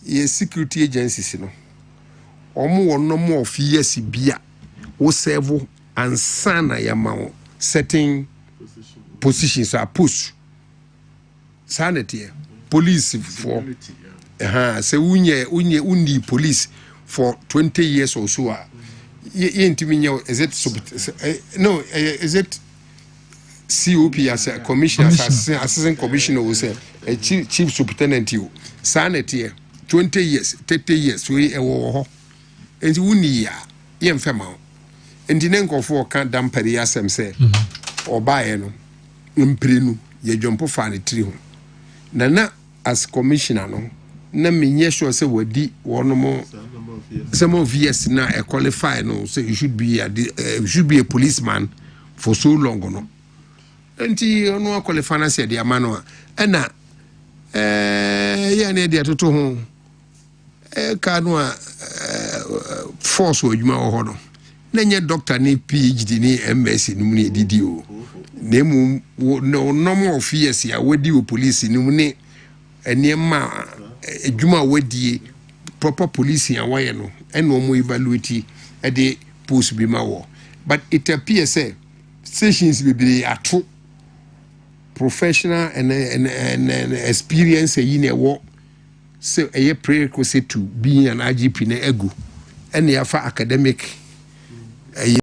ye security agencies no omo wonno mo of years bia wo serve ansana ya mawo certain positions are push sanity police for say unye police for 20 years or so is it no is it COP as a commissioner assistant commissioner will say a chief superintendent you sanity 20 years 30 years we and uni ya yemfema and the name of work can't damp asem say or buy no imprenu ye jump for the tree nana as commissioner no na menye sure say wadi one more some of years now a qualify no so you should be a policeman for so long no enti ono qualify na say the amano na ya na dia toto ho ka no force odwuma ho no na nye doctor ni PhD ni MSc ni mu ni DDO nemu no normal of years ya wadi o police ni mu ne enema adwuma wadi proper police ya waye no eno mo evaluate e de post bi ma wo but it appears say stations be ato professional and experience yi na wo so a prerequisite to being an IGP na ego and ya fa academic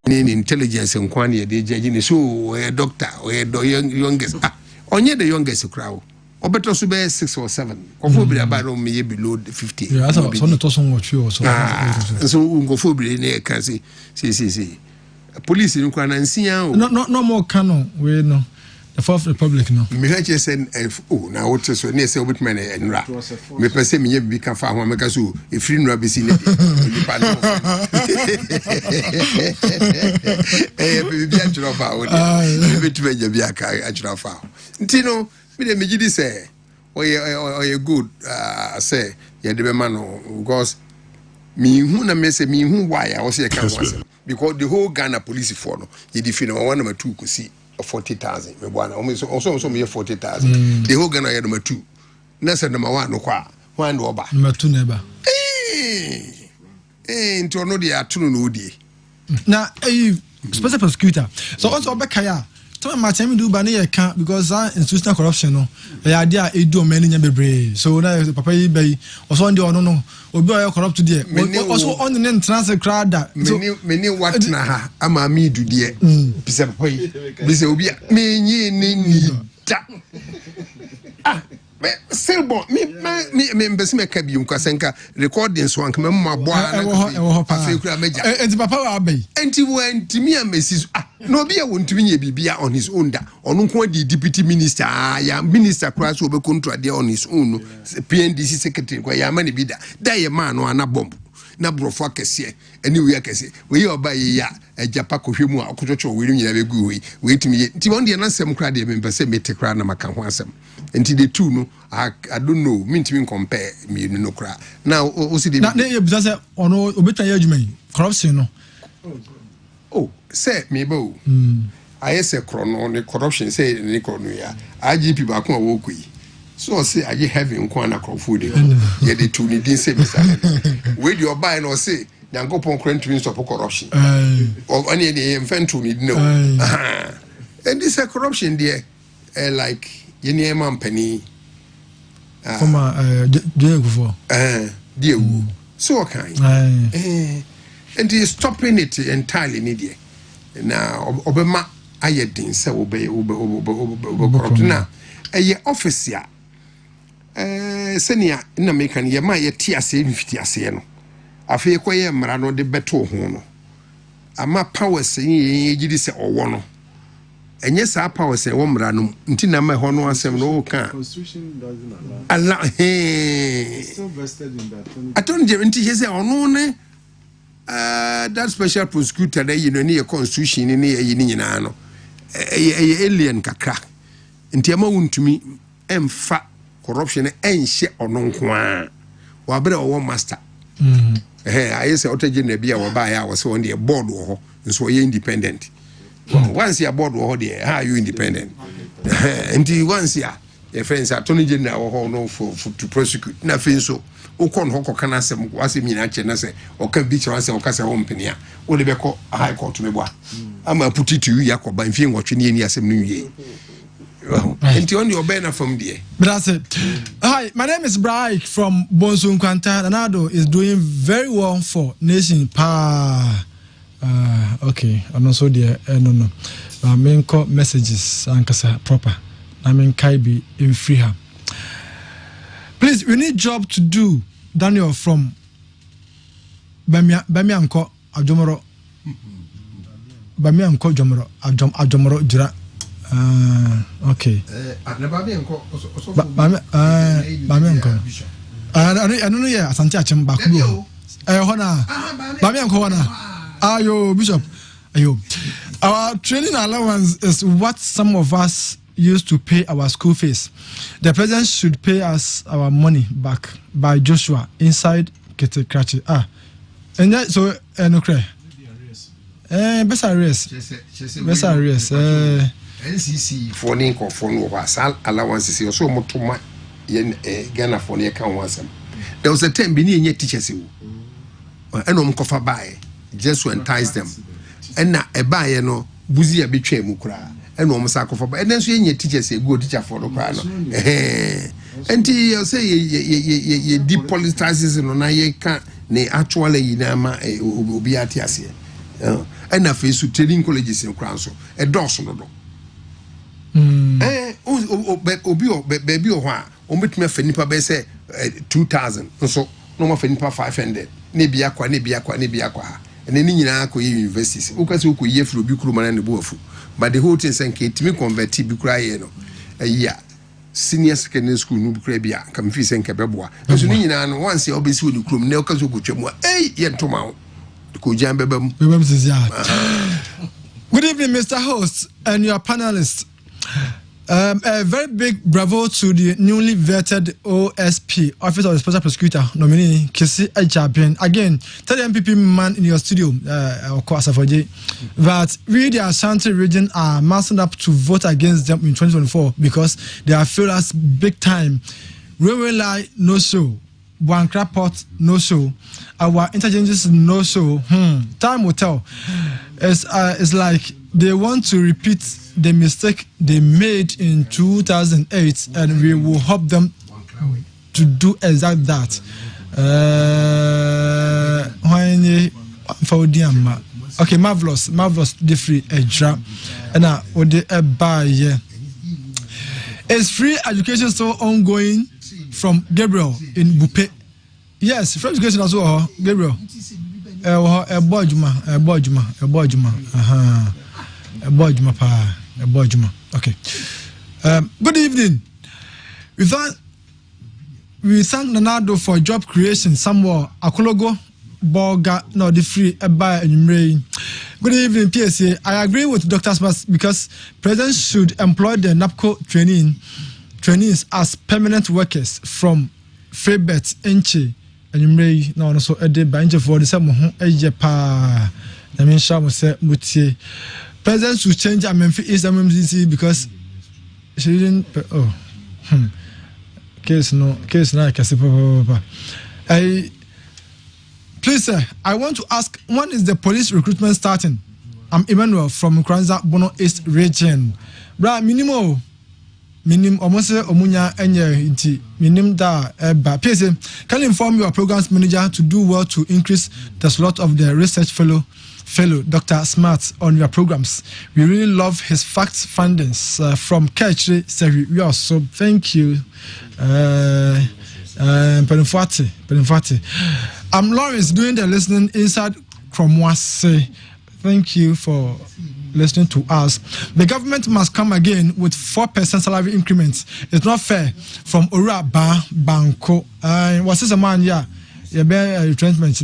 in intelligence and quantity de judge so a doctor or youngest onye the youngest crowd or better so be 6 or 7 of be about me below 50 yeah so no to so much so go for be na can see police in kwana nsia no more canon we no the Fourth Republic no. Me ha che say oh na what so ne say obit man enra. Me pese me bi kan fa ho meka so e free nra be si ne nipa no. Bi a fa o de. Be tu be bi aka a fa. Nti no me de me gidi say oye good say ye de be man no because me hu na me say me hu why I was here kan was because the whole Ghana police for no ye define one number 2 ko see 40,000 me bwana also me 40,000 the whole Ghana number 2 na say number 1 no kwa one no ba number 2 neba into no dey atunu no die na special prosecutor so also obekaya to my time do ba na ye kan because institutional corruption no ya dia edu many nya bebre so na papa yi bay also ndi ono no obi o corrupt there also on the transfer crowd many what na ha ama mi du there pisa papa yi bisa obi me nyi ni da me selbo me mbesi me ka bi nkasenka recording so anka me mmaboa na afi kura meja enti papa wa bay enti mi amesi no be wontumi nye bibia on his own da onu nko di deputy minister ya minister cross obe control there on his own PNDC secretary kwa ya mani bida da ye man no ana bomb na brofo akese ani wi akese we oba ye ya ajapa kohwemu akotocho we nyina begu we timi nti won de na sem kra de me pese mete kra na maka ho asem nti the two no I don't know me ntimi compare me no kra now o si de na ye bisa se ono obetwa ye adwuma corruption no oh say me bo I say chrono the corruption say ni chrono ya IGP ba ko wo kui so say aye heaven ko na crowfood ye de two ni din say bisa we the obai no say nyankopon krantumi stop corruption of any infantry ni no and this a corruption there like yeni man pani kuma dey go for there so kind and he is stopping it entirely media now obema ayedin say obe corrupt na office ya senior na make an ye ma ye tiase mfiti ase no afi ko ye mra no de beto ho no ama powers yin gidi se owo no enye sa powers e wo mra no nti na ma ho no asem no ka constitution doesn't allow Allah still vested in that aton je nti he say ono ne that special prosecutor that you know near constitution ni ye ni nyina no alien kakra nti ama wuntumi emfa corruption enhye ono nko a wa bere owo master I say otaje na bia wo ba ya wo se on the board wo so ye independent once your board wo there how you independent nti once ya your friends attorney general wo no for to prosecute na fin so ukon ho kokana asem asem nyina che na se o ka bi chira se o ka se ho mpenia o le be ko high court me boa ama put it to you yakoba mfie nwotwe ne ni asem no wie nti on your banner from there. But that's it. Hi, my name is Braik from Bonsu Nkwanta. Nanado is doing very well for Nation okay, I'm also there. No. I mean, call messages and proper. I mean, Kaibi in free her. Please, we need job to do. Daniel from Bamianko Ajomoro. Bamianko Jomoro Ajomoro Jira. Okay. I don't know. Yeah, Asante Achim Bakubo. Ayo, Bishop. Ayo. Our training allowance is what some of us used to pay our school fees. The president should pay us our money back by Joshua inside Kete. And that so no cry. Besa race. NCC for Ninko for no was allowances or so much to my Ghana for the account once. There was a 10 billion teachers who and cover by just to entice them. And now a buyer no buzia betray mukra and almost for and then so your teachers a good teacher for the crown. And you say ye depoliticizes and I can't ne actually Nama Obiatias. And a face to training colleges in Cranso, a Dawson. Baby, omit me fenipa be say 2,000 so no more fenipa 500 ne biakwa and ni nyina ko universities ukase ko ye fro bi kuro mana ne boafu but the whole thing saying to me convert be cry a year senior secondary school no be bia come fi say nkebeboa so ni nyina no once you be see the krom na okazo go twam ye ntoma ko jan bebam Good evening, Mr. Host and your panelists. A very big bravo to the newly vetted OSP, Office of the Special Prosecutor, nominee Piesie Asare. Again, tell the MPP man in your studio, that we, the Ashanti region, are massing up to vote against them in 2024 because they have failed us big time. Railway line, no show. Bankra Port, no show. Our interchanges, no show. Time will tell. It's like they want to repeat the mistake they made in 2008, and we will help them to do exactly that. Okay, marvelous, the free edge, and now what the buy. Is free education still ongoing from Gabriel in Bupe? Yes, free education as well, Gabriel. A Bojuma. Okay. Good evening. We thank Nanado for job creation somewhere. Akologo, Borga, no, the free, by and Good evening, Piesie. I agree with Dr. Smith because presidents should employ the NAPCO trainees as permanent workers from FairBet, Enche, and no, also a day by for the same Ejepa. I mean, Shamu said, Mutie. President should change Memphis MMCC because she didn't. Case now. Please, sir, I want to ask, when is the police recruitment starting? I'm Emmanuel from Kranza Bono East region. Bra minimo almost omunya enye inti minim da eba. Please, can you inform your programs manager to do well to increase the slot of the research fellow Dr. Smart on your programs? We really love his facts findings from Kechri Seri. We also thank you. Penifati. I'm Lawrence doing the listening inside Kromwase. Thank you for listening to us. The government must come again with 4% salary increments. It's not fair. From Ura Banco. What's this a man? Yeah. Retrenchment.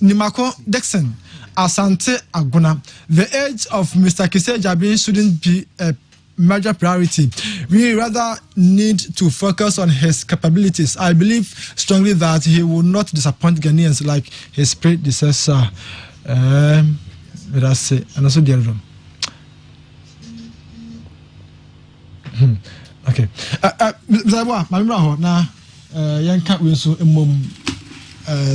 Nimako Dixon, Asante Aguna. The age of Mr. Kessben Jabin shouldn't be a major priority. We rather need to focus on his capabilities. I believe strongly that he will not disappoint Ghanaians like his predecessor. Let's say, and also the other one. Okay.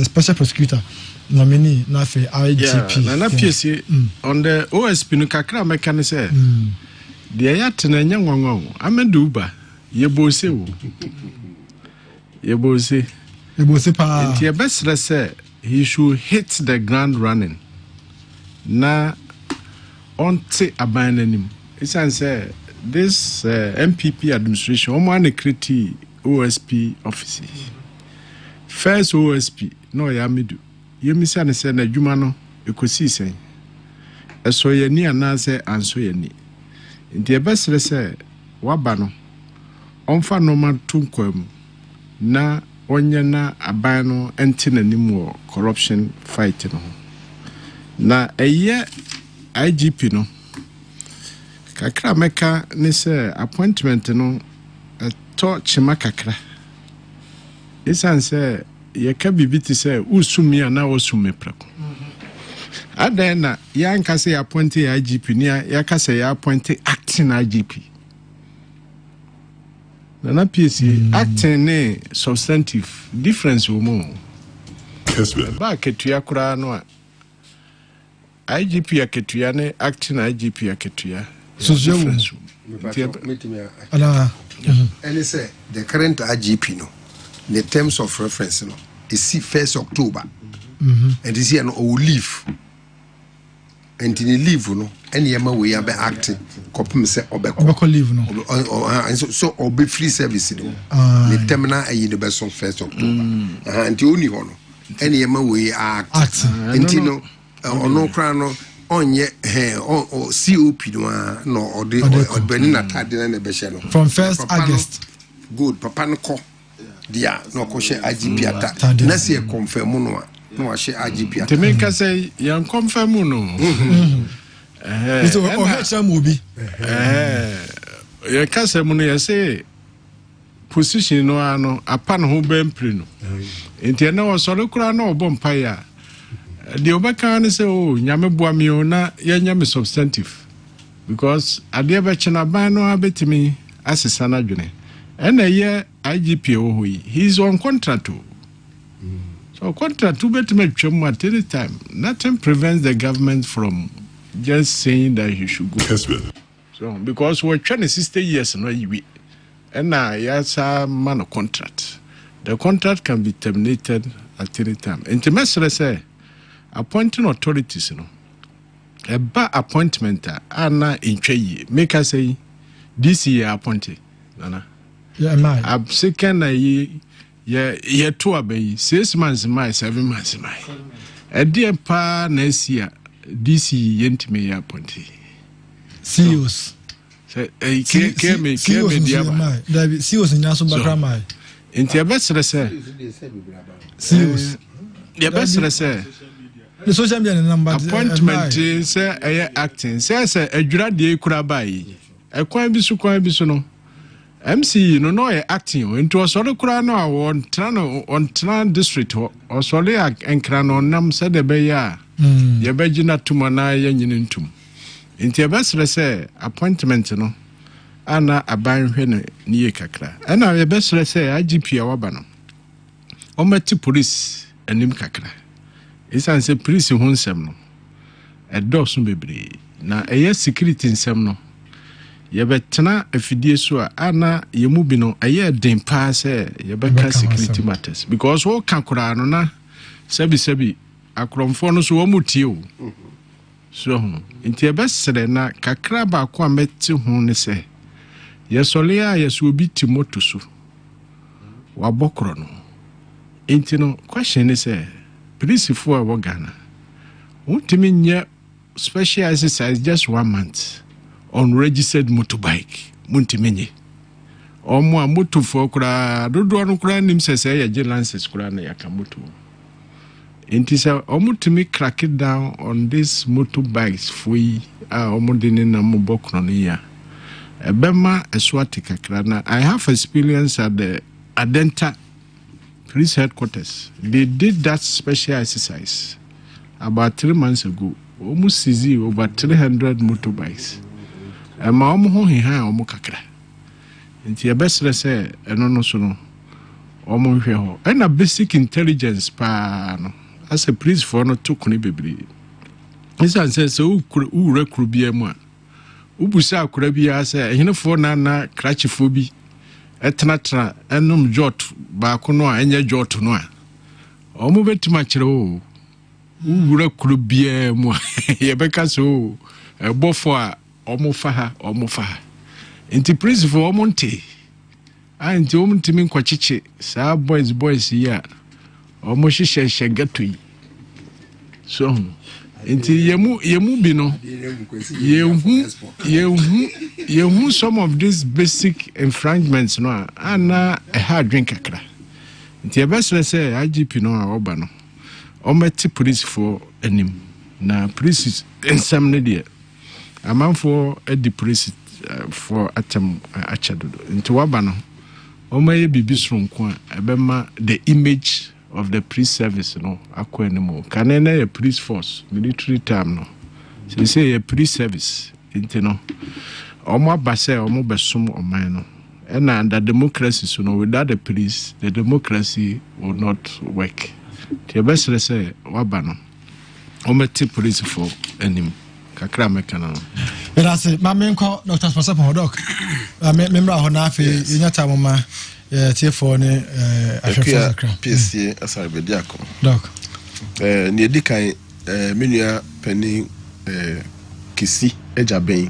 Special prosecutor nominee na fe IGP. Na Piesie on the OSP no kakra meka say de ya tena nya nwanwa amedu ba yebose pa nti ebesre say he should hit the ground running na onte abananim. It's say this MPP administration omo an create OSP offices. First OSP no ya medu yemisa ne say na dwuma no ekosi sen eso ye ni anase anso ye ni nti ebesre say waba no onfa no ma tunkwam na onye na aban no enti nanim wo corruption fight no na eye IGP no kakra meka ne say appointment no to chima kakra. Isan say ye ka bibiti say usumi ana osumi preko. Adena yanka say appoint IGP ni ya ka say appoint acting IGP. Na Piesie acting ne substantive difference wo mo. Kessben. Ba ketua kura no IGP aketua ne acting IGP aketua. So difference. And say the current IGP no, the terms of reference no, is 1st October, and this year no will leave, and in the leave no, any we are be acting, copy say obeko leave no, and so or be free service no, the terminal a the best on 1st October, and the only one, any we are acting, and you know. ono kra no onye COP no ode Benin atade na be hye no from 1st August good papa no ko dia no ko hye IGP ata na se confirm no wa hye IGP ata te ka say yan confirm no so o hye obi ya ka say mu no ya say position no ano apa no ho bempre no enti na wo so kura na obom paya the obaka ne say oh nyame boa me na ya nyame substantive because ade be chena ban no abetimi asesa na dwene ena ye IGP ho yi he's on contract so contract to betime twem at any time nothing prevents the government from just saying that he should go Kessben. so because we're trying to 60 years no yi and yes man a contract the contract can be terminated at any time and to mesre say appointing authorities a ba appointment ana intwe make us say this year appointed nana yeah man I'm second ye to obey 6 months my 7 months my a dear pa next year this year yentime appointed CEOs came diaba David CEOs in Naso Bakramai inti abesre say CEOs the best say the social media number appointment say acting say adwura de kura bai ekwan bi so no MC no acting into osore kura no on tran district osore enkra no nam say de be ya ye begina tuma na ye nyini ntum inti abesre say appointment no ana aban hwe no niye kakra ana ye besre say IGP awaba no omati police anim kakra isan say police ho nsem no edoso bebre na eye security nsem no ye betena afidie so ana ye mu bi no eye den pa say ye beka security matters because wo kakura no na sabi akromfo no so wo mutie o so inti e besere na kakra ba ko ameti ho ne say ye sole a ye so obi timoto so wabokro no inti no question is police for Ghana won't mean special exercise just 1 month on registered motorbike muntimenye omo moto for kura dodo no kura nim say ye license kura na yakamoto inti say omutimi crack it down on this motorbikes foi omo deni na mo bokro no ya ebema eswati kakra na I have experience at the Adenta police headquarters. They did that special exercise about 3 months ago. Almost easy over 300 motorbikes. And my omo hiha omo kakra. Inti ya best say no so no omo hwe ho. And a basic intelligence pa no. As a police for no to kuni bebre. This one says so u recruit bi emu a. Ubusa akura bi say ehinefo na krachifo bi etnatra enum jot ba ko no anya jot no a omo betima kire o wura kuru bia mu ye beka so ebofo a omo fa ha enti principal omo nte anti omo ntimi nkwachiche sa boys ya omo hihye gatoi so enti yemu bi no yehu some of these basic infringements no ana a hard drink akra nti ebesre say IGP no a oba no ometi police for anim na police ensam ne de amanfo edi police for atem achadodo nti waba no omaye bibi sronko ebema the image of the police service no akwa animo kanena a police force military term no say a police service nti no omo abase omo besom oman no and under democracy so no without the police the democracy will not work the best say waba no ometi police for anim kakra mekana no erase mamenko Dr. Sponsor doc memra ho na afi yenyata mama TF4 ne Akua Piesie Asare bediako doc ne edikan menua pani kisi ejaben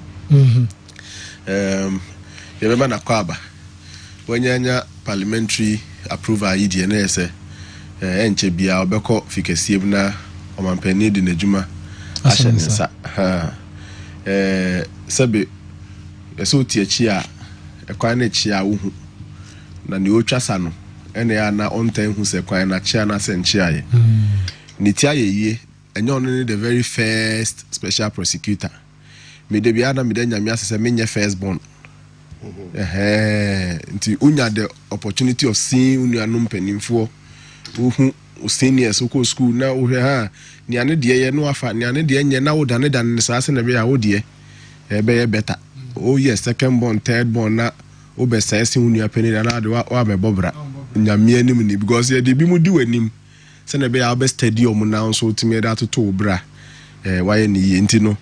yebeba na kwaba wanyanya parliamentary approval yidi na ese enche bia obekọ fikasiem na omampani di najuma Ashensa. Sabe, so tiachia, a quine chia uhu. Na ni ochasano, ene ya na on time who se quine na chia na senchia. Nitia ye, and you're only the very first special prosecutor. Me de biada me denya me asese me firstborn. Nti unya the opportunity of seeing unuanum penimfo uhu seniors uko school na uhwe ha ni ane de ye no afa ni ane de nye na wo dane dane sa ase na be ya wo de be ye better. Oh yes, second born, third born na wo be sa ese unua peni na de wa be bobra nyame anim ni because ye de bi mu di wanim se na be ya be stadium na so timi da to bra wa ye ni ye nti no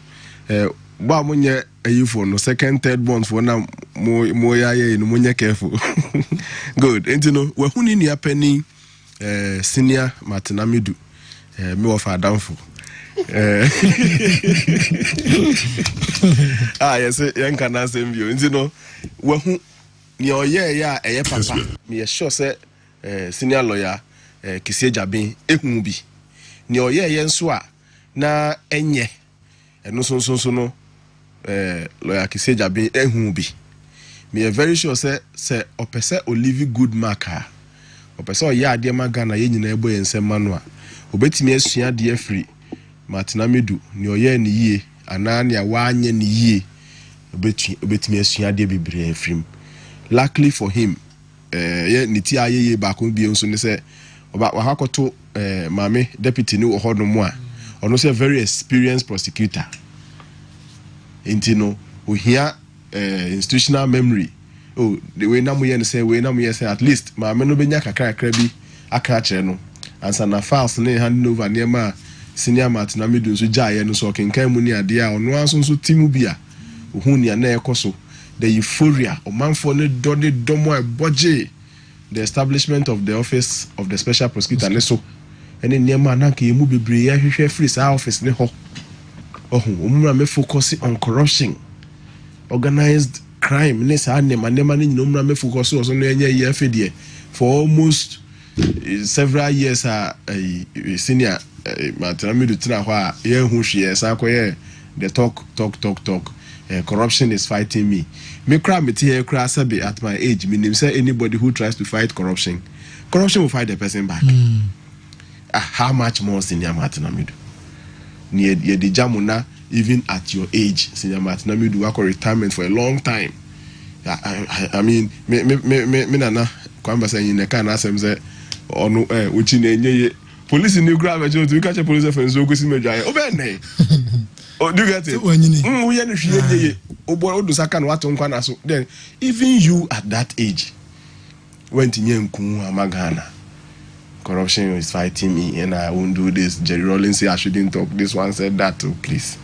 ba munye ayifo no second third born for na mo ya ye no munye careful. Good. Nti no we huni ni apeni senior Martinamidu me of adamfo yes yan kana sembio nti no we hu ni oye ya eye papa me sure say senior lawyer Kiesie Asare ehun bi ni oye ye nso a na enye eno so no lawyer Kiesie Asare ehun bi me very sure say opese Olive good marker opese o ya ade ma Ghana ye nyina ebo yensem manu a obetimi asua de free Martinamidu ni oye ni yie ana ne awanye ni yie obetimi asua de bebre afrim. Luckily for him ye niti ayeye ba ko bi nso ne se oba wa hakoto mame deputy ni wo hodo mu a ono se very experienced prosecutor intino ohia institutional memory. Oh, the way na muye say we na muye say at least mame no benya kakra bi aka kire no ansa na files ne hand over near senior Martinamidu nso jaaye no so kenkan mu ni ade a ono anso nso timu bia ohun ni na ekoso the euphoria omanfo ne domo eboje the establishment of the office of the special prosecutor ne so ene niam na ka yemu bebre ya hwehwe free sa office ne ho omura me focus on corruption, organized crime ne sa nema ne nyina me focus so no enye ye afedie for almost several years senior Martinamidu tina ho a ye hu hwe sa koye the talk corruption is fighting me cry me here cry sabi at my age meaning say anybody who tries to fight corruption will fight the person back. How much more senior Martinamidu near the jamuna even at your age senior Martinamidu work retirement for a long time. I mean me nana kwamba say in the can asem say onu uchi na enye police ni grab me to catch police offense so go si medwa obenne. Oh, do you get it? Then even you at that age went in Ghana. Corruption is fighting me and I won't do this. Jerry Rollins said I shouldn't talk. This one said that too, please.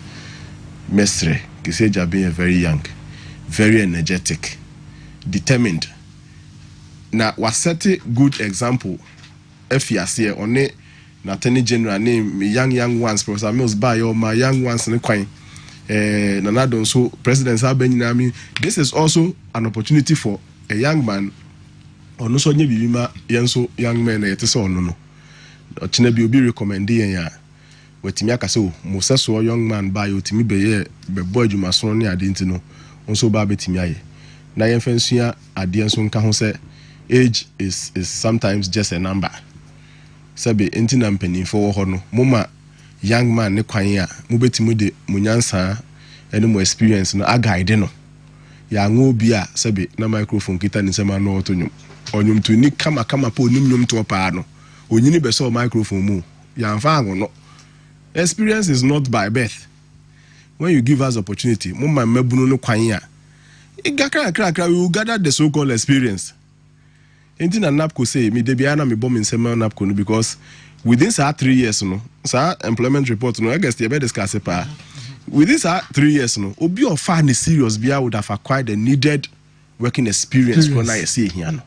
Mestre, Kiesie Asare very young, very energetic, determined. Now was set a good example. If you see on it. Na Attorney General name young ones Professor Mills by or my young ones in the coin na don so President Sabenina. I this is also an opportunity for a young man or so nye bibima yenso young men yete so no ochine bi obi recommend ya wetimi aka so museso young man by otimi be boy adwuma so ne ade ntino onso ba betimi aye na yemfensua ade nso nka ho say age is sometimes just a number. Sabe enti na mpanimfo wo ho no moma young man ne kwan a mobetimu de munyansa ene mo experience no aguide no ya ngo bi a sabe na microphone kita ni sema no otonyum onyum to ni kama po nyum to pa no onyini be so microphone mu ya mfa anwo no. Experience is not by birth. When you give us opportunity moma mabunu no kwan a igakra we will gather the so called experience. Enti na NAPCO say me de bia na me bomb in sema NAPCO no because within 3 years no sa employment report no I guess they be discuss pa within 3 years no obi of fan serious bia would have acquired the needed working experience for na say here no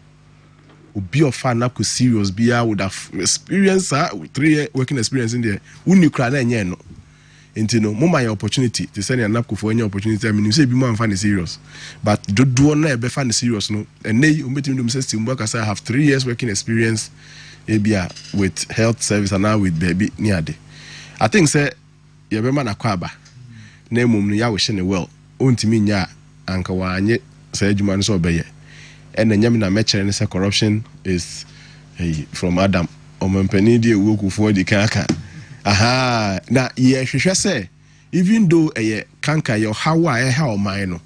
obi of fan NAPCO serious bia would have experience 3 year working experience in there uni kra na enye no. Enti no mo my opportunity to send a NAPCO for any opportunity I mean you say be more fan serious but do na e be fan serious no and nay umbetimi dum say work as I have 3 years working experience ebia with health service and now with baby near day. I think say yɛbɛma no akɔ aba na mmom no yɛawohyɛ ne well ɔntumi nya anka wanye saa adwuma no sɛ ɔbɛyɛ ɛna nyame na mɛkyerɛ ne sɛ corruption is from Adam ɔmampani de ɛwuo kufoɔ di kan aka aha na yɛhwehwɛ sɛ even though ɛyɛ kanka yɛ ɔhaw a ɛha ɔman no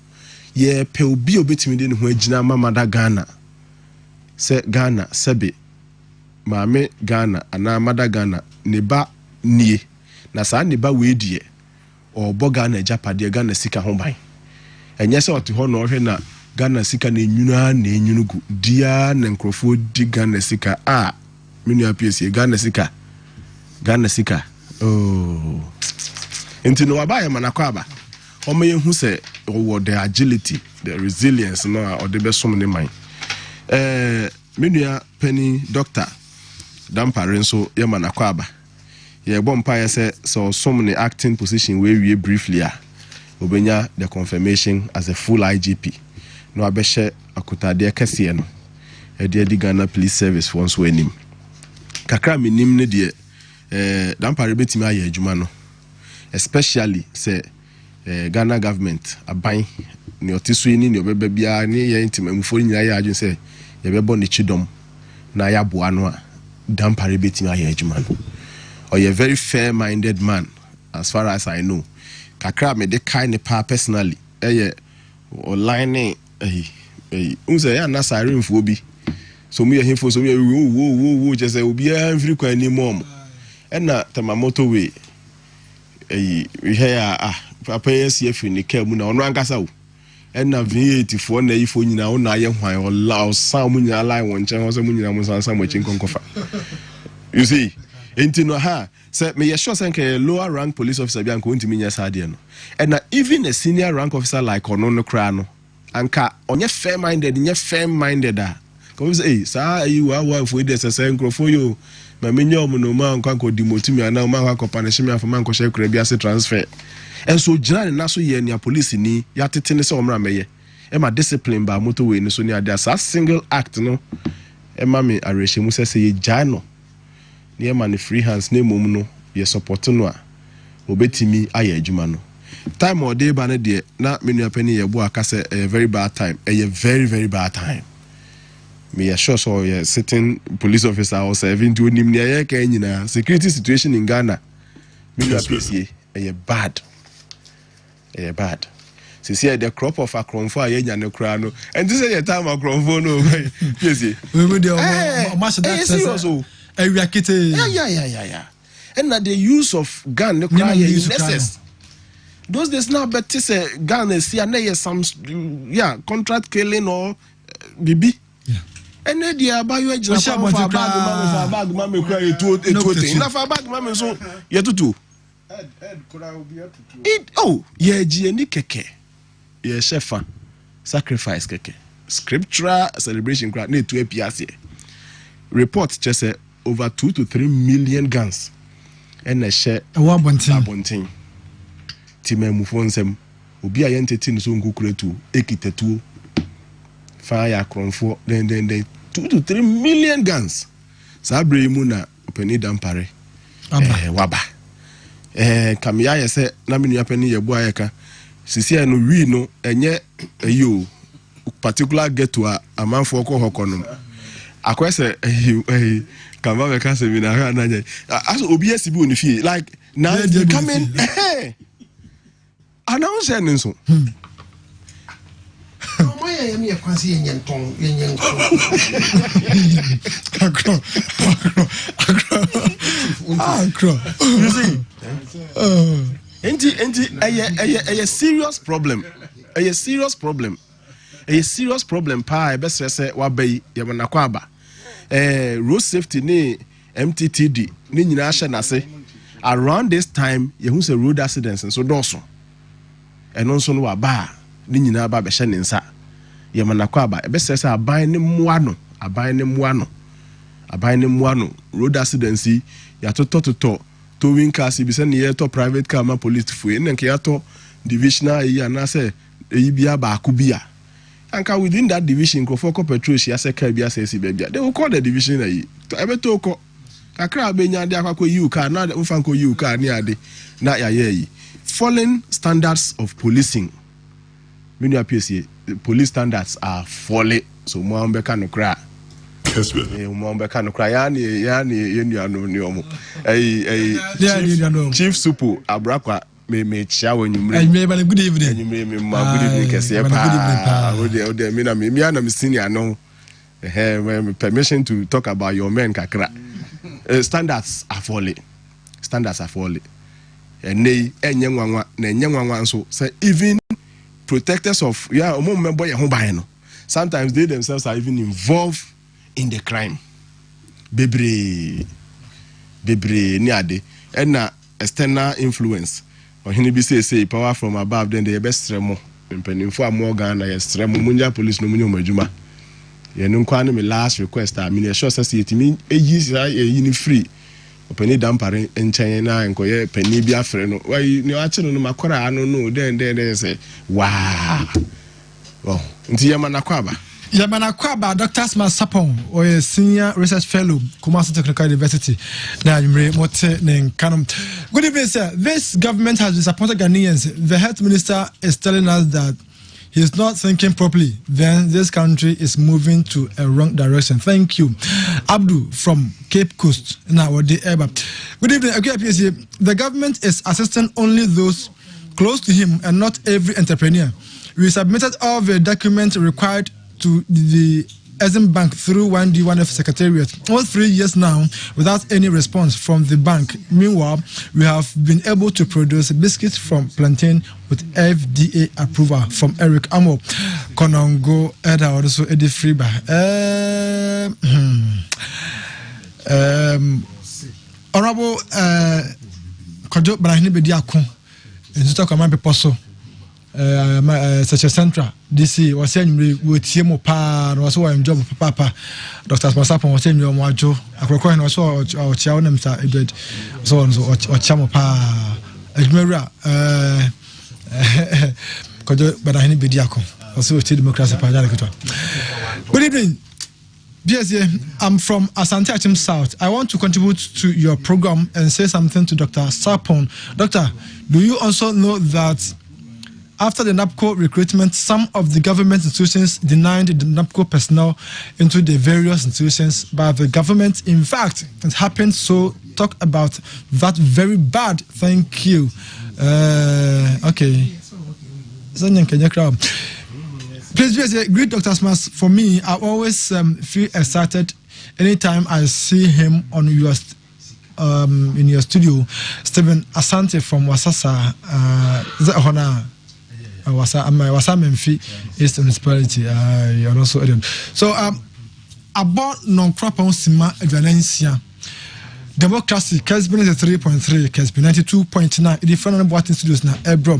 yɛpɛ obi a obɛtumi de ne ho agyina mamada Ghana sɛ Ghana sɛbe maame Ghana anaa mada Ghana ne ba nie na saa ne ba wei deɛ ɔbɔ Ghana agyapadeɛ Ghana sika ho ban ɛnyɛ sɛ ɔte hɔ na ɔhwɛ na Ghana sika na enyunu gu dia na nkrofo di Ghana sika a menua piesie Ghana sika oh enti no waba yɛ manakɔ aba ɔmo yɛ hu sɛ ɔwɔ the agility the resilience no a ɔde bɛsom ne man menua penny doctor dampare nso yɛ manakɔ aba yɛ bɔ mpa yɛ sɛ ɔsom ne acting position where we briefly a obenya the confirmation as a full IGP no abɛhyɛ akotade kɛseɛ no ɛde adi Ghana Police Service for nso anim kakra menim ne deɛ dampare betimi ayɛ adwuma no especially sɛ Ghana government aban ne otiso ni ne obɛba bia ne yɛ ntimamufo nyina yɛ adwun sɛ yɛbɛbɔ ne chidom na yɛaboa no a dampare betimi ayɛ adwuma no ɔyɛ very fair minded man as far as I know kakra me de kai ne pa personally ɛyɛ online unse ya na siren fo bi so mu ye himfo so mu ye wo je say obi a mfiri kwan ni mom na tamamoto we we here papa yes ye firi ni ka mu na ono ankasa wo na V8 fo na ifo nyina wo na ye hwan o la sa mu nyina line won chen ho so mu nyina mu sansa mo chin konkofa you see enti no ha say me ye sure say nke lower rank police officer bi anko ntimi nya sa de no and even a senior rank officer like ono no kra no anka onye fair minded a ko say sa ayi wa fo de say nkrofo yo ma menyo mo no ma anka ko dimotimi ana ma anka ko punish me afama anko share kra bi ase transfer and so jira na so ye ne police ni ya tete ne se omra meye e ma discipline ba motorway ni so ni ade sa single act no e ma me arehye mu se ye gya no ne ma ne free hands ne mom no ye support no a obetimi aye adwuma no time or day ba ne de na menua pani ye bo aka se a very bad time a very very bad time me sure so ye sitting police officer or serving to nim ne ye ka nyina security situation in Ghana menua piesie a bad see the crop of akronfo a yenya ne kra no and this is the time akronfo no piesie we dey match that sense yeah and the use of gun kra is necessary. Those days now, but this Ghana see and some contract killing or BB. Yeah. And then they buy you a bag, mammy cry to enough a bag, mammy so yet to do. It Jenny keke. Ye shefa sacrifice keke. Scriptural celebration crowd need to appear. Report just say over 2 to 3 million guns and a share a 1.10. Timemu fonsem obi aye nteti no so nkukuretu ekitetu fire kronfo then 2 to 3 million guns sabre mu na opani dampare waba kamya ye se na menua pani ye bo ayeka sisi no wi no enye ayo particular ghetto a amanfo ko hokono akwese kama be ka se bi na ha na nye as obi asibi oni fie like now they come in announce and so a serious problem pa be say wa bay ye na kwa ba road safety ni MTTD ni nyina hye na se around this time ye hu say road accidents and so doso eno nso no aba ni nyina ba be hye ne nsa ye manakwa aba ebe sese aban ne muano road accidents ya toto towing cars bi se ne ye to private car ma police fu en nke ya to divisional yi ana se eyi bia ba akubia anka within that division ko for petrol shi ase car bia se si bia they will call the division yi ebe to ko kakra benya de akwa yi car na ufa ko yi car ni ade na ya yi falling standards of policing menu appear police standards are falling so mo am be ka no kra Kessben. Mo am be ka no kra ya ni yenu anu ni omo chief supo abrakwa me chia wanyumre good evening anyumre me ma good evening kese pa o de me na me ana me senior no permission to talk about your men kakra standards are falling and they enyenwanwa na enyenwanwa nso say even protectors of omo member ye ho ban no sometimes they themselves are even involved in the crime bebre ni ade and na external influence or hini bi say power from above then the best remo mpanimfo amoga na yes remo munya police no munya madwuma ye no kwa no me last request I mean sure say yetimi eyi ni free opani dampare enchen na enkoye pani bi afre no why ni ache no makora anu no den say wow oh nti yema na kwaba Dr. Smart Sapon or a senior research fellow Kumasi Technical University na Yumre Mote Nenkanum. Good evening, sir. This government has disappointed Ghanaians. The health minister is telling us that he is not thinking properly. Then this country is moving to a wrong direction. Thank you. Abdu from Cape Coast. Now, Good evening. Akua Piesie. The government is assisting only those close to him and not every entrepreneur. We submitted all the documents required to the Kessben Bank through 1D1F Secretariat. All 3 years now without any response from the bank. Meanwhile, we have been able to produce biscuits from plantain with FDA approval from Eric Amo. Konongo Eda also Eddie Freeba. Honorable Kojo Banahini Bediako. In Zuta Command Peposo. Such a central DC was saying with Tiemo Pa, was so I'm job papa. Dr. Masapon was saying you are Joe. I recall also our Chownam Edward, so on, or Chamo Pa, Edmira, but I need Bidiaco, also Democracy Party. Good evening. Yes, I'm from Asante Achim South. I want to contribute to your program and say something to Dr. Sapon. Doctor, do you also know that after the NAPCO recruitment, some of the government institutions denied the NAPCO personnel into the various institutions by the government? In fact, it happened, so talk about that very bad. Thank you. Okay. Please, great Dr. Smas. For me, I always feel excited anytime I see him on your in your studio. Stephen Asante from Wasasa. Wasa Memfi East Municipality. Also so about non-crop on Sima Advanencia. Democracy, Kessben is 3.3, Kessben 92.9. The phone number in studios now, Ebro.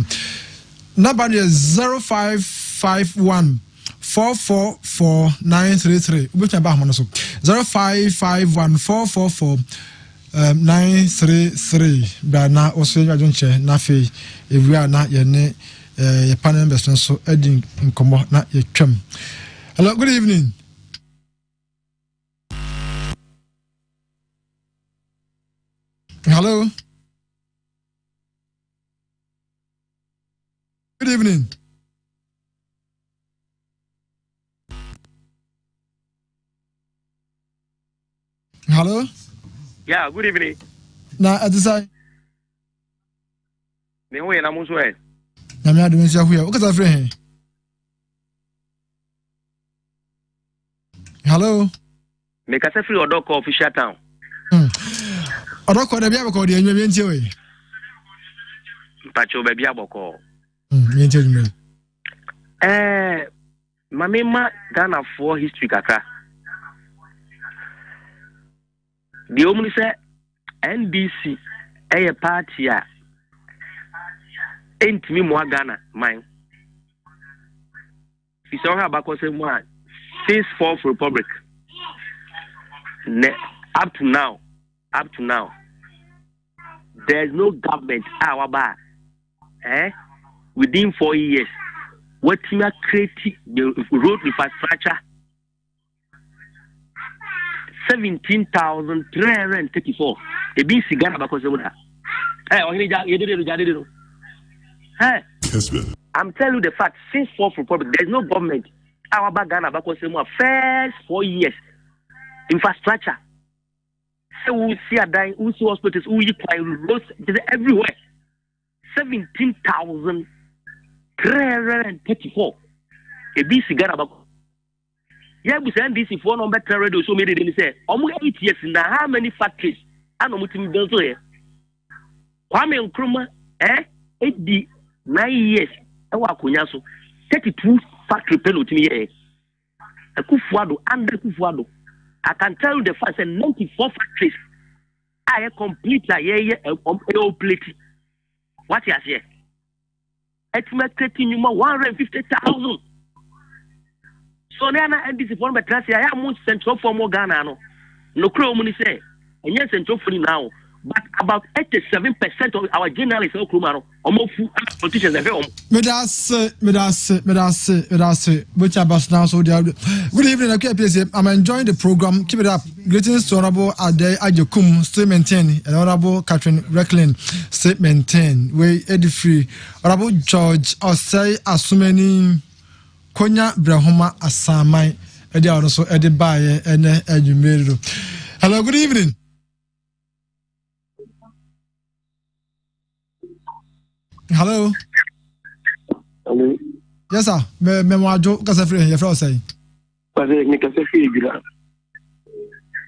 Number is 0551 444 Which number 0551 444 933. But now also I don't share Nafi if we are not yet. Your panel members so adding in common na your chum. Hello, good evening. Hello. Good evening. Hello. Yeah, good evening. Na adisa. Ne ho na muso e. Na me adum sia huya. O kasa frɛ he. Hello. Me kasa free Odoko official town. Odoko da bia bako de anwa bi ntie we. Pacho be bia bako. Me ntie me. Mame ma Ghana for history kaka. The only say NDC a party a entimi mo Ghana mine. Fi so ha ba ko say mo 6th Republic. Up to now, there's no government within 4 years. What we are creating the road infrastructure 17,334. A big cigar because of that. Hey, hey, I'm telling you the fact, since 4th Republic, there's no government. Our Ghana because first 4 years, infrastructure. So we see a dying, we see hospitals, we apply roads everywhere. 17,334. A big cigar about. Yeah, we send this if one number radio so many they say, 8 years now, how many factories? I know what you do here. Kwame Nkrumah, 9 years. 32 factory penalty here. Akufuado, under Akufuado. I can tell you the fact that 94 factories are complete like plate. What you say? Estimating 150,000. So now and this is one but I am central for more Ghana no crow money say and yes central for now. But about 87% of our journalists are Krumano, almost politicians at home. Medas, which are best now. So, good evening, Akua Piesie. I'm enjoying the program. Keep it up. Greetings to Honorable Ade Ajokum, stay maintain, and Honorable Catherine Recklin, stay maintain. We edify Honorable George, or say, assuming Konya Brahoma Asamai, and they are also added by and Edumero. Hello, good evening. Hello. Hello. Yes, sir. Me mwajo kasa free here for say. Pase me kasa free gila.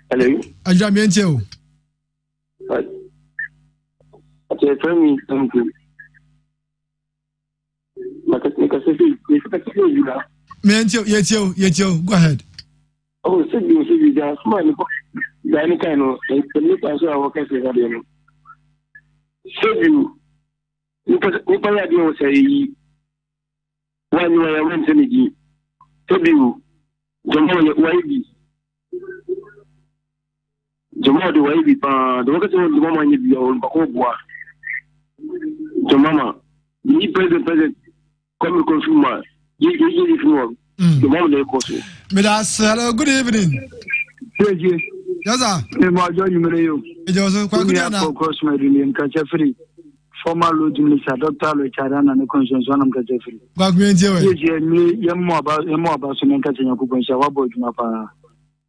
Hello. Ajua mi enche o. Ate frame something. Me kasa free gila. Me enche yetio. Go ahead. Oh, say you just man. Dani kaino. Me paso a work say that you. Say you. Nipa ya di o say one way I went to me. Tell you, Jomo the way the workers of the mama you be on Bakobwa. Jomama, the president, come consumer, you the mom they cost. Medas, hello, good evening. Yes, sir. It was quite good now. Former Lord Minister Dr. Richard and the conscience one of the Jeffrey. Back me, more about Semenka Yakubansa, Wabodmapa.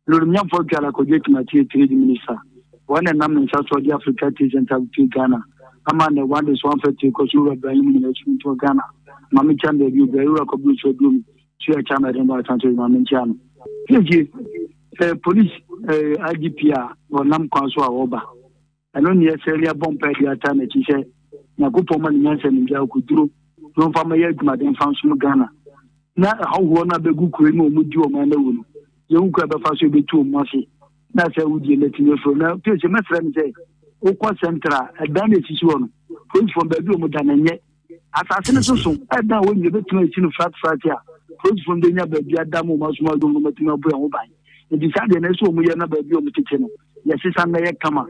Lord Yamford Galakojet, my trade minister. One and I'm in South Africa, and Ghana. Among the one is 150 because you were bringing to Ghana. Mammy Chan, you very welcome to do. She a chamber in my country, Mammy Chan. Police IGPR or Nam Council Oba. And only a failure bomb by the time that he said. Na kupo man nyanse nja kuduro no fama ye duma den fanso Ghana na hawo na begu kure no mudi o man na wonu ye hu kwa be faso be tu o mase na se wudi le tinye fro na pese mesra ni say o kwa central edan na sisi wono police from be o muda na nye asase ne so edan wo nye be tuma esi no fat ya police from de nya be bia da mo maso ma do mo matima bo ya ho ban e di sade na so o mu ye na be bi o mutete no ye sisa na ye kama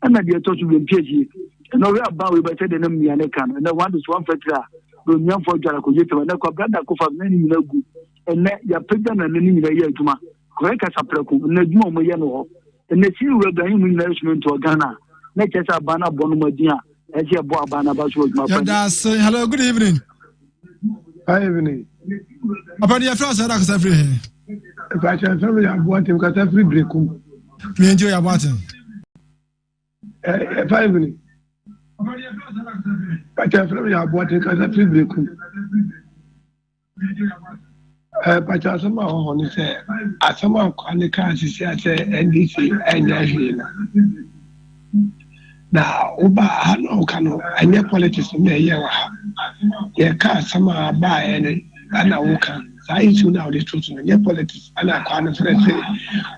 na de to so be pese no we about we better than me and can and one is one factor no nyam for jara ko yete na ko brada ko fa nani na gu and ya pega na nani na ye aduma ko e ka sapreko na aduma mo ye no ho and si we ga yin mun na instrument to Ghana na chesa bana bonu madia e je bo abana ba so aduma fa that's hello good evening. Hi evening. Apani ya France era ka free here. Ba cha so ya bo atim ka ta free break ku me enjoy ya bo atim 5 minutes. But I feel you bought it as a free but as a man who said, as someone on the country said, NDC and Yashina. Now, Uba, I know, and your politics in the year. Your car, some are by any, and I walk. I used to know the truth in your politics, and I can't say,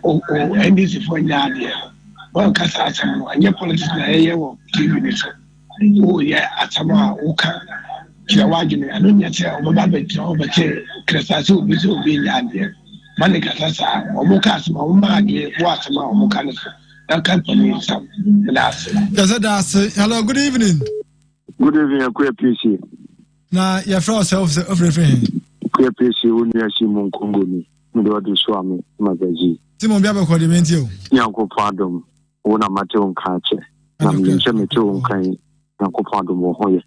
oh, NDC for Nadia. Well, because I and your politics in the year will give you this. Oh yeah, atama uka kila wajine anonya tell obabe obeke kresaso bizo binyande manika sasa omuka asma umage watama omuka nso that company some that's hello good evening. Good evening Akua Piesie. Na your friend self of referring Akua Piesie unia simu Kongo ni ndo watu swami magazi Simon Biaba Cordimento. Yanko Pardon, Ona Mateo Kache, Namiteo Kai, Yanko Pardon Mohoye,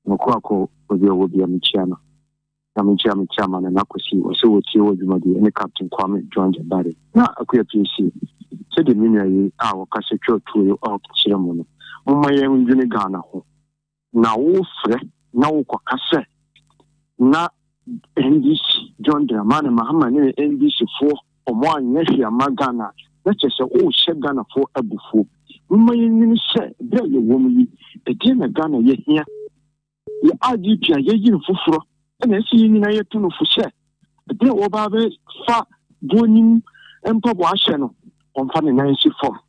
Nokwako, there will be a Michiana. Namicham chairman and Akusi was so with you and the Captain Kwame joined the body. Now, Akua Piesie. Said the Mini, our Cassio to you out ceremony. My young Unigana. Now, now, Casse. Now, NDC joined the man and Mahaman NDC 4 or 1 year Magana. That's just a old Shagana for a before. My young said, there you woman, a dinner Ghana yet here. You argue, you're for. And I see in a tune for share. But there were far doing and Pabwashano on Fanny 94.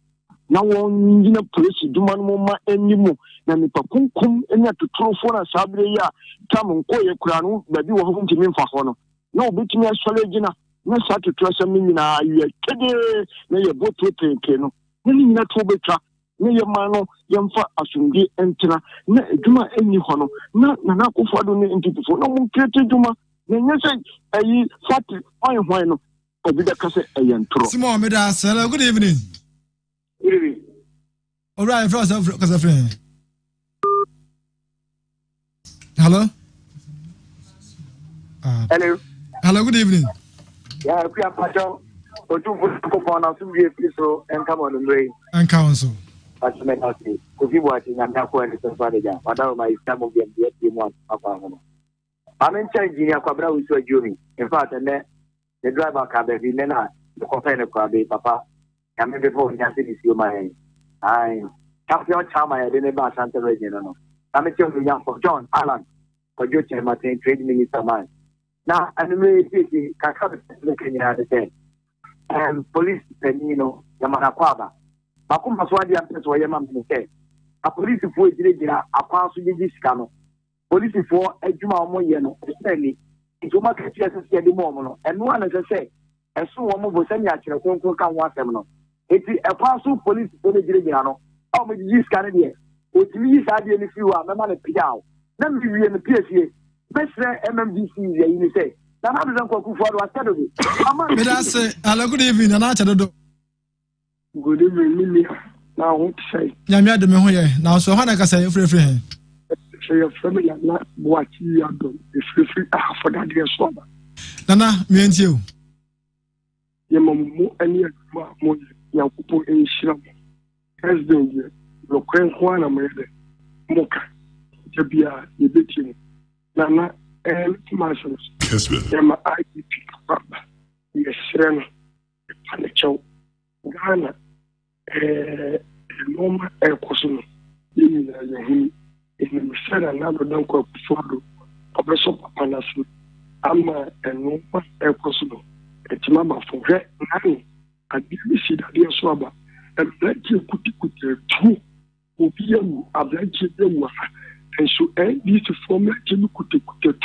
Now, on in a place, do man more anymore than the Papunkum and to throw for a Sabria, come and call your crown, but you were home to me for honor. No, but me as Solagina, no such to trust a mina, you are today, may your boat to take Keno. When you not to ne ye mano yemfa asumdi entra na eduma eni hono na na kofado ne ntipufo no mu krete duma na nyese ayi fati hwan no obi da kase ayentro Simon me da sala good evening. Good evening. All right, friend. Hello. Hello. Hello, good evening. Yeah, we are Pacho. Otu ko na so we so and come on the way. And council. But me not see. If you want to na ko and so far there. Madam my time of the one papa no. I'm in charge engineer Kwabra we so journey. In fact, the driver ka be na the company ko be papa. Ya me before ya see this you my. Ai. Champion chama ya de ba Santa Regina no. I'm tell you young for John Allen. For your chairman trade minister man. Now, and the city can come to Kenya the day. And police, Penino, Yamana Kwaba. Makuma Swadi and Peswayama say. A police for Jira, a pass with this cano. Police for a Juma Moyano, Stanley, into market the moment. And one, as I say, as soon as one was sending out your phone to come one seminal. It's a pass police for the Jirano. How many years can it be? With me, I did if you are the man at Piao. Let me be in the PSA. Best MMDC, you say. Now, how does Uncle Kufuor was said of it? Hello, good evening, and I do. Good evening, now, what to say? Yamia de Mehoye, now so Hana can say free. Say your family are not what you are doing. If you free, for that, dear Swaba. Nana, me and you. Yamamu, and yet, Yakupo in Shram. Kessben, your Queen Juana Mede, Moka, Jabia, the bitching. Nana, and Marshals. Kessben. Yama IDP, Baba, yes, Sren, Panicho, Ghana, Loma, Air Cosmo, in the Missara, another Dunko Photo, of the Sopa Panasu, Ama, and Loma, Air Cosmo, it's Mamma for her, Nanny, and you see that dear Swaba, and let you put it true, will be a black children. And so, this form actually could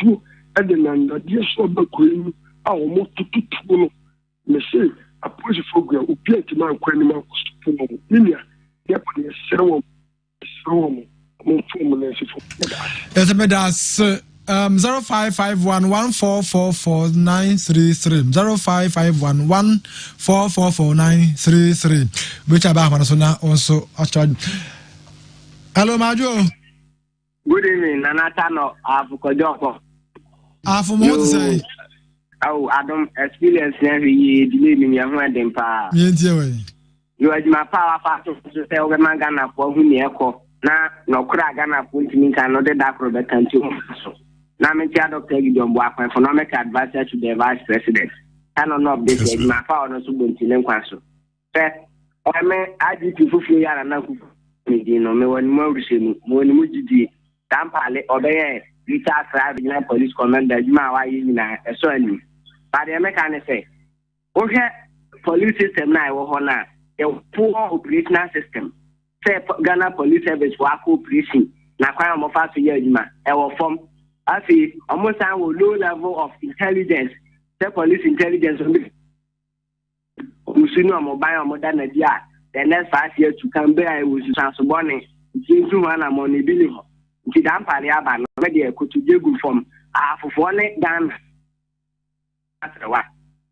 two, and then under dear Swaba Queen, our more to two. Me say, a push program will be at my queen, Minia, Yapon, Serum, Yes, I made us 0551 1444933 0551 1444933, which I have also actually. Hello, Majo. Good evening, Nanatano, Afukojoko. Afumo say. Oh, I don't experience every year dealing in your them pa. You are my power factor to say over Magana for whom you echo. Now, no Kragana put me another dark Robert country. Now, I'm a doctor, you don't work for economic advisor to the vice president. I don't know if this is my power not to go to them. I may I did to fulfill your and now. You know, me when more when we Tampale or the retired police commander, you are in a son. But the American say, okay, police system now, a poor operational system. Say Ghana Police Service work operation. Now, I'm of us here, our form. I see almost a low level of intelligence. The police intelligence will see no mobile modern idea. The next 5 years to come bear was transborning. Into one among the billion. Tidam Paliaba, maybe I could to give from half of 1 Ghana. After what?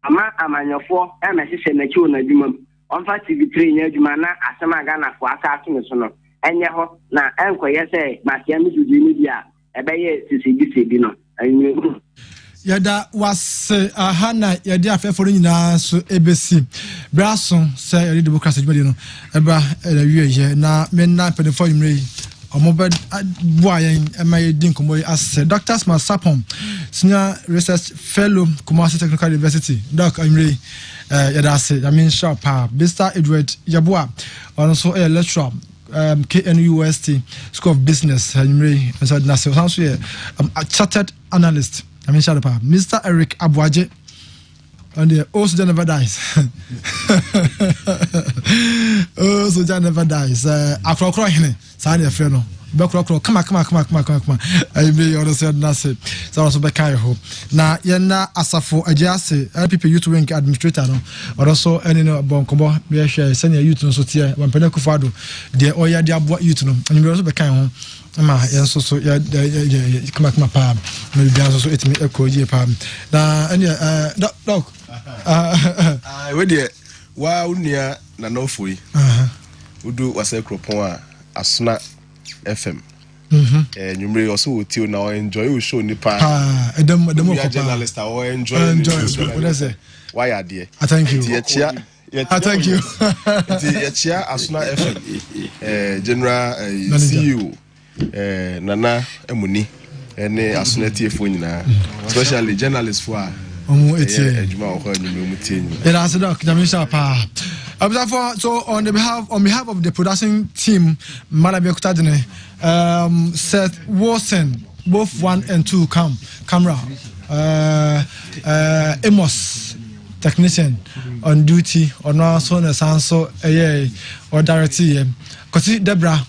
ama amanyofo e me hye na kiwo na dwuma on fa TV3 nya dwuma na asema Ghana fo aka ato so no enye ho na enkoye se masia mi dudu ni bia ebeye sisi no yada was hana yada afefo nyina so ebesi braso say yada democracy dwuma no eba wiye na menna pedefo yimre omobe boyen emaye din komoy as Dr. Smart Sapon senior research fellow Kumasi Technical University doc yimre yada say I mean sharp Mr. Edward Yabua also a lecturer KNUST School of Business yimre so na say also a chartered analyst I mean, shout out, Mr. Eric Abuaje, and the also never dies. Oh, so never dies. Akua Piesie Asare, friend. Bakro, come on. I be understand that's it. So also be kind of. Na yena asafo ajase LPP youth wing administrator no. Or also any no bon kombo be share senior youth no so tie. Wan pene kufado de oya de abo youth no. And also be kind of. Ma yenso so ya come pa me bia so etimi ekoje pa na any doc we dey wa unia na no foi udu wase kropon a asuna FM nyumre also otio na enjoy we show ni pa edem ko journalist a enjoy what I say why are there I thank you I thank you the chia asuna FM general CEO Nana Emuni ene asuneti efo nyina especially journalists for omo etie adwuma ho anyum mu tie nyina it has doc jamisha pa so on behalf of the production team Malabi Kutadene Seth Wilson both 1 and 2 camera Amos technician on duty or no so na sanso or directly Kosi Debra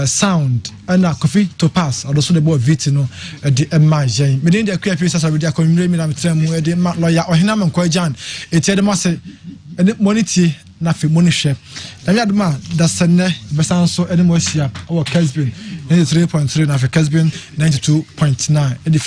sound and coffee to pass or so the boy vit no the imagine me dey Akua Piesie Asare dey community me na metremu e dey lawyer ohina man kwajan e tie dem ase money na fe money share na me aduma da sene besan so ene mo hia o Kessben 93.3 na fe Kessben 92.9 e di